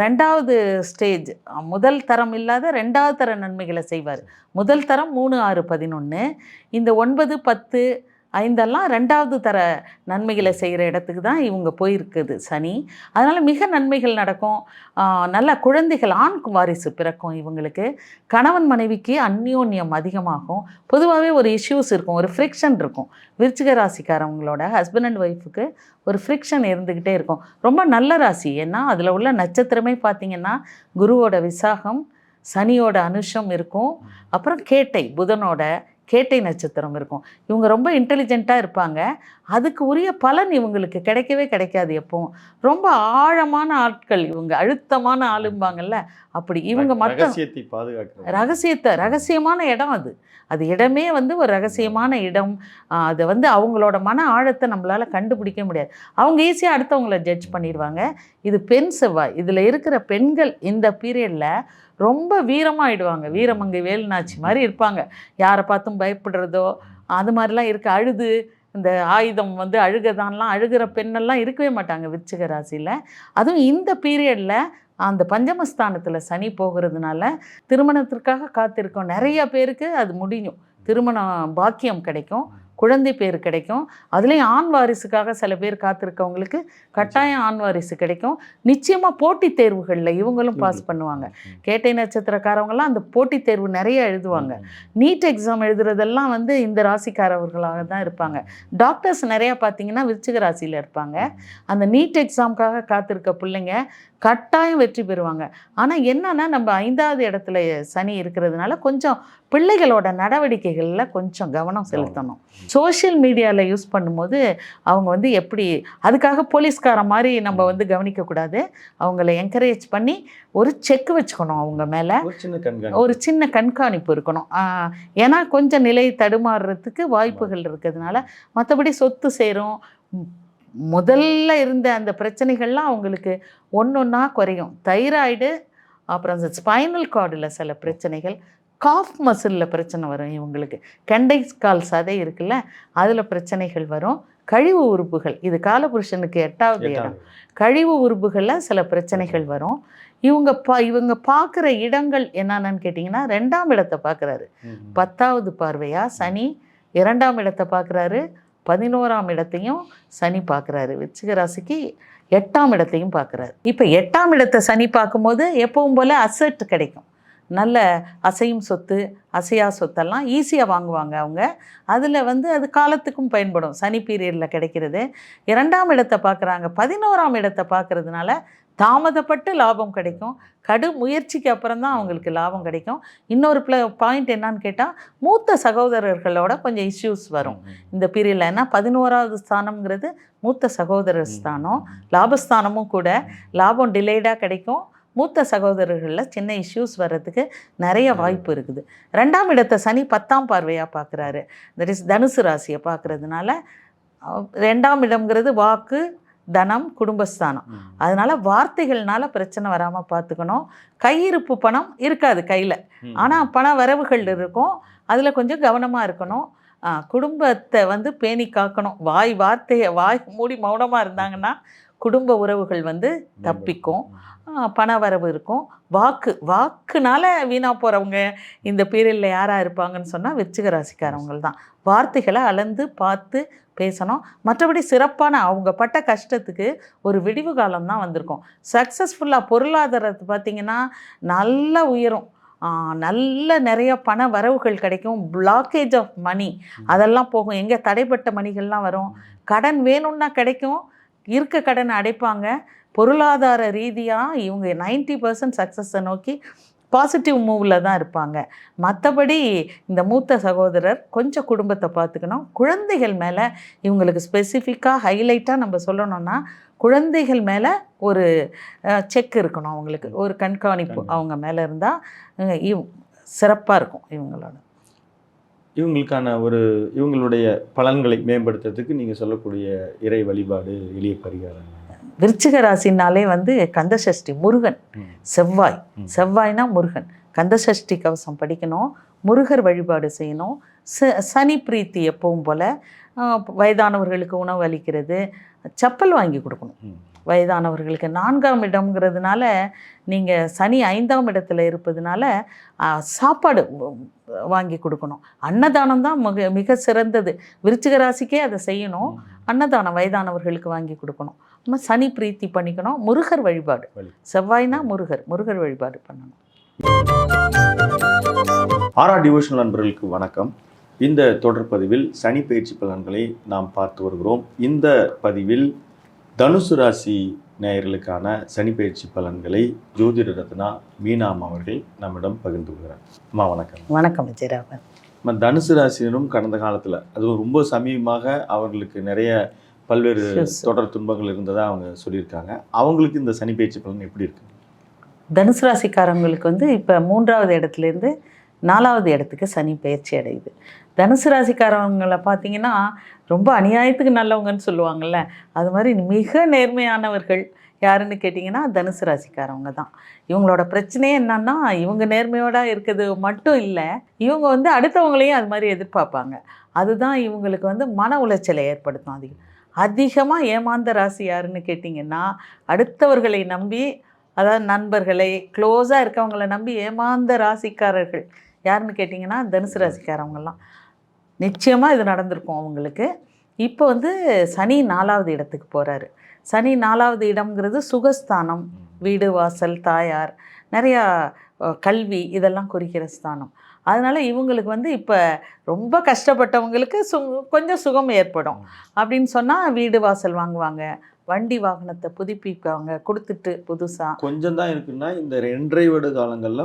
2வது ஸ்டேஜ், முதல் தரம் இல்லாத 2வது தர நன்மைகளை செய்வார். முதல் தரம் 3, 6, 11. இந்த 9, 10 ஐந்தெல்லாம் 2வது தர நன்மைகளை செய்கிற இடத்துக்கு தான் இவங்க போயிருக்குது சனி. அதனால் மிக நன்மைகள் நடக்கும். நல்ல குழந்தைகள், ஆண் வாரிசு பிறக்கும் இவங்களுக்கு. கணவன் மனைவிக்கு அந்யோன்யம் அதிகமாகும். பொதுவாகவே ஒரு இஷ்யூஸ் இருக்கும், ஒரு ஃப்ரிக்ஷன் இருக்கும். விருச்சிக ராசிக்காரவங்களோட ஹஸ்பண்ட் அண்ட் ஒய்ஃபுக்கு ஒரு ஃப்ரிக்ஷன் இருந்துக்கிட்டே இருக்கும். ரொம்ப நல்ல ராசி. ஏன்னா அதில் உள்ள நட்சத்திரமே பார்த்திங்கன்னா குருவோட விசாகம், சனியோட அனுஷம் இருக்கும், அப்புறம் கேட்டை, புதனோட கேட்டை நட்சத்திரம் இருக்கும். இவங்க ரொம்ப இன்டெலிஜென்ட்டாக இருப்பாங்க. அதுக்கு உரிய பலன் இவங்களுக்கு கிடைக்கவே கிடைக்காது எப்பவும். ரொம்ப ஆழமான ஆட்கள் இவங்க, அழுத்தமான ஆளும்பாங்கல்ல, அப்படி இவங்க மட்டும் ரகசியமான இடம் அது. அது இடமே வந்து ஒரு ரகசியமான இடம். அதை வந்து அவங்களோட மன ஆழத்தை நம்மளால் கண்டுபிடிக்க முடியாது. அவங்க ஈஸியாக அடுத்தவங்கள ஜட்ஜ் பண்ணிடுவாங்க. இது பெண் செவ்வாய். இதில் இருக்கிற பெண்கள் இந்த பீரியடில் ரொம்ப வீரமாகிடுவாங்க. வீரமங்கை வேலுநாச்சி மாதிரி இருப்பாங்க. யாரை பார்த்தும் பயப்படுறதோ அது மாதிரிலாம் இருக்க. அழுது இந்த ஆயுதம் வந்து அழுகதான்லாம் அழுகிற பெண்ணெல்லாம் இருக்கவே மாட்டாங்க விருச்சிக ராசியில். அதுவும் இந்த பீரியடில் அந்த பஞ்சமஸ்தானத்தில் சனி போகிறதுனால திருமணத்திற்காக காத்திருக்கோம் நிறைய பேருக்கு. அது முடியும், திருமணம் பாக்கியம் கிடைக்கும், குழந்தை பேர் கிடைக்கும். அதுலேயும் ஆண் வாரிசுக்காக சில பேர் காத்திருக்கவங்களுக்கு கட்டாயம் ஆண் வாரிசு கிடைக்கும். நிச்சயமாக போட்டித் தேர்வுகளில் இவங்களும் பாஸ் பண்ணுவாங்க. கேட்டை நட்சத்திரக்காரவங்களாம் அந்த போட்டித் தேர்வு நிறைய எழுதுவாங்க. நீட் எக்ஸாம் எழுதுறதெல்லாம் வந்து இந்த ராசிக்காரவர்களாக தான் இருப்பாங்க. டாக்டர்ஸ் நிறையா பார்த்தீங்கன்னா விருச்சிக ராசியில் இருப்பாங்க. அந்த நீட் எக்ஸாமுக்காக காத்திருக்க பிள்ளைங்க கட்டாயம் வெற்றி பெறுவாங்க. ஆனால் என்னன்னா, நம்ம 5வது இடத்துல சனி இருக்கிறதுனால கொஞ்சம் பிள்ளைகளோட நடவடிக்கைகளில் கொஞ்சம் கவனம் செலுத்தணும். சோஷியல் மீடியாவில் யூஸ் பண்ணும்போது அவங்க வந்து எப்படி, அதுக்காக போலீஸ்கார மாதிரி நம்ம வந்து கவனிக்கக்கூடாது. அவங்கள என்கரேஜ் பண்ணி ஒரு செக் வச்சுக்கணும். அவங்க மேலே ஒரு சின்ன கண்காணிப்பு இருக்கணும். ஏன்னா கொஞ்சம் நிலை தடுமாறுறதுக்கு வாய்ப்புகள் இருக்கிறதுனால. மற்றபடி சொத்து சேரும். முதல்ல இருந்த அந்த பிரச்சனைகள்லாம் அவங்களுக்கு ஒன்றா குறையும். தைராய்டு, அப்புறம் அந்த ஸ்பைனல் கார்டில் சில பிரச்சனைகள், காஃப் மசிலில் பிரச்சனை வரும் இவங்களுக்கு. கெண்டை கால் சதை இருக்குல்ல, அதில் பிரச்சனைகள் வரும். கழிவு உறுப்புகள், இது காலபுருஷனுக்கு 8வது இடம். கழிவு உறுப்புகளில் சில பிரச்சனைகள் வரும். இவங்க பார்க்குற இடங்கள் என்னென்னு கேட்டிங்கன்னா, 2ஆம் இடத்தை பார்க்குறாரு. 10வது பார்வையாக சனி 2ஆம் இடத்தை பார்க்குறாரு. 11ஆம் இடத்தையும் சனி பார்க்குறாரு. விருச்சிக ராசிக்கு 8ஆம் இடத்தையும் பார்க்குறாரு. இப்போ 8ஆம் இடத்தை சனி பார்க்கும்போது எப்பவும் போல் அசெட் கிடைக்கும். நல்ல அசையும் சொத்து, அசையா சொத்தெல்லாம் ஈஸியாக வாங்குவாங்க அவங்க. அதில் வந்து அது காலத்துக்கும் பயன்படும். சனி பீரியடில் கிடைக்கிறது. 2ஆம் இடத்தை பார்க்குறாங்க. 11ஆம் இடத்தை பார்க்குறதுனால தாமதப்பட்டு லாபம் கிடைக்கும். கடும் முயற்சிக்கு அப்புறம் தான் அவங்களுக்கு லாபம் கிடைக்கும். இன்னொரு பாயிண்ட் என்னான்னு கேட்டால், மூத்த சகோதரர்களோட கொஞ்சம் இஷ்யூஸ் வரும் இந்த பீரியடில். ஏன்னா 11வது ஸ்தானம்ங்கிறது மூத்த சகோதரர் ஸ்தானம், லாபஸ்தானமும் கூட. லாபம் டிலேடாக கிடைக்கும். மூத்த சகோதரர்களில் சின்ன இஷ்யூஸ் வர்றதுக்கு நிறைய வாய்ப்பு இருக்குது. 2ஆம் இடத்தை சனி 10ஆம் பார்வையாக பார்க்குறாரு. தட் இஸ் தனுசு ராசியை பார்க்குறதுனால 2ஆம் இடம்ங்கிறது வாக்கு, தனம், குடும்பஸ்தானம். அதனால் வார்த்தைகள்னால பிரச்சனை வராமல் பார்த்துக்கணும். கையிருப்பு பணம் இருக்காது கையில், ஆனால் பண வரவுகள் இருக்கும். அதில் கொஞ்சம் கவனமாக இருக்கணும். குடும்பத்தை வந்து பேணி காக்கணும். வாய் மூடி மௌனமாக இருந்தாங்கன்னா குடும்ப உறவுகள் வந்து தப்பிக்கும். பண வரவு இருக்கும். வாக்குனால வீணாக போகிறவங்க இந்த பீரியடில் யாராக இருப்பாங்கன்னு சொன்னால் விருச்சிக ராசிக்காரவங்க தான். வார்த்தைகளை அளந்து பார்த்து பேசணும். மற்றபடி சிறப்பான அவங்க பட்ட கஷ்டத்துக்கு ஒரு விடிவு காலம் தான் வந்திருக்கும். சக்ஸஸ்ஃபுல்லாக பொருளாதாரத்தை பார்த்திங்கன்னா நல்லா உயரும். நிறைய பண வரவுகள் கிடைக்கும். பிளாக்கேஜ் ஆஃப் மணி அதெல்லாம் போகும். எங்கே தடைப்பட்ட மணிகள்லாம் வரும். கடன் வேணும்னா கிடைக்கும். இருக்க கடனை அடைப்பாங்க. பொருளாதார ரீதியாக இவங்க 90% சக்ஸஸை நோக்கி பாசிட்டிவ் மூவில் தான் இருப்பாங்க. மற்றபடி இந்த மூத்த சகோதரர் கொஞ்சம் குடும்பத்தை பார்த்துக்கணும். குழந்தைகள் மேலே இவங்களுக்கு ஸ்பெசிஃபிக்காக ஹைலைட்டாக நம்ம சொல்லணும்னா, குழந்தைகள் மேலே ஒரு செக் இருக்கணும். அவங்களுக்கு ஒரு கண்காணிப்பு அவங்க மேலே இருந்தால் சிறப்பாக இருக்கும் இவங்களோட.
இவங்களுக்கான இவங்களுடைய பலன்களை மேம்படுத்துறதுக்கு நீங்கள் சொல்லக்கூடிய இறை வழிபாடு, எளிய பரிகாரம்?
விருச்சிக ராசினாலே வந்து கந்தசஷ்டி, முருகன், செவ்வாய்னா முருகன். கந்தசஷ்டி கவசம் படிக்கணும். முருகர் வழிபாடு செய்யணும். சனி பிரீத்தி எப்பவும் போல். வயதானவர்களுக்கு உணவு அளிக்கிறது, செப்பல் வாங்கி கொடுக்கணும். வயதானவர்களுக்கு. 4ஆம் இடம்ங்கிறதுனால நீங்கள் சனி 5ஆம் இடத்துல இருப்பதுனால சாப்பாடு வாங்கி கொடுக்கணும். அன்னதானம் தான் மிக மிக சிறந்தது. விருச்சிக ராசிக்கே அதை செய்யணும். அன்னதானம் வயதானவர்களுக்கு வாங்கி கொடுக்கணும். நம்ம சனி பிரீத்தி பண்ணிக்கணும். முருகர் வழிபாடு, செவ்வாய்னா முருகர் வழிபாடு பண்ணணும்.
ஆரா டிவோஷனல் நண்பர்களுக்கு வணக்கம். இந்த தொடர் பதிவில் சனி பயிற்சி பலன்களை நாம் பார்த்து வருகிறோம். இந்த பதிவில் தனுசு ராசி நேயர்களுக்கான சனி பயிற்சி பலன்களை ஜோதிட ரத்னா மீனா அம்மா அவர்கள் நம்மிடம் பகிர்ந்து கொள்கிறார். அம்மா வணக்கம்.
வணக்கம் விஜயராமன்.
நம்ம தனுசு ராசியினரும் கடந்த காலத்தில் அதுவும் ரொம்ப சமீபமாக அவர்களுக்கு நிறைய பல்வேறு தொடர் துன்பங்கள் இருந்ததாக அவங்க சொல்லியிருக்காங்க. அவங்களுக்கு இந்த சனி பயிற்சி பலன் எப்படி இருக்கு?
தனுசு ராசிக்காரங்களுக்கு வந்து இப்போ 3ஆவது இடத்துலேருந்து 4ஆவது இடத்துக்கு சனி பயிற்சி அடையுது. தனுசு ராசிக்காரவங்களை பார்த்தீங்கன்னா ரொம்ப அநியாயத்துக்கு நல்லவங்கன்னு சொல்லுவாங்கள்ல, அது மாதிரி மிக நேர்மையானவர்கள் யாருன்னு கேட்டிங்கன்னா தனுசு ராசிக்காரவங்க தான். இவங்களோட பிரச்சனையே என்னன்னா, இவங்க நேர்மையோட இருக்கிறது மட்டும் இல்லை, இவங்க வந்து அடுத்தவங்களையும் அது மாதிரி எதிர்பார்ப்பாங்க. அதுதான் இவங்களுக்கு வந்து மன உளைச்சலை ஏற்படுத்தும். அதிகமாக ஏமாந்த ராசி யாருன்னு கேட்டிங்கன்னா, அடுத்தவர்களை நம்பி, அதாவது நண்பர்களை க்ளோஸாக இருக்கவங்களை நம்பி ஏமாந்த ராசிக்காரர்கள் யாருன்னு கேட்டிங்கன்னா தனுசு ராசிக்காரவங்கெல்லாம். நிச்சயமாக இது நடந்திருக்கும் அவங்களுக்கு. இப்போ வந்து சனி 4ஆவது இடத்துக்கு போகிறாரு. சனி 4ஆவது இடம்ங்கிறது சுகஸ்தானம், வீடு வாசல் தாயார், நிறையா கல்வி இதெல்லாம் குறிக்கிற ஸ்தானம். அதனால் இவங்களுக்கு வந்து இப்போ ரொம்ப கஷ்டப்பட்டவங்களுக்கு கொஞ்சம் சுகம் ஏற்படும். அப்படின்னு சொன்னால் வீடு வாசல் வாங்குவாங்க, வண்டி வாகனத்தை புதுப்பிப்பாங்க கொடுத்துட்டு புதுசாக.
கொஞ்சம் தான் இருக்குன்னா இந்த 2.5 வருட காலங்களில்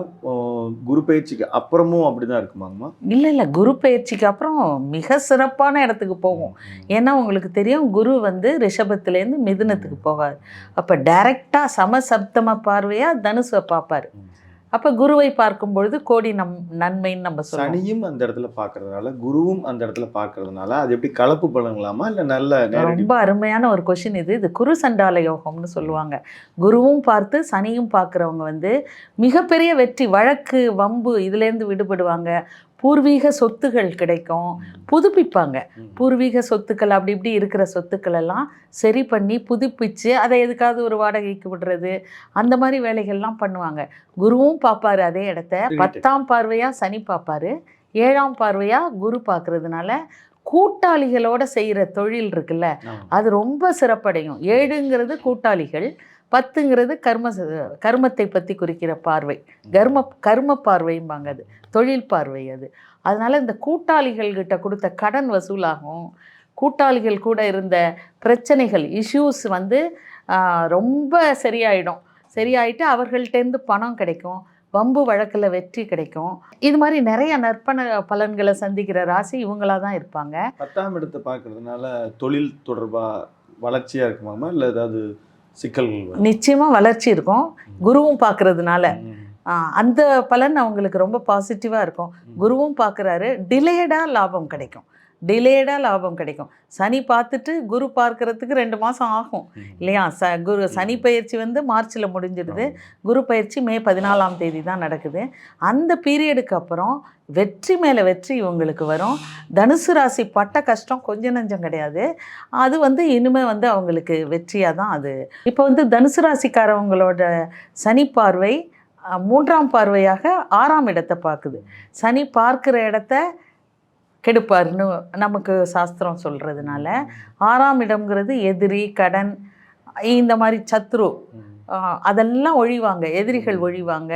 குரு பயிற்சிக்கு அப்புறமும் அப்படி தான் இருக்குமாங்கம்மா?
இல்லை, குரு பயிற்சிக்கு அப்புறம் மிக சிறப்பான இடத்துக்கு போகும். ஏன்னா உங்களுக்கு தெரியும், குரு வந்து ரிஷபத்துலேருந்து மிதுனத்துக்கு போகாது. அப்போ டைரெக்டாக சமசப்தம பார்வையாக தனுசை பார்ப்பார். அப்போ குருவை பார்க்கும் பொழுது கோடி நன்மைன்னு நம்ம சொல்லுவோம்.
சனியும் அந்த இடத்துல பார்க்கறதுனால, குருவும் அந்த இடத்துல பார்க்கறதுனால அது எப்படி கலப்பு பலன்களாமா இல்லை நல்ல?
ரொம்ப அருமையான ஒரு கொஷின் இது. இது குரு சண்டால யோகம்னு சொல்லுவாங்க. குருவும் பார்த்து சனியும் பார்க்குறவங்க வந்து மிகப்பெரிய வெற்றி, வழக்கு வம்பு இதுலேருந்து விடுபடுவாங்க. பூர்வீக சொத்துகள் கிடைக்கும், புதுப்பிப்பாங்க. பூர்வீக சொத்துக்கள் அப்படி இப்படி இருக்கிற சொத்துக்கள் எல்லாம் சரி பண்ணி புதுப்பிச்சு அதை எதுக்காவது ஒரு வாடகைக்கு விடுறது, அந்த மாதிரி வேலைகள்லாம் பண்ணுவாங்க. குருவும் பார்ப்பாரு அதே இடத்த. 10ஆம் பார்வையாக சனி பார்ப்பாரு, 7ஆம் பார்வையாக குரு பார்க்கறதுனால கூட்டாளிகளோட செய்கிற தொழில் இருக்குல்ல, அது ரொம்ப சிறப்படையும். 7ங்கிறது கூட்டாளிகள், 10ங்கிறது கர்மத்தை பற்றி குறிக்கிற பார்வை, கர்ம பார்வைம்பாங்க. அது தொழில் பார்வை. அதனால் இந்த கூட்டாளிகள்கிட்ட கொடுத்த கடன் வசூலாகும். கூட்டாளிகள் கூட இருந்த பிரச்சனைகள், இஷ்யூஸ் வந்து ரொம்ப சரியாயிட்டு அவர்கள்ட்டேருந்து பணம் கிடைக்கும், வம்பு வழக்கில் வெற்றி கிடைக்கும். இது மாதிரி நிறைய நற்பண பலன்களை சந்திக்கிற ராசி இவங்களாக தான் இருப்பாங்க.
10ஆம் இடத்தை பார்க்கறதுனால தொழில் தொடர்பாக வளர்ச்சியாக இருக்குமாமா இல்லை ஏதாவது சிக்கல்கள்?
நிச்சயமாக வளர்ச்சி இருக்கும். குருவும் பார்க்கறதுனால அந்த பலன் அவங்களுக்கு ரொம்ப பாசிட்டிவாக இருக்கும். குருவும் பார்க்குறாரு, டிலேடாக லாபம் கிடைக்கும். சனி பார்த்துட்டு குரு பார்க்கறதுக்கு 2 மாதம் ஆகும் இல்லையா? சனி பயிற்சி வந்து மார்ச்சில் முடிஞ்சிடுது. குரு பயிற்சி மே 14ஆம் தேதி தான் நடக்குது. அந்த பீரியடுக்கு அப்புறம் வெற்றி மேலே வெற்றி இவங்களுக்கு வரும். தனுசு ராசி பட்ட கஷ்டம் கொஞ்சம் நஞ்சம் கிடையாது. அது வந்து இனிமேல் வந்து அவங்களுக்கு வெற்றியாக தான் அது. இப்போ வந்து தனுசு ராசிக்காரவங்களோட சனி பார்வை 3ஆம் பார்வையாக 6ஆம் இடத்தை பார்க்குது. சனி பார்க்குற இடத்த கெடுப்பார்னு நமக்கு சாஸ்திரம் சொல்கிறதுனால 6ஆம் இடம்ங்கிறது எதிரி, கடன், இந்த மாதிரி சத்ரு அதெல்லாம் ஒழிவாங்க, எதிரிகள் ஒழிவாங்க.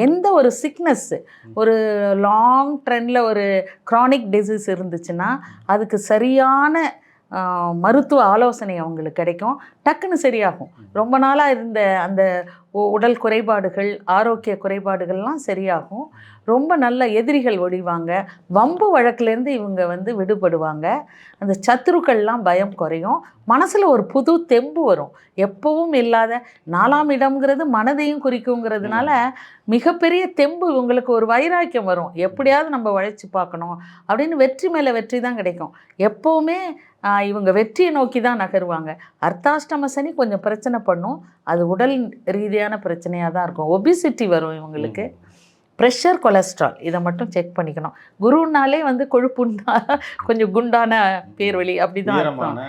எந்த ஒரு சிக்னஸ், ஒரு லாங் ட்ரெண்டில் ஒரு க்ரானிக் டிசீஸ் இருந்துச்சுன்னா அதுக்கு சரியான மருத்துவ ஆலோசனை அவங்களுக்கு கிடைக்கும், டக்குன்னு சரியாகும். ரொம்ப நாளாக இருந்த அந்த உடல் குறைபாடுகள், ஆரோக்கிய குறைபாடுகள்லாம் சரியாகும். ரொம்ப நல்ல எதிரிகள் ஒழிவாங்க, வம்பு வழக்கிலேருந்து இவங்க வந்து விடுபடுவாங்க. அந்த சத்துருக்கள்லாம் பயம் குறையும், மனசில் ஒரு புது தெம்பு வரும். எப்பவும் இல்லாத 4ஆம் இடம்ங்கிறது மனதையும் குறிக்குங்கிறதுனால மிகப்பெரிய தெம்பு இவங்களுக்கு, ஒரு வைராக்கியம் வரும். எப்படியாவது நம்ம உழைச்சி பார்க்கணும் அப்படின்னு வெற்றி மேலே வெற்றி தான் கிடைக்கும். எப்போவுமே இவங்க வெற்றியை நோக்கி தான் நகருவாங்க. அர்த்தாஷ்டம சனி கொஞ்சம் பிரச்சனை பண்ணும், அது உடல் ரீதியான பிரச்சனையாக தான் இருக்கும். ஒபிசிட்டி வரும் இவங்களுக்கு. ப்ரெஷர், கொலஸ்ட்ரால் இதை மட்டும் செக் பண்ணிக்கணும். குருனாலே வந்து கொழுப்புன்னா கொஞ்சம் குண்டான பேர்வழி அப்படிதான் அர்த்தம்.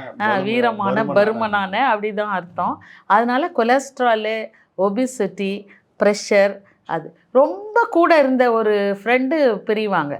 வீரமான பருமனான அப்படிதான் அர்த்தம். அதனால கொலஸ்ட்ராலு, ஒபிசிட்டி, ப்ரெஷர், அது ரொம்ப கூட இருந்த ஒரு ஃப்ரெண்டு பிரிவாங்க.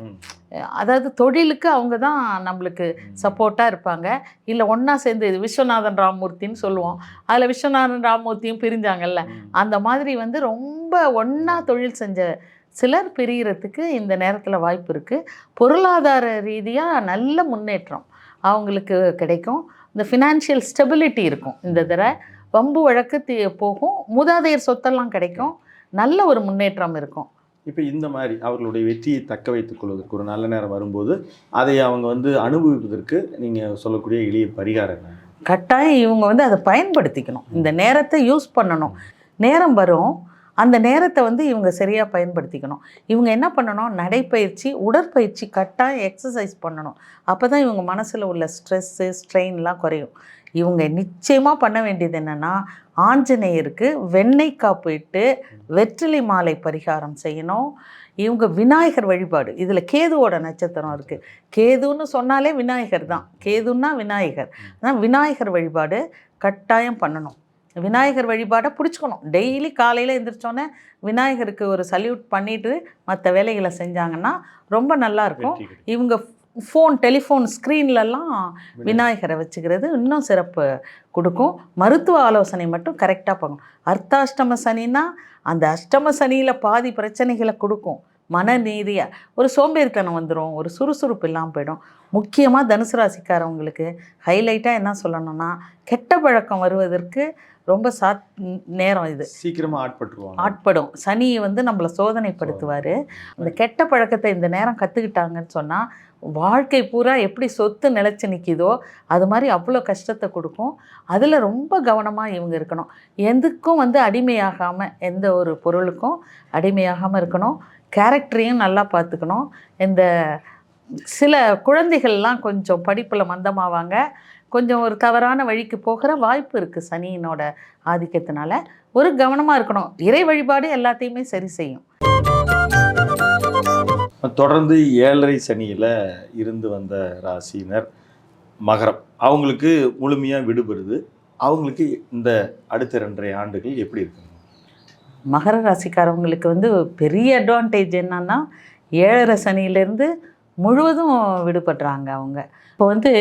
அதாவது தொழிலுக்கு அவங்க தான் நம்மளுக்கு சப்போர்ட்டாக இருப்பாங்க. இல்லை ஒன்றா சேர்ந்து இது விஸ்வநாதன் ராமமூர்த்தின்னு சொல்லுவோம். அதில் விஸ்வநாதன் ராமமூர்த்தியும் பிரிஞ்சாங்கல்ல, அந்த மாதிரி வந்து ரொம்ப ஒன்றா தொழில் செஞ்ச சிலர் பிரிகிறதுக்கு இந்த நேரத்தில் வாய்ப்பு இருக்குது. பொருளாதார ரீதியாக நல்ல முன்னேற்றம் அவங்களுக்கு கிடைக்கும். இந்த ஃபினான்ஷியல் ஸ்டெபிலிட்டி இருக்கும். இந்த தடவை வம்பு வழக்கு போகும். மூதாதையர் சொத்தெல்லாம் கிடைக்கும். நல்ல ஒரு முன்னேற்றம் இருக்கும்.
இப்போ இந்த மாதிரி அவர்களுடைய வெற்றியை தக்க வைத்துக் கொள்வதற்கு ஒரு நல்ல நேரம் வரும்போது அதை அவங்க வந்து அனுபவிப்பதற்கு நீங்கள் சொல்லக்கூடிய எளிய பரிகாரம் என்ன?
கட்டாயம் இவங்க வந்து அதை பயன்படுத்திக்கணும். இந்த நேரத்தை யூஸ் பண்ணணும். நேரம் வரும், அந்த நேரத்தை வந்து இவங்க சரியாக பயன்படுத்திக்கணும். இவங்க என்ன பண்ணணும்? நடைப்பயிற்சி, உடற்பயிற்சி, கட்டாயம் எக்ஸசைஸ் பண்ணணும். அப்போ தான் இவங்க மனசில் உள்ள ஸ்ட்ரெஸ்ஸு, ஸ்ட்ரெயின்லாம் குறையும். இவங்க நிச்சயமாக பண்ண வேண்டியது என்னென்னா, ஆஞ்சநேயருக்கு வெண்ணெய் காப்பு இட்டு வெற்றிலை மாலை பரிகாரம் செய்யணும். இவங்க விநாயகர் வழிபாடு, இதில் கேதுவோட நட்சத்திரம் இருக்குது. கேதுன்னு சொன்னாலே விநாயகர் தான். கேதுன்னா விநாயகர். அதான் விநாயகர் வழிபாடு கட்டாயம் பண்ணணும். விநாயகர் வழிபாடை பிடிச்சிக்கணும். டெய்லி காலையில் எழுந்திரிச்சோன்னே விநாயகருக்கு ஒரு சல்யூட் பண்ணிவிட்டு மற்ற வேலைகளை செஞ்சாங்கன்னா ரொம்ப நல்லாயிருக்கும். இவங்க டெலிஃபோன் ஸ்க்ரீன்லலாம் விநாயகரை வச்சுக்கிறது இன்னும் சிறப்பு கொடுக்கும். மருத்துவ ஆலோசனை மட்டும் கரெக்டாக பண்ணணும். அர்த்தாஷ்டம சனின்னா அந்த அஷ்டம சனியில் பாதி பிரச்சனைகளை கொடுக்கும். மனநீதியாக ஒரு சோம்பேறித்தனம் வந்துடும், ஒரு சுறுசுறுப்பு இல்லாமல் போயிடும். முக்கியமாக தனுசு ராசிக்காரவங்களுக்கு ஹைலைட்டாக என்ன சொல்லணும்னா, கெட்ட பழக்கம் வருவதற்கு ரொம்ப நேரம் இது
சீக்கிரமாக
ஆட்படும். சனி வந்து நம்மளை சோதனைப்படுத்துவார். அந்த கெட்ட பழக்கத்தை இந்த நேரம் கற்றுக்கிட்டாங்கன்னு சொன்னால் வாழ்க்கை பூரா எப்படி சொத்து நிலச்சி நிற்கிதோ அது மாதிரி அவ்வளோ கஷ்டத்தை கொடுக்கும். அதில் ரொம்ப கவனமாக இவங்க இருக்கணும். எதுக்கும் வந்து அடிமையாகாமல், எந்த ஒரு பொருளுக்கும் அடிமையாகாமல் இருக்கணும். கேரக்டரையும் நல்லா பார்த்துக்கணும். இந்த சில குழந்தைகள்லாம் கொஞ்சம் படிப்பில் மந்தமாவாங்க, கொஞ்சம் ஒரு தவறான வழிக்கு போகிற வாய்ப்பு இருக்குது சனியினோட ஆதிக்கத்தினால. ஒரு கவனமாக இருக்கணும். இறை வழிபாடு எல்லாத்தையுமே சரி செய்யும்.
தொடர்ந்து 7.5 சனியில் இருந்து வந்த ராசியினர் மகரம், அவங்களுக்கு முழுமையாக விடுபடுது. அவங்களுக்கு இந்த அடுத்த 2.5 ஆண்டுகள் எப்படி இருக்குங்க?
மகர ராசிக்காரவங்களுக்கு வந்து பெரிய அட்வான்டேஜ் என்னன்னா, 7.5 சனியிலேருந்து முழுவதும் விடுபடுறாங்க அவங்க. இப்போ வந்து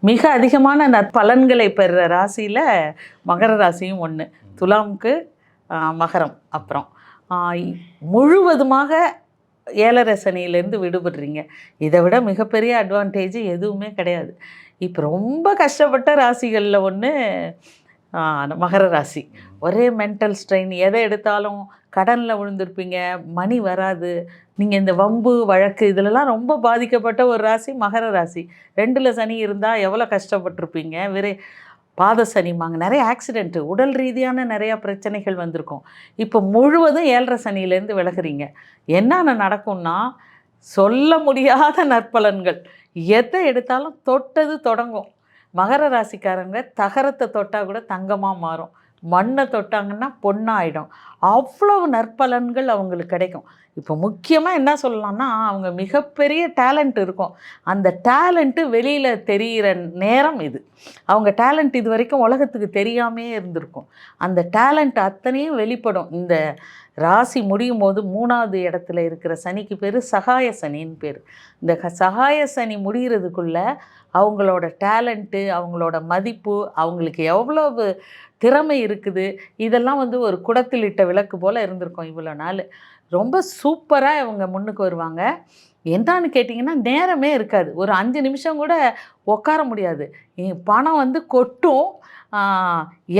மிக அதிகமான நற்பலன்களை பெறுற ராசியில் மகர ராசியும் ஒன்று. துலாமுக்கு மகரம். அப்புறம் முழுவதுமாக 7.5 சனியிலேருந்து விடுபடுறீங்க. இதை விட மிகப்பெரிய அட்வான்டேஜ் எதுவுமே கிடையாது. இப்போ ரொம்ப கஷ்டப்பட்ட ராசிகளில் ஒன்று மகர ராசி. ஒரே மென்டல் ஸ்ட்ரெயின், எதை எடுத்தாலும் கடனில் விழுந்திருப்பீங்க, மணி வராது. நீங்கள் இந்த வம்பு வழக்கு இதிலலாம் ரொம்ப பாதிக்கப்பட்ட ஒரு ராசி மகர ராசி. 2ல் சனி இருந்தால் எவ்வளோ கஷ்டப்பட்டிருப்பீங்க. பாத சனிமாங்க, நிறைய ஆக்சிடெண்ட்டு, உடல் ரீதியான நிறையா பிரச்சனைகள் வந்திருக்கும். இப்போ முழுவதும் 7.5 சனியிலேருந்து விலகுறீங்க. என்னென்ன நடக்கும்னா, சொல்ல முடியாத நற்பலன்கள். எதை எடுத்தாலும் தொட்டது தொடங்கும். மகர ராசிக்காரங்க தகரத்தை தொட்டால் கூட தங்கமாக மாறும், மண்ணை தொட்டாங்கன்னா பொண்ணாயிடும். அவ்வளவு நற்பலன்கள் அவங்களுக்கு கிடைக்கும். இப்போ முக்கியமாக என்ன சொல்லலாம்னா, அவங்க மிகப்பெரிய டேலண்ட் இருக்கும். அந்த டேலண்ட்டு வெளியில் தெரிகிற நேரம் இது. அவங்க டேலண்ட் இது வரைக்கும் உலகத்துக்கு தெரியாமே இருந்திருக்கும். அந்த டேலண்ட் அத்தனையும் வெளிப்படும். இந்த ராசி முடியும் போது 3வது இடத்துல இருக்கிற சனிக்கு பேர் சகாய சனின்னு பேர். இந்த சகாய சனி முடிகிறதுக்குள்ளே அவங்களோட டேலண்ட்டு, அவங்களோட மதிப்பு, அவங்களுக்கு எவ்வளவு திறமை இருக்குது, இதெல்லாம் வந்து ஒரு குடத்தில் இட்ட விளக்கு போல் இருந்திருக்கும் இவ்வளோ நாள். ரொம்ப சூப்பராக இவங்க முன்னுக்கு வருவாங்க. என்னன்னு கேட்டிங்கன்னா, நேரமே இருக்காது. ஒரு 5 நிமிஷம் கூட உட்கார முடியாது. பணம் வந்து கொட்டும்,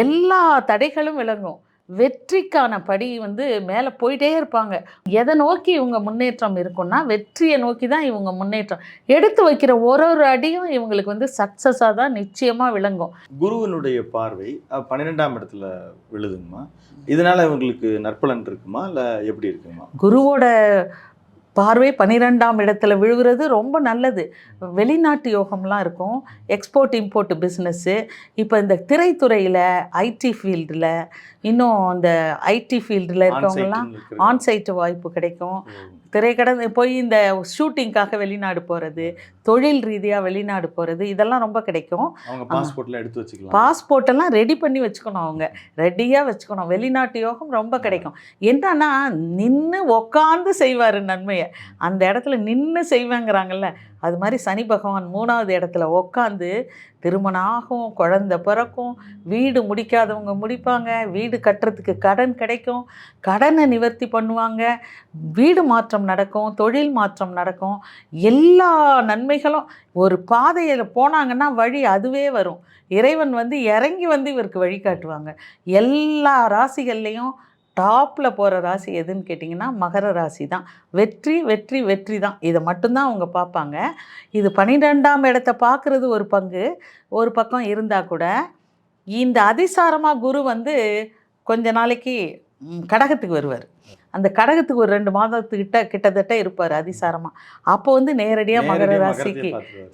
எல்லா தடைகளும் விலகும். வெற்றிக்கான படி வந்து மேலே போயிட்டே இருப்பாங்க. எதை நோக்கி இவங்க முன்னேற்றம் இருக்குன்னா, வெற்றியை நோக்கி தான் இவங்க முன்னேற்றம். எடுத்து வைக்கிற ஒரு அடியும் இவங்களுக்கு வந்து சக்ஸஸாக தான் நிச்சயமாக விளங்கும்.
குருவினுடைய பார்வை 12ஆம் இடத்துல விழுதுங்கம்மா. இதனால் இவங்களுக்கு நற்பலன் இருக்குமா இல்லை எப்படி இருக்குமா?
குருவோட பார்வை 12ஆம் இடத்துல விழுகிறது ரொம்ப நல்லது. வெளிநாட்டு யோகம்லாம் இருக்கும். Export import business. இப்போ இந்த திரைத்துறையில், ஐடி ஃபீல்டில், இன்னும் இந்த ஐடி ஃபீல்டில் இருக்கவங்கலாம் ஆன்சைட் வாய்ப்பு கிடைக்கும். திரைக்கடந்து போய் இந்த ஷூட்டிங்காக வெளிநாடு போகிறது, தொழில் ரீதியாக வெளிநாடு போகிறது, இதெல்லாம் ரொம்ப கிடைக்கும்.
அவங்க பாஸ்போர்ட்லாம் எடுத்து வச்சுக்கலாம்.
பாஸ்போர்ட்டெல்லாம் ரெடி பண்ணி வச்சுக்கணும், அவங்க ரெடியாக வச்சுக்கணும். வெளிநாட்டு யோகம் ரொம்ப கிடைக்கும். என்னன்னா நின்று உக்காந்து செய்வார் நன்மையை. அந்த இடத்துல நின்று செய்வேங்கிறாங்கல்ல, அது மாதிரி சனி பகவான் 3வது இடத்துல உக்காந்து திருமணம் ஆகும், குழந்தை பிறக்கும், வீடு முடிக்காதவங்க முடிப்பாங்க, வீடு கட்டுறதுக்கு கடன் கிடைக்கும், கடனை நிவர்த்தி பண்ணுவாங்க, வீடு மாற்றம் நடக்கும், தொழில் மாற்றம் நடக்கும். எல்லா நன்மைகளும் ஒரு பாதையில் போனாங்கன்னா வழி அதுவே வரும். இறைவன் வந்து இறங்கி வந்து இவருக்கு வழிகாட்டுவாங்க. எல்லா ராசிகள்லேயும் டாப்பில் போகிற ராசி எதுன்னு கேட்டிங்கன்னா மகர ராசி தான். வெற்றி வெற்றி வெற்றி தான். இதை மட்டும்தான் அவங்க பார்ப்பாங்க. இது 12ஆம் இடத்தை பார்க்குறது ஒரு பங்கு, ஒரு பக்கம் இருந்தால் கூட இந்த அதிசாரமாக குரு வந்து கொஞ்ச நாளைக்கு கடகத்துக்கு வருவார். அந்த கடகத்துக்கு ஒரு 2 மாதத்துக்கிட்ட கிட்டத்தட்ட இருப்பார் அதிசாரமாக. அப்போ வந்து நேரடியாக மகர ராசிக்கு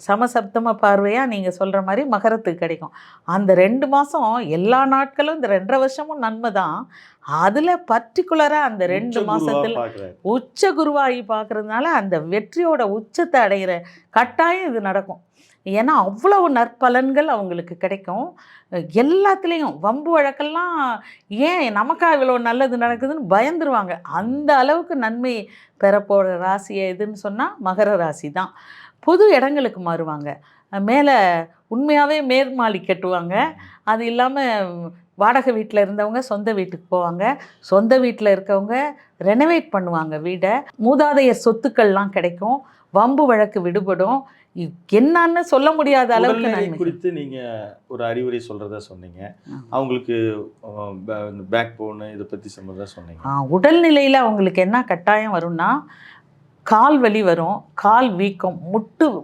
சமசப்தம பார்வையாக நீங்கள் சொல்கிற மாதிரி மகரத்துக்கு கிடைக்கும். அந்த 2 மாதம் எல்லா நாட்களும் இந்த 2.5 வருஷமும் நன்மை தான். அதில் பர்டிகுலராக அந்த 2 மாதத்தில் உச்ச குருவாகி பார்க்குறதுனால அந்த வெற்றியோட உச்சத்தை அடைகிற கட்டாயம் இது நடக்கும். ஏன்னா அவ்வளவு நற்பலன்கள் அவங்களுக்கு கிடைக்கும். எல்லாத்துலேயும் வம்பு வழக்கெல்லாம் ஏன் நமக்கா இவ்வளோ நல்லது நடக்குதுன்னு பயந்துருவாங்க. அந்த அளவுக்கு நன்மை பெறப்போகிற ராசி எதுன்னு சொன்னால் மகர ராசி தான். புது இடங்களுக்கு மாறுவாங்க. மேலே உண்மையாகவே மேற்மாலி கட்டுவாங்க. அது இல்லாமல் வாடகை வீட்டில் இருந்தவங்க சொந்த வீட்டுக்கு போவாங்க. சொந்த வீட்டில் இருக்கவங்க ரெனோவேட் பண்ணுவாங்க வீடை. மூதாதையர் சொத்துக்கள்லாம் கிடைக்கும். வம்பு வழக்கு விடுபடும். என்னன்னு சொல்ல முடியாத அளவுக்கு நன்மை
குறித்து நீங்க ஒரு அறிவுரை சொல்றதா சொன்னீங்க. அவங்களுக்கு பேக் போன் இதை பத்தி சொல்றதா சொன்னீங்க.
உடல்நிலையில் அவங்களுக்கு என்ன கட்டாயம் வரும்னா கால் வலி வரும், கால் வீக்கம்,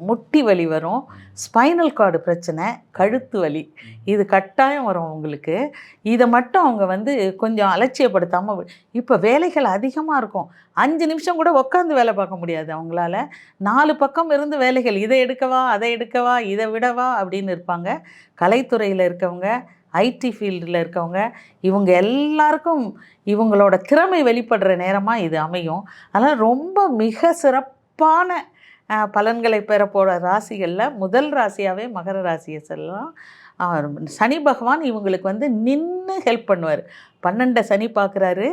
முட்டி வலி வரும், ஸ்பைனல் கார்டு பிரச்சனை, கழுத்து வலி, இது கட்டாயம் வரும் அவங்களுக்கு. இதை மட்டும் அவங்க வந்து கொஞ்சம் அலட்சியப்படுத்தாமல், இப்போ வேலைகள் அதிகமாக இருக்கும், 5 நிமிஷம் கூட உட்காந்து வேலை பார்க்க முடியாது அவங்களால. 4 பக்கம் இருந்து வேலைகள், இதை எடுக்கவா அதை எடுக்கவா இதை விடவா அப்படின்னு இருப்பாங்க. கலைத்துறையில் இருக்கவங்க, ஐடி ஃபீல்டில் இருக்கவங்க, இவங்க எல்லாருக்கும் இவங்களோட திறமை வெளிப்படுற நேரமாக இது அமையும். அதனால் ரொம்ப மிக சிறப்பான பலன்களை பெற போகிற ராசிகளில் முதல் ராசியாகவே மகர ராசியை சொல்லலாம். சனி பகவான் இவங்களுக்கு வந்து நின்று ஹெல்ப் பண்ணுவார். 12 சனி பார்க்குறாரு,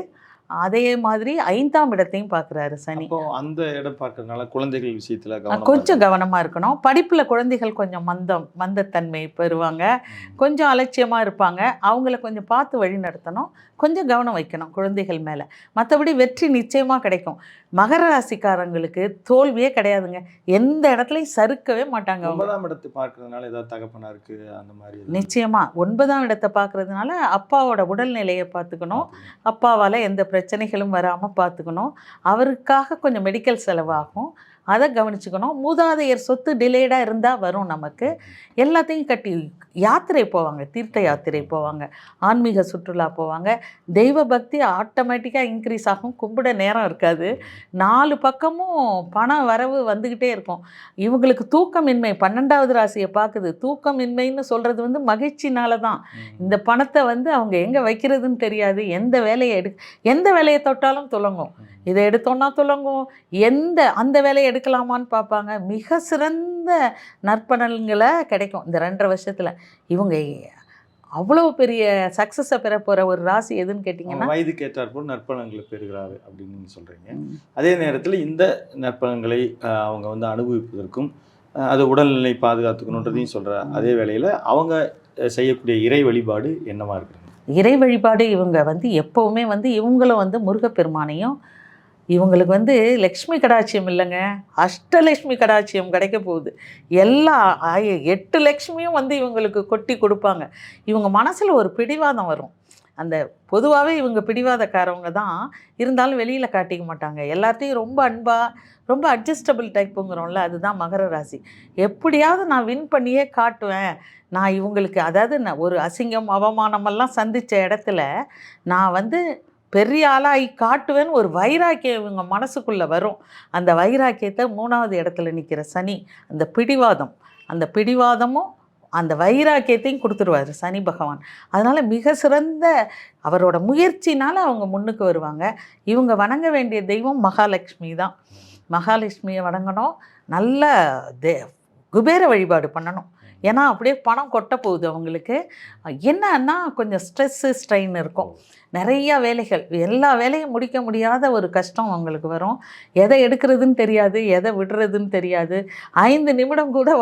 அதே மாதிரி 5ஆம் இடத்தையும் பார்க்குறாரு சனி.
அந்த இடம் பார்க்கறதுனால குழந்தைகள் விஷயத்தில்
கொஞ்சம் கவனமாக இருக்கணும். படிப்பில் குழந்தைகள் கொஞ்சம் மந்தத்தன்மை பெறுவாங்க, கொஞ்சம் அலட்சியமாக இருப்பாங்க. அவங்கள கொஞ்சம் பார்த்து வழி நடத்தணும், கொஞ்சம் கவனம் வைக்கணும் குழந்தைகள் மேலே. மற்றபடி வெற்றி நிச்சயமாக கிடைக்கும். மகர ராசிக்காரங்களுக்கு தோல்வியே கிடையாதுங்க. எந்த இடத்துலையும் சறுக்கவே மாட்டாங்க.
9ஆம் இடத்தை பார்க்கறதுனால ஏதாவது தகப்பனாருக்கு அந்த மாதிரி
நிச்சயமாக 9ஆம் இடத்தை பார்க்கறதுனால அப்பாவோட உடல்நிலையை பார்த்துக்கணும். அப்பாவால் எந்த பிரச்சனைகளும் வராமல் பார்த்துக்கணும். அவருக்காக கொஞ்சம் மெடிக்கல் செலவாகும், அதை கவனிச்சுக்கணும். மூதாதையர் சொத்து டிலேடாக இருந்தால் வரும் நமக்கு. எல்லாத்தையும் கட்டி யாத்திரை போவாங்க, தீர்த்த யாத்திரை போவாங்க, ஆன்மீக சுற்றுலா போவாங்க. தெய்வ பக்தி ஆட்டோமேட்டிக்காக இன்க்ரீஸ் ஆகும். கும்பிட நேரம் இருக்காது. 4 பக்கமும் பண வரவு வந்துக்கிட்டே இருக்கும். இவங்களுக்கு தூக்கமின்மை 12வது ராசியை பார்க்குது. தூக்கமின்மைன்னு சொல்கிறது வந்து மகிழ்ச்சினால தான். இந்த பணத்தை வந்து அவங்க எங்கே வைக்கிறதுன்னு தெரியாது. எந்த வேலையை தொட்டாலும் துலங்கும். இதை எடுத்தோன்னா துலங்கும், அந்த வேலையை எடுக்கலாமான்னு பார்ப்பாங்க. மிக சிறந்த நற்பலன்களை கிடைக்கும் இந்த 2.5 வருஷத்தில். இவங்க அவ்வளோ பெரிய சக்ஸஸை பெற போகிற ஒரு ராசி எதுன்னு கேட்டிங்கன்னா
வயதுக்கு ஏற்றாற்போல் நற்பலன்களை பெறுகிறாரு அப்படின்னு நீங்கள் சொல்கிறீங்க. அதே நேரத்தில் இந்த நற்பலன்களை அவங்க வந்து அனுபவிப்பதற்கும் அது உடல்நிலை பாதுகாத்துக்கணுன்றதையும் சொல்கிற அதே வேளையில் அவங்க செய்யக்கூடிய இறை வழிபாடு என்னவா இருக்குங்க?
இறை வழிபாடு இவங்க வந்து எப்போவுமே வந்து இவங்களும் வந்து முருகப்பெருமானையும், இவங்களுக்கு வந்து லக்ஷ்மி கடாட்சியம் இல்லைங்க, அஷ்டலக்ஷ்மி கடாட்சியம் கிடைக்க போகுது. எல்லா 8 லக்ஷ்மியும் வந்து இவங்களுக்கு கொட்டி கொடுப்பாங்க. இவங்க மனசில் ஒரு பிடிவாதம் வரும். அந்த பொதுவாகவே இவங்க பிடிவாதக்காரவங்க தான், இருந்தாலும் வெளியில் காட்டிக்க மாட்டாங்க. எல்லாத்தையும் ரொம்ப அன்பாக, ரொம்ப அட்ஜஸ்டபிள் டைப்புங்கிறோம்ல, அதுதான் மகர ராசி. எப்படியாவது நான் வின் பண்ணியே காட்டுவேன். நான் இவங்களுக்கு, அதாவது நான் ஒரு அசிங்கம் அவமானமெல்லாம் சந்தித்த இடத்துல நான் வந்து பெரிய ஆளாகி காட்டுவேன்னு ஒரு வைராக்கியம் இவங்க மனசுக்குள்ளே வரும். அந்த வைராக்கியத்தை 3வது இடத்துல நிற்கிற சனி, அந்த பிடிவாதம், அந்த பிடிவாதமும் அந்த வைராக்கியத்தையும் கொடுத்துருவார் சனி பகவான். அதனால் மிக சிறந்த அவரோட முயற்சினால் அவங்க முன்னுக்கு வருவாங்க. இவங்க வணங்க வேண்டிய தெய்வம் மகாலட்சுமி தான். மகாலட்சுமியை வணங்கணும். நல்ல குபேர வழிபாடு பண்ணணும். ஏன்னா அப்படியே பணம் கொட்ட போகுது அவங்களுக்கு. என்னன்னா கொஞ்சம் ஸ்ட்ரெஸ்ஸு ஸ்ட்ரெயின் இருக்கும், நிறையா வேலைகள், எல்லா வேலையும் முடிக்க முடியாத ஒரு கஷ்டம் அவங்களுக்கு வரும். எதை எடுக்கிறதுன்னு தெரியாது, எதை விடுறதுன்னு தெரியாது. 5 நிமிடம் கூட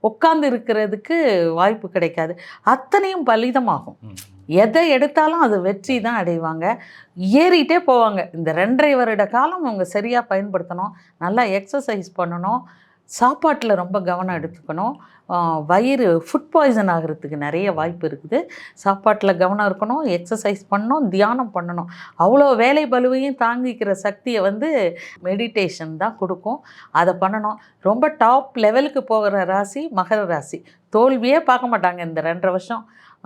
உட்காந்து இருக்கிறதுக்கு வாய்ப்பு கிடைக்காது. அத்தனையும் பலிதமாகும். எதை எடுத்தாலும் அது வெற்றி தான் அடைவாங்க. ஏறிட்டே போவாங்க. இந்த 2.5 வருட காலம் அவங்க சரியாக பயன்படுத்தணும். நல்லா எக்ஸசைஸ் பண்ணணும். சாப்பாட்டில் ரொம்ப கவனம் எடுத்துக்கணும். வயிறு ஃபுட் பாய்சன் ஆகிறதுக்கு நிறைய வாய்ப்பு இருக்குது. சாப்பாட்டில் கவனம் இருக்கணும், எக்ஸசைஸ் பண்ணணும், தியானம் பண்ணணும். அவ்வளோ வேலை பலுவையும் தாங்கிக்கிற சக்தியை வந்து மெடிடேஷன் தான் கொடுக்கும். அதை பண்ணணும். ரொம்ப டாப் லெவலுக்கு போகிற ராசி மகர ராசி. தோல்வியே பார்க்க மாட்டாங்க. இந்த 2.5 வருஷம்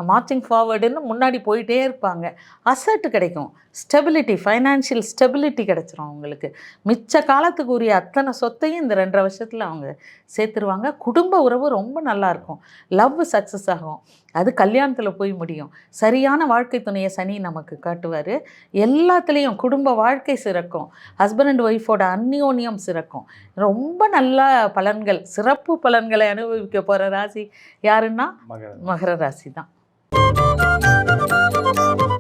மார்ச்சிங் ஃபார்வர்டுன்னு முன்னாடி போயிட்டே இருப்பாங்க. அசட்டு கிடைக்கும், ஸ்டெபிலிட்டி, ஃபைனான்ஷியல் ஸ்டெபிலிட்டி கிடச்சிரும் அவங்களுக்கு. மிச்ச காலத்துக்கு உரிய அத்தனை சொத்தையும் இந்த 2.5 வருஷத்தில் அவங்க சேர்த்துருவாங்க. குடும்ப உறவு ரொம்ப நல்லாயிருக்கும். லவ் சக்ஸஸ் ஆகும். அது கல்யாணத்தில் போய் முடியும். சரியான வாழ்க்கை துணையை சனி நமக்கு காட்டுவார். எல்லாத்துலேயும் குடும்ப வாழ்க்கை சிறக்கும். ஹஸ்பண்ட் அண்ட் ஒய்ஃபோட அந்யோன்யம் சிறக்கும். ரொம்ப நல்ல பலன்கள், சிறப்பு பலன்களை அனுபவிக்க போகிற ராசி யாருன்னா மகர ராசி தான்.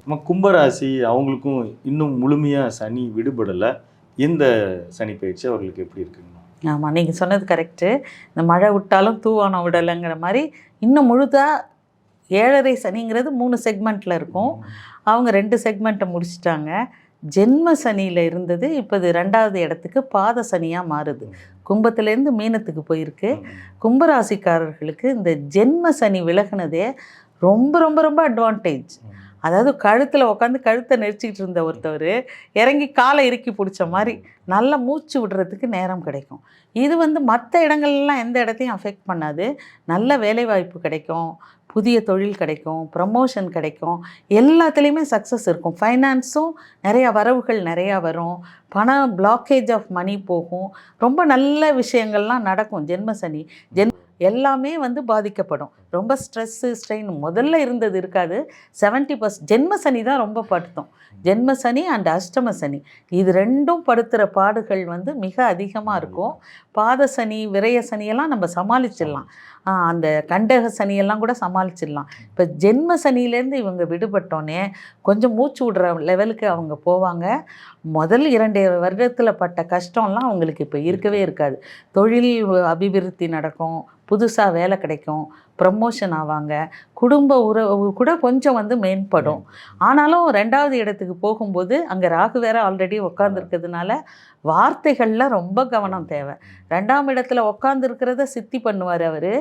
நம்ம கும்பராசி அவங்களுக்கும் இன்னும் முழுமையாக சனி விடுபடலை. இந்த சனி பயிற்சி அவர்களுக்கு எப்படி இருக்குங்க?
ஆமாம், நீங்கள் சொன்னது கரெக்டு. இந்த மழை விட்டாலும் தூவானம் விடலைங்கிற மாதிரி இன்னும் முழுதாக 7.5 சனிங்கிறது 3 செக்மெண்ட்டில் இருக்கும். அவங்க 2 செக்மெண்ட்டை முடிச்சிட்டாங்க. ஜென்ம சனியில் இருந்தது இப்போ இது 2வது இடத்துக்கு பாத சனியாக மாறுது. கும்பத்துலேருந்து மீனத்துக்கு போயிருக்கு. கும்பராசிக்காரர்களுக்கு இந்த ஜென்ம சனி விலகுனதே ரொம்ப ரொம்ப ரொம்ப அட்வான்டேஜ். அதாவது கழுத்தில் உட்காந்து கழுத்தை நெரிச்சிக்கிட்டு இருந்த ஒருத்தவர் இறங்கி காலை இறுக்கி பிடிச்ச மாதிரி நல்ல மூச்சு விடுறதுக்கு நேரம் கிடைக்கும். இது வந்து மற்ற இடங்கள்லாம் எந்த இடத்தையும் அஃபெக்ட் பண்ணாது. நல்ல வேலைவாய்ப்பு கிடைக்கும், புதிய தொழில் கிடைக்கும், ப்ரமோஷன் கிடைக்கும், எல்லாத்துலேயுமே சக்ஸஸ் இருக்கும். ஃபைனான்ஸும் நிறையா வரவுகள் நிறையா வரும். பணம் பிளாக்கேஜ் ஆஃப் மணி போகும். ரொம்ப நல்ல விஷயங்கள்லாம் நடக்கும். ஜென்ம சனி எல்லாமே வந்து பாதிக்கப்படும். ரொம்ப ஸ்ட்ரெஸ்ஸு ஸ்ட்ரெயின் முதல்ல இருந்தது இருக்காது. 70% ஜென்ம சனி தான் ரொம்ப படுத்தும். ஜென்ம சனி அண்ட் அஷ்டம சனி இது 2ம் படுத்துகிற பாடுகள் வந்து மிக அதிகமாக இருக்கும். பாத சனி விரய சனியெல்லாம் நம்ம சமாளிச்சிடலாம். அந்த கண்டக சனியெல்லாம் கூட சமாளிச்சிடலாம். இப்போ ஜென்ம சனியிலேருந்து இவங்க விடுபட்டோன்னே கொஞ்சம் மூச்சு விடுற லெவலுக்கு அவங்க போவாங்க. முதல் 2 வருடத்தில் பட்ட கஷ்டம்லாம் அவங்களுக்கு இப்போ இருக்கவே இருக்காது. தொழில் அபிவிருத்தி நடக்கும், புதுசாக வேலை கிடைக்கும், ப்ரமோஷன் ஆவாங்க, குடும்ப உறவு கூட கொஞ்சம் வந்து மேம்படும். ஆனாலும் 2வது இடத்துக்கு போகும்போது அங்கே ராகு வேற ஆல்ரெடி உட்காந்துருக்கிறதுனால வார்த்தைகளில் ரொம்ப கவனம் தேவை. 2ஆம் இடத்துல உட்காந்துருக்கிறத சித்தி பண்ணுவார் அவர்.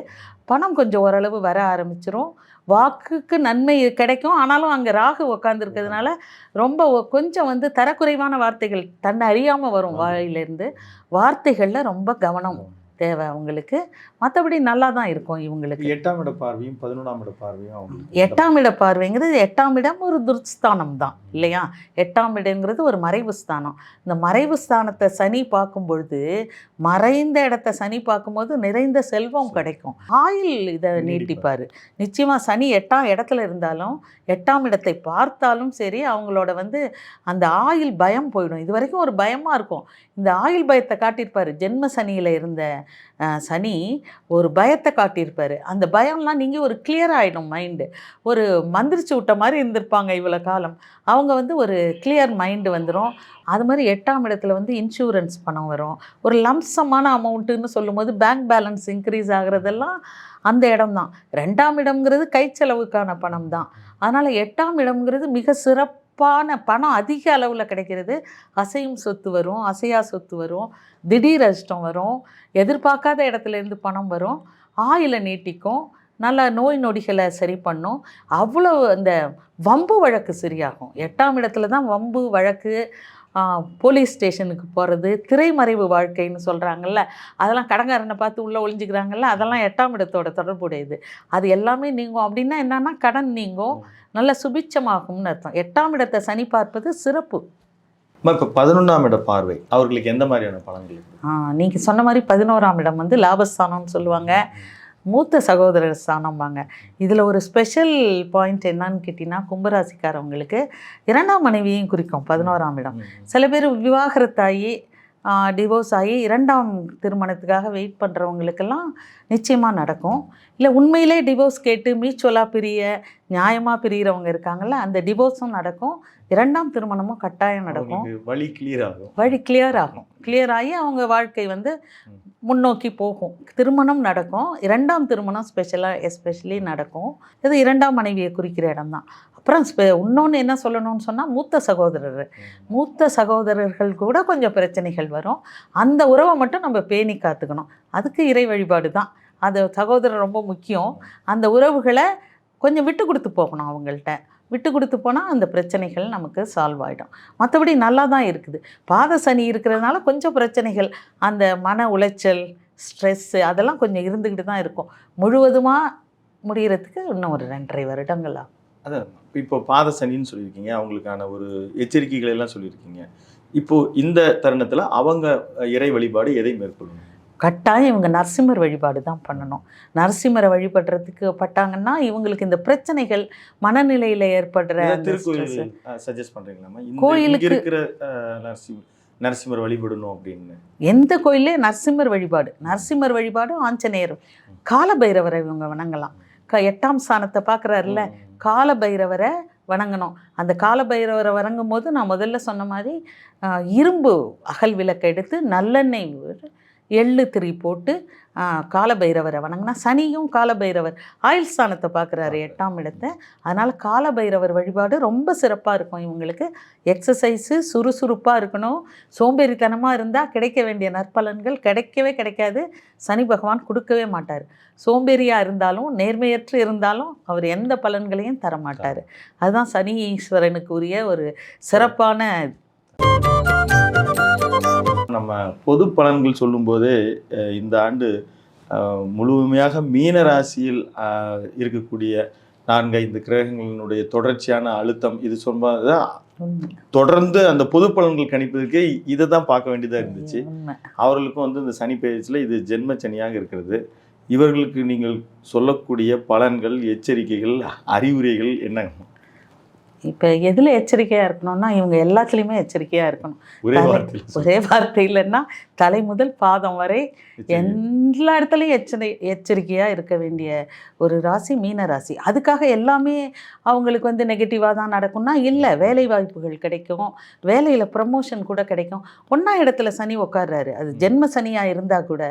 பணம் கொஞ்சம் ஓரளவு வர ஆரம்பிச்சிரும். வாக்குக்கு நன்மை கிடைக்கும். ஆனாலும் அங்கே ராகு உட்காந்துருக்கிறதுனால ரொம்ப கொஞ்சம் வந்து தரக்குறைவான வார்த்தைகள் தன்னை அறியாமல் வரும் வாயிலேருந்து. வார்த்தைகளில் ரொம்ப கவனம் தேவை அவங்களுக்கு. மற்றபடி நல்லா தான் இருக்கும் இவங்களுக்கு.
8ஆம் இட பார்வையும் 11ஆம் இட பார்வையும் அவங்களுக்கு.
8ஆம் இட பார்வைங்கிறது 8ஆம் இடம் ஒரு துர்ஸ்தானம் தான் இல்லையா? 8ஆம் இடங்கிறது ஒரு மறைவு ஸ்தானம். இந்த மறைவு ஸ்தானத்தை சனி பார்க்கும் பொழுது, மறைந்த இடத்த சனி பார்க்கும்போது நிறைந்த செல்வம் கிடைக்கும். ஆயுள் இதை நீட்டிப்பார். நிச்சயமாக சனி 8ஆம் இடத்துல இருந்தாலும் 8ஆம் இடத்தை பார்த்தாலும் சரி அவங்களோட வந்து அந்த ஆயுள் பயம் போயிடும். இது வரைக்கும் ஒரு பயமாக இருக்கும். இந்த ஆயுள் பயத்தை காட்டியிருப்பார். ஜென்ம சனியில் இருந்த சனி ஒரு பயத்தை காட்டியிருப்பார். அந்த பயம்லாம் நீங்கள் ஒரு கிளியர் ஆகிடும். மைண்டு ஒரு மந்திரிச்சு விட்ட மாதிரி இருந்திருப்பாங்க இவ்வளோ காலம். அவங்க வந்து ஒரு கிளியர் மைண்டு வந்துடும். அது மாதிரி 8ஆம் இடத்துல வந்து இன்சூரன்ஸ் பணம் வரும். ஒரு லம்சமான அமௌண்ட்டுன்னு சொல்லும்போது பேங்க் பேலன்ஸ் இன்க்ரீஸ் ஆகிறதெல்லாம் அந்த இடம் தான். 2ஆம் இடம்ங்கிறது கை செலவுக்கான பணம் தான். அதனால் 8ஆம் இடம்ங்கிறது மிக சிறப்பான பணம் அதிக அளவில் கிடைக்கிறது. அசையும் சொத்து வரும், அசையா சொத்து வரும், திடீர் அதிர்ஷ்டம் வரும், எதிர்பார்க்காத இடத்துலேருந்து பணம் வரும், ஆயுளை நீட்டிக்கும், நல்ல நோய் நொடிகளை சரி பண்ணும். அவ்வளோ அந்த வம்பு வழக்கு சரியாகும். 8ஆம் இடத்துல தான் வம்பு வழக்கு போலீஸ் ஸ்டேஷனுக்கு போகிறது, திரைமறைவு வாழ்க்கைன்னு சொல்கிறாங்கல்ல, அதெல்லாம் கடங்காரனை பார்த்து உள்ளே ஒளிஞ்சிக்கிறாங்கல்ல, அதெல்லாம் 8ஆம் இடத்தோட தொடர்புடையது. அது எல்லாமே நீங்கும். அப்படின்னா என்னன்னா, கடன் நீங்கும், நல்ல சுபிட்சமாகும்னு அர்த்தம். 8ஆம் இடத்தை சனி பார்ப்பது சிறப்பு.
இப்போ 11ஆம் இட பார்வை அவர்களுக்கு எந்த மாதிரியான பலன்கள்?
நீங்கள் சொன்ன மாதிரி 11ஆம் இடம் வந்து லாபஸ்தானம்னு சொல்லுவாங்க, மூத்த சகோதரர் ஸ்தானம்பாங்க. இதில் ஒரு ஸ்பெஷல் பாயிண்ட் என்னன்னு கேட்டிங்கன்னா, கும்பராசிக்காரவங்களுக்கு 2ஆம் மனைவியையும் குறிக்கும் 11ஆம் இடம். சில பேர் விவாகரத்தாகி டிவோர்ஸ் ஆகி 2ஆம் திருமணத்துக்காக வெயிட் பண்ணுறவங்களுக்கெல்லாம் நிச்சயமாக நடக்கும். இல்லை உண்மையிலே டிவோர்ஸ் கேட்டு மியூச்சுவலாக பிரிய நியாயமாக பிரிகிறவங்க இருக்காங்கல்ல, அந்த டிவோர்ஸும் நடக்கும், 2ஆம் திருமணமும் கட்டாயம் நடக்கும்.
வழி கிளியர் ஆகும்.
வழி கிளியர் ஆகும். கிளியர் ஆகி அவங்க வாழ்க்கை வந்து முன்னோக்கி போகும். திருமணம் நடக்கும். 2ஆம் திருமணம் எஸ்பெஷலி நடக்கும். இது 2ஆம் மனைவியை குறிக்கிற இடம் தான். அப்புறம் இன்னொன்று என்ன சொல்லணும்னு சொன்னால், மூத்த சகோதரர்கள் கூட கொஞ்சம் பிரச்சனைகள் வரும். அந்த உறவை மட்டும் நம்ம பேணி காத்துக்கணும். அதுக்கு இறை வழிபாடு தான். அது சகோதரர் ரொம்ப முக்கியம். அந்த உறவுகளை கொஞ்சம் விட்டு கொடுத்து போகணும். அவங்கள்ட்ட விட்டு கொடுத்து போனால் அந்த பிரச்சனைகள் நமக்கு சால்வ் ஆகிடும். மற்றபடி நல்லா தான் இருக்குது. பாத சனி இருக்கிறதுனால கொஞ்சம் பிரச்சனைகள், அந்த மன உளைச்சல், ஸ்ட்ரெஸ்ஸு அதெல்லாம் கொஞ்சம் இருந்துக்கிட்டு தான் இருக்கும். முழுவதுமாக முடிகிறதுக்கு இன்னும் ஒரு 2.5 வருடங்களா.
அதான் இப்போ பாத சனின்னு சொல்லியிருக்கீங்க, அவங்களுக்கான ஒரு எச்சரிக்கைகள் எல்லாம் சொல்லியிருக்கீங்க. இப்போது இந்த தருணத்தில் அவங்க இறை வழிபாடு எதை மேற்கொள்ளணும்?
கட்டாயம் இவங்க நரசிம்மர் வழிபாடு தான் பண்ணணும். நரசிம்மரை வழிபடுறதுக்கு பட்டாங்கன்னா இவங்களுக்கு இந்த பிரச்சனைகள் மனநிலையில் ஏற்படுற
சஜஸ்ட் பண்ணுறீங்களாமா?
கோயிலுக்கு
இருக்கிற நரசிம்மர் வழிபடணும் அப்படின்னு
எந்த கோயிலே நரசிம்மர் வழிபாடு, ஆஞ்சநேயர், காலபைரவரை இவங்க வணங்கலாம். 8ஆம் ஸ்தானத்தை பார்க்குறாருல, காலபைரவரை வணங்கணும். அந்த காலபைரவரை வணங்கும் போது நான் முதல்ல சொன்ன மாதிரி இரும்பு அகல் விளக்கை எடுத்து நல்லெண்ணெய் எள்ளு திரி போட்டு காலபைரவரை வணங்கினா, சனியும் காலபைரவர் ஆயுள் ஸ்தானத்தை பார்க்குறாரு 8ஆம் இடத்தை. அதனால் காலபைரவர் வழிபாடு ரொம்ப சிறப்பாக இருக்கும். இவங்களுக்கு எக்ஸசைஸு, சுறுசுறுப்பாக இருக்கணும். சோம்பேறித்தனமாக இருந்தால் கிடைக்க வேண்டிய நற்பலன்கள் கிடைக்காது. சனி பகவான் கொடுக்கவே மாட்டார். சோம்பேறியாக இருந்தாலும் நேர்மையற்று இருந்தாலும் அவர் எந்த பலன்களையும் தரமாட்டார். அதுதான் சனி ஈஸ்வரனுக்கு உரிய ஒரு சிறப்பான.
நம்ம பொது பலன்கள் சொல்லும்போது இந்த ஆண்டு முழுமையாக மீன ராசியில் இருக்கக்கூடிய 4-5 கிரகங்களினுடைய தொடர்ச்சியான அழுத்தம் இது சொன்னதான் தொடர்ந்து அந்த பொது பலன்கள் கணிப்பதற்கு இதை தான் பார்க்க வேண்டியதாக இருந்துச்சு. அவர்களுக்கும் வந்து இந்த சனி பெயர்ச்சியில் இது ஜென்ம சனியாக இருக்கிறது. இவர்களுக்கு நீங்கள் சொல்லக்கூடிய பலன்கள், எச்சரிக்கைகள், அறிவுரைகள் என்ன?
இப்போ எதில் எச்சரிக்கையாக இருக்கணும்னா, இவங்க எல்லாத்துலேயுமே எச்சரிக்கையாக இருக்கணும். ஒரே வார்த்தையிலன்னா தலை முதல் பாதம் வரை எல்லா இடத்துலையும் எச்சரிக்கையாக இருக்க வேண்டிய ஒரு ராசி மீன ராசி. அதுக்காக எல்லாமே அவங்களுக்கு வந்து நெகட்டிவாக தான் நடக்கும்னா இல்லை. வேலை வாய்ப்புகள் கிடைக்கும், வேலையில் ப்ரமோஷன் கூட கிடைக்கும். 1ஆம் இடத்துல சனி உட்கார்றாரு, அது ஜென்ம சனியாக இருந்தால் கூட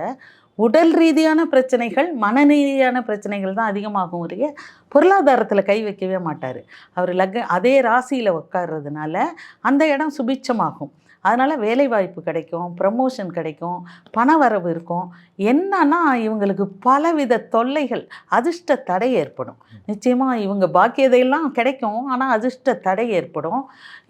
உடல் ரீதியான பிரச்சனைகள், மனநீதியான பிரச்சனைகள் தான் அதிகமாகும். ஒரே பொருளாதாரத்தில் கை வைக்கவே மாட்டார் அவர். அதே ராசியில் உட்கார்றதுனால அந்த இடம் சுபிட்சமாகும். அதனால் வேலை வாய்ப்பு கிடைக்கும், ப்ரமோஷன் கிடைக்கும், பண வரவு இருக்கும். என்னன்னா இவங்களுக்கு பலவித தொல்லைகள், அதிர்ஷ்ட தடை ஏற்படும். நிச்சயமாக இவங்க பாக்கியதையெல்லாம் கிடைக்கும், ஆனால் அதிர்ஷ்ட தடை ஏற்படும்.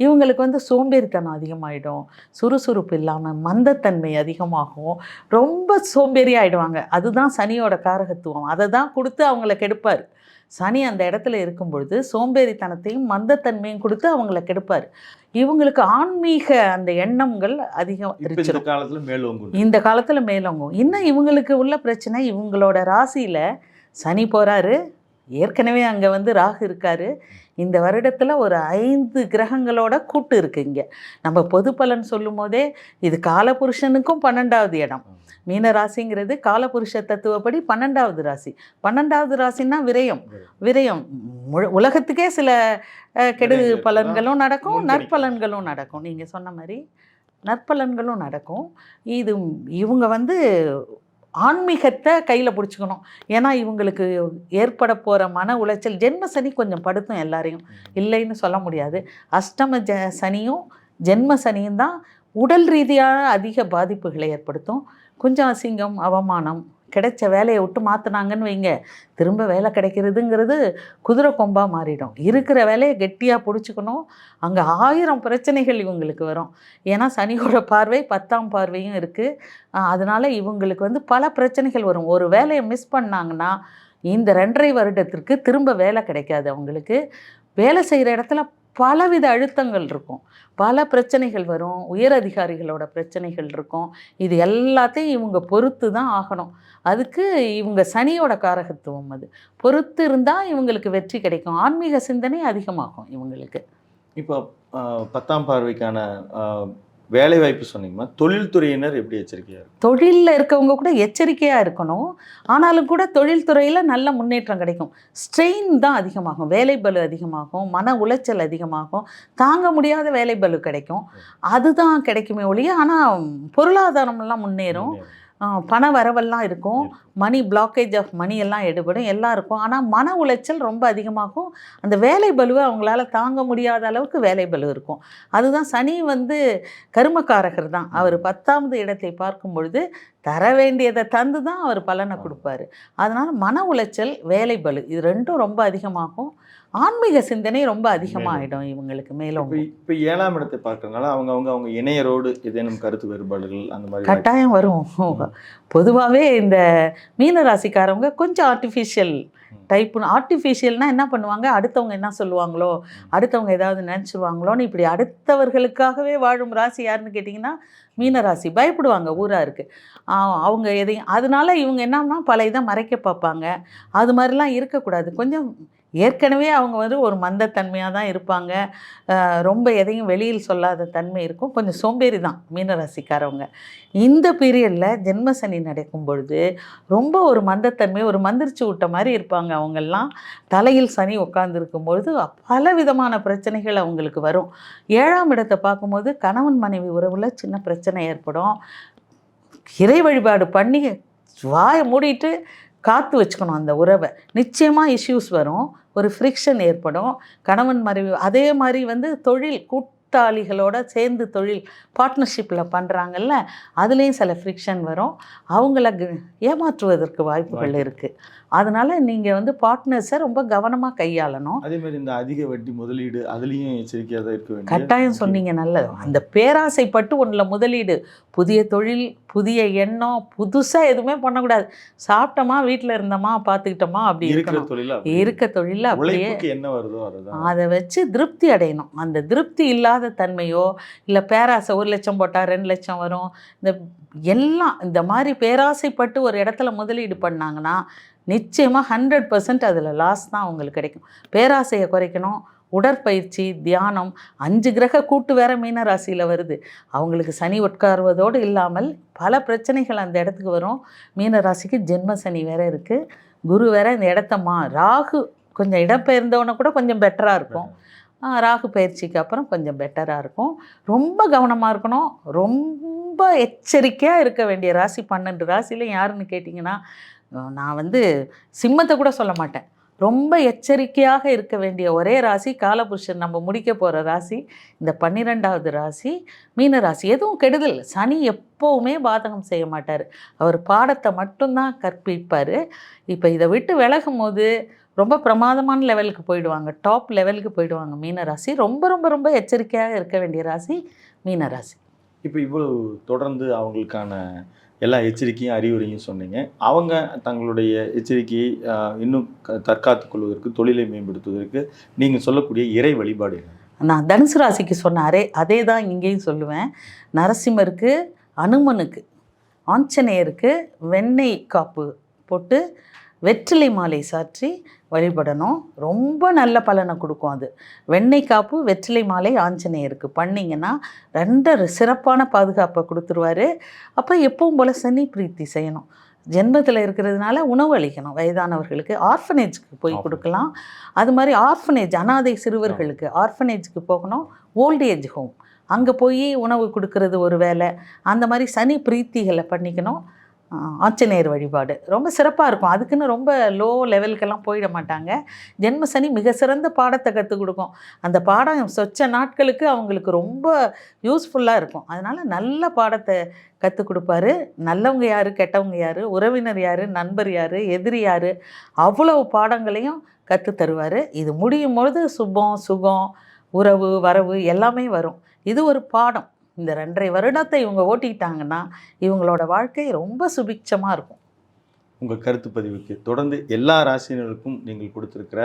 இவங்களுக்கு வந்து சோம்பேறித்தனம் அதிகமாகிடும், சுறுசுறுப்பு இல்லாமல் மந்தத்தன்மை அதிகமாகும், ரொம்ப சோம்பேறி ஆகிடுவாங்க. அதுதான் சனியோட காரகத்துவம். அதை தான் கொடுத்து அவங்கள கெடுப்பார். சனி அந்த இடத்துல இருக்கும் பொழுது சோம்பேறித்தனத்தையும் மந்தத்தன்மையும் கொடுத்து அவங்கள கெடுப்பார். இவங்களுக்கு ஆன்மீக அந்த எண்ணங்கள் அதிகம் இந்த காலத்தில் மேலோங்கும். இன்னும் இவங்களுக்கு உள்ள பிரச்சனை, இவங்களோட ராசியில் சனி போகிறாரு, ஏற்கனவே அங்கே வந்து ராகு இருக்கார். இந்த வருடத்தில் ஒரு 5 கிரகங்களோட கூட்டு இருக்குது. இங்கே நம்ம பொது பலன் சொல்லும் போதே இது காலபுருஷனுக்கும் 12வது இடம். மீன ராசிங்கிறது காலபுருஷ தத்துவப்படி 12வது ராசி. 12வது ராசின்னா விரயம். உலகத்துக்கே சில கெடு பலன்களும் நடக்கும், நற்பலன்களும் நடக்கும். நீங்கள் சொன்ன மாதிரி நற்பலன்களும் நடக்கும். இவங்க வந்து ஆன்மீகத்தை கையில் பிடிச்சிக்கணும். ஏன்னா இவங்களுக்கு ஏற்பட போகிற மன உளைச்சல், ஜென்ம சனி கொஞ்சம் படுத்தும் எல்லாரையும், இல்லைன்னு சொல்ல முடியாது. அஷ்டம சனியும் ஜென்ம சனியும் தான் உடல் ரீதியாக அதிக பாதிப்புகளை ஏற்படுத்தும். கொஞ்சம் அசிங்கம், அவமானம், கிடைச்ச வேலையை விட்டு மாற்றினாங்கன்னு வைங்க, திரும்ப வேலை கிடைக்கிறதுங்கிறது குதிரை கொம்பாக மாறிடும். இருக்கிற வேலையை கெட்டியாக பிடிச்சிக்கணும். அங்கே 1000 பிரச்சனைகள் இவங்களுக்கு வரும். ஏன்னா சனியோட பார்வை 10ஆம் பார்வையும் இருக்குது. அதனால் இவங்களுக்கு வந்து பல பிரச்சனைகள் வரும். ஒரு வேலையை மிஸ் பண்ணாங்கன்னா இந்த 2.5 வருடத்திற்கு திரும்ப வேலை கிடைக்காது அவங்களுக்கு. வேலை செய்கிற இடத்துல பலவித அழுத்தங்கள் இருக்கும், பல பிரச்சனைகள் வரும், உயர் அதிகாரிகளோட பிரச்சனைகள் இருக்கும். இது எல்லாத்தையும் இவங்க பொறுத்து தான் ஆகணும். அதுக்கு இவங்க சனியோட காரகத்துவம் அது. பொறுத்து இருந்தால் இவங்களுக்கு வெற்றி கிடைக்கும். ஆன்மீக சிந்தனை அதிகமாகும் இவங்களுக்கு.
இப்போ 10ஆம் பார்வைக்கான வேலை வாய்ப்பு சொன்னீங்கன்னா தொழில்துறையினர் எப்படி எச்சரிக்கையாக இருக்கும்?
தொழிலில் இருக்கவங்க கூட எச்சரிக்கையாக இருக்கணும். ஆனாலும் கூட தொழில்துறையில் நல்ல முன்னேற்றம் கிடைக்கும். ஸ்ட்ரெயின் தான் அதிகமாகும், வேலை பளு அதிகமாகும், மன உளைச்சல் அதிகமாகும், தாங்க முடியாத வேலை பளு கிடைக்கும். அதுதான் கிடைக்குமே ஒழிய, ஆனால் பொருளாதாரமெல்லாம் முன்னேறும், பண வரவெல்லாம் இருக்கும், மணி பிளாக்கேஜ் ஆஃப் மணி எல்லாம் எடுபடும், எல்லாம் இருக்கும். ஆனால் மன உளைச்சல் ரொம்ப அதிகமாகும். அந்த வேலை பலுவை அவங்களால தாங்க முடியாத அளவுக்கு வேலை பலு இருக்கும். அதுதான் சனி வந்து கர்மக்காரகர் தான். அவர் 10ஆவது இடத்தை பார்க்கும் பொழுது தர வேண்டியதை தந்து தான் அவர் பலனை கொடுப்பாரு. அதனால் மன உளைச்சல், வேலை பலு இது ரெண்டும் ரொம்ப அதிகமாகும். ஆன்மீக சிந்தனை ரொம்ப அதிகமாகிடும் இவங்களுக்கு. மேலும்
இப்போ 7ஆம் இடத்தை பார்க்கறதுனால அவங்க இணையரோடு ஏதேனும் கருத்து வேறுபாடுகள் அந்த மாதிரி
கட்டாயம் வரும். பொதுவாகவே இந்த மீனராசிக்காரவங்க கொஞ்சம் ஆர்டிஃபிஷியல் டைப்புன்னு. ஆர்டிஃபிஷியல்னால் என்ன பண்ணுவாங்க, அடுத்தவங்க என்ன சொல்லுவாங்களோ, அடுத்தவங்க ஏதாவது நினச்சிருவாங்களோன்னு இப்படி அடுத்தவர்களுக்காகவே வாழும் ராசி யாருன்னு கேட்டிங்கன்னா மீனராசி. பயப்படுவாங்க ஊராக இருக்குது அவங்க எதையும். அதனால இவங்க என்னன்னா பல இதை மறைக்க பார்ப்பாங்க. அது மாதிரிலாம் இருக்கக்கூடாது. கொஞ்சம் ஏற்கனவே அவங்க வந்து ஒரு மந்தத்தன்மையாக தான் இருப்பாங்க. ரொம்ப எதையும் வெளியில் சொல்லாத தன்மை இருக்கும். கொஞ்சம் சோம்பேறி தான் மீனராசிக்காரவங்க. இந்த பீரியடில் ஜென்மசனி நடக்கும் பொழுது ரொம்ப ஒரு மந்தத்தன்மை, ஒரு மந்திரிச்சு விட்ட மாதிரி இருப்பாங்க அவங்கெல்லாம். தலையில் சனி உட்கார்ந்துருக்கும் பொழுது பல விதமான பிரச்சனைகள் அவங்களுக்கு வரும். 7ஆம் இடத்தை பார்க்கும்போது கணவன் மனைவி உறவில் சின்ன பிரச்சனை ஏற்படும். இறை வழிபாடு பண்ணி வாயை மூடிட்டு காத்து வச்சுக்கணும் அந்த உறவை. நிச்சயமாக இஷ்யூஸ் வரும், ஒரு ஃப்ரிக்ஷன் ஏற்படும். கணவன் மனைவி அதே மாதிரி வந்து தொழில் கூட்டாளிகளோட சேர்ந்து தொழில் பார்ட்னர்ஷிப்பில் பண்ணுறாங்கல்ல, அதுலேயும் சில ஃப்ரிக்ஷன் வரும். அவங்கள ஏமாற்றுவதற்கு வாய்ப்புகள் இருக்குது. அதனால் நீங்கள் வந்து பார்ட்னர்ஸை ரொம்ப கவனமாக கையாளணும்.
அதேமாதிரி இந்த அதிக வட்டி முதலீடு அதுலேயும் எச்சரிக்கையாக தான் இருக்க வேண்டும்.
கட்டாயம் சொன்னீங்க, நல்லது. அந்த பேராசைப்பட்டு ஒன்றில் முதலீடு, புதிய தொழில், புதிய எண்ணம், புதுசாக எதுவுமே பண்ணக்கூடாது. சாப்பிட்டோமா, வீட்டில் இருந்தோமா, பார்த்துக்கிட்டோமா, அப்படி
இருக்கிற
இருக்கணும்.
தொழில்
இருக்க தொழிலில் அப்படியே
என்ன வருதோ
அதை வச்சு திருப்தி அடையணும். அந்த திருப்தி இல்லாத தன்மையோ, இல்லை பேராசை 1 லட்சம் போட்டால் 2 லட்சம் வரும், இந்த எல்லாம் இந்த மாதிரி பேராசைப்பட்டு ஒரு இடத்துல முதலீடு பண்ணாங்கன்னா நிச்சயமாக 100% அதில் லாஸ் தான் அவங்களுக்கு கிடைக்கும். பேராசையை குறைக்கணும். உடற்பயிற்சி, தியானம், 5 கிரக கூட்டு வேற மீன ராசியில் வருது. அவங்களுக்கு சனி உட்காருவதோடு இல்லாமல் பல பிரச்சனைகள் அந்த இடத்துக்கு வரும். மீன ராசிக்கு ஜென்ம சனி வேற இருக்குது, குரு வேற இந்த இடத்தம்மா. ராகு கொஞ்சம் இடம்பெயர்ந்தவன கூட கொஞ்சம் பெட்டராக இருக்கும். ராகு பயிற்சிக்கு அப்புறம் கொஞ்சம் பெட்டராக இருக்கும். ரொம்ப கவனமாக இருக்கணும். ரொம்ப எச்சரிக்கையாக இருக்க வேண்டிய ராசி 12 ராசியில் யாருன்னு கேட்டிங்கன்னா, நான் வந்து சிம்மத்தை கூட சொல்ல மாட்டேன். ரொம்ப எச்சரிக்கையாக இருக்க வேண்டிய ஒரே ராசி, காலபுருஷன் நம்ம முடிக்க போகிற ராசி, இந்த 12வது ராசி மீன ராசி. எதுவும் கெடுதல், சனி எப்போவுமே பாதகம் செய்ய மாட்டார். அவர் பாடத்தை மட்டும்தான் கற்பிப்பார். இப்போ இதை விட்டு விலகும் போது ரொம்ப பிரமாதமான லெவலுக்கு போயிடுவாங்க, டாப் லெவலுக்கு போயிடுவாங்க மீனராசி. ரொம்ப ரொம்ப ரொம்ப எச்சரிக்கையாக இருக்க வேண்டிய ராசி மீனராசி.
இப்போ இவ்வளவு தொடர்ந்து அவங்களுக்கான எல்லா எச்சரிக்கையும் அறிவுரையும் சொன்னீங்க. அவங்க தங்களுடைய எச்சரிக்கையை இன்னும் தற்காத்து கொள்வதற்கு, தொழிலை மேம்படுத்துவதற்கு நீங்கள் சொல்லக்கூடிய இறை வழிபாடு என்ன?
நான் தனுசு ராசிக்கு சொன்னாரே அதே தான் இங்கேயும் சொல்லுவேன். நரசிம்மருக்கு, அனுமனுக்கு, ஆஞ்சநேயருக்கு வெண்ணெய் காப்பு போட்டு வெற்றிலை மாலை சாற்றி வழிபடணும். ரொம்ப நல்ல பலனை கொடுக்கும் அது. வெண்ணெய் காப்பு, வெற்றிலை மாலை ஆஞ்சநேயருக்கு பண்ணிங்கன்னா 2 சிறப்பான பாதுகாப்பை கொடுத்துருவார். அப்போ எப்பவும் போல் சனி பிரீத்தி செய்யணும். ஜென்மத்தில் இருக்கிறதுனால உணவு அளிக்கணும் வயதானவர்களுக்கு. ஆர்ஃபனேஜ்க்கு போய் கொடுக்கலாம். அது மாதிரி ஆர்ஃபனேஜ், அனாதை சிறுவர்களுக்கு ஆர்ஃபனேஜ்க்கு போகணும். ஓல்டேஜ் ஹோம் அங்கே போய் உணவு கொடுக்கறது ஒரு வேலை. அந்த மாதிரி சனி பிரீத்திகளை பண்ணிக்கணும். ஆஞ்சநேயர் வழிபாடு ரொம்ப சிறப்பாக இருக்கும். அதுக்குன்னு ரொம்ப லோ லெவலுக்கெல்லாம் போயிட மாட்டாங்க. ஜென்ம சனி மிக சிறந்த பாடத்தை கற்றுக் கொடுக்கும். அந்த பாடம் சொச்ச நாட்களுக்கு அவங்களுக்கு ரொம்ப யூஸ்ஃபுல்லாக இருக்கும். அதனால் நல்ல பாடத்தை கற்றுக் கொடுப்பாரு. நல்லவங்க யார், கெட்டவங்க யார், உறவினர் யார், நண்பர் யார், எதிரி யார், அவ்வளவு பாடங்களையும் கற்றுத் தருவார். இது முடியும் பொழுது சுபம், சுகம், உறவு, வரவு எல்லாமே வரும். இது ஒரு பாடம். இந்த 2.5 வருடத்தை இவங்க ஓட்டிக்கிட்டாங்கன்னா இவங்களோட வாழ்க்கை ரொம்ப சுபிட்சமாக இருக்கும்.
உங்கள் கருத்து பதிவுக்கு தொடர்ந்து எல்லா ராசினருக்கும் நீங்கள் கொடுத்துருக்கிற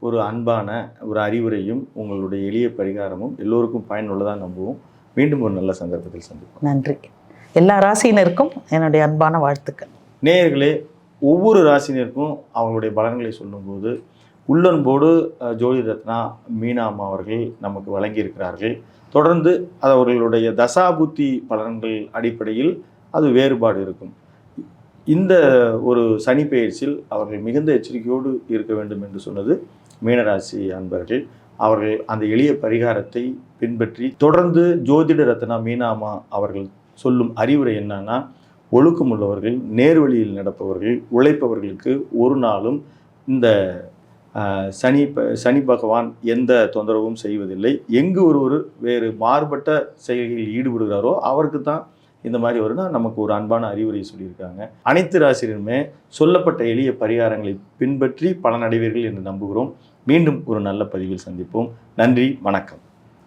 ஒரு அன்பான ஒரு அறிவுரையும் உங்களுடைய எளிய பரிகாரமும் எல்லோருக்கும் பயனுள்ளதாக நம்புவோம். மீண்டும் ஒரு நல்ல சந்தர்ப்பத்தில் சந்திப்போம்.
நன்றி. எல்லா ராசியினருக்கும் என்னுடைய அன்பான வாழ்த்துக்கள்.
நேயர்களே, ஒவ்வொரு ராசினருக்கும் அவங்களுடைய பலன்களை சொல்லும்போது உள்ளன்போடு ஜோதி ரத்னா மீனா அம்மா அவர்கள் நமக்கு வழங்கியிருக்கிறார்கள். தொடர்ந்து அது அவர்களுடைய தசாபுத்தி பலன்கள் அடிப்படையில் அது வேறுபாடு இருக்கும். இந்த ஒரு சனி பெயர்ச்சியில் அவர்கள் மிகுந்த எச்சரிக்கையோடு இருக்க வேண்டும் என்று சொன்னது மீனராசி அன்பர்கள். அவர்கள் அந்த எளிய பரிகாரத்தை பின்பற்றி தொடர்ந்து ஜோதிட ரத்னா மீனா அம்மா அவர்கள் சொல்லும் அறிவுரை என்னன்னா, ஒழுக்கமுள்ளவர்கள், நேர்வழியில் நடப்பவர்கள், உழைப்பவர்களுக்கு ஒரு நாளும் இந்த சனி பகவான் எந்த தொந்தரவும் செய்வதில்லை. எங்கு ஒருவர் வேறு மாறுபட்ட செயல்களில் ஈடுபடுகிறாரோ அவருக்கு தான் இந்த மாதிரி வரும்னா நமக்கு ஒரு அன்பான அறிவுரை சொல்லியிருக்காங்க. அனைத்து ராசினருமே சொல்லப்பட்ட எளிய பரிகாரங்களை பின்பற்றி பலனடைவீர்கள் என்று நம்புகிறோம். மீண்டும் ஒரு நல்ல பதிவில் சந்திப்போம். நன்றி, வணக்கம்.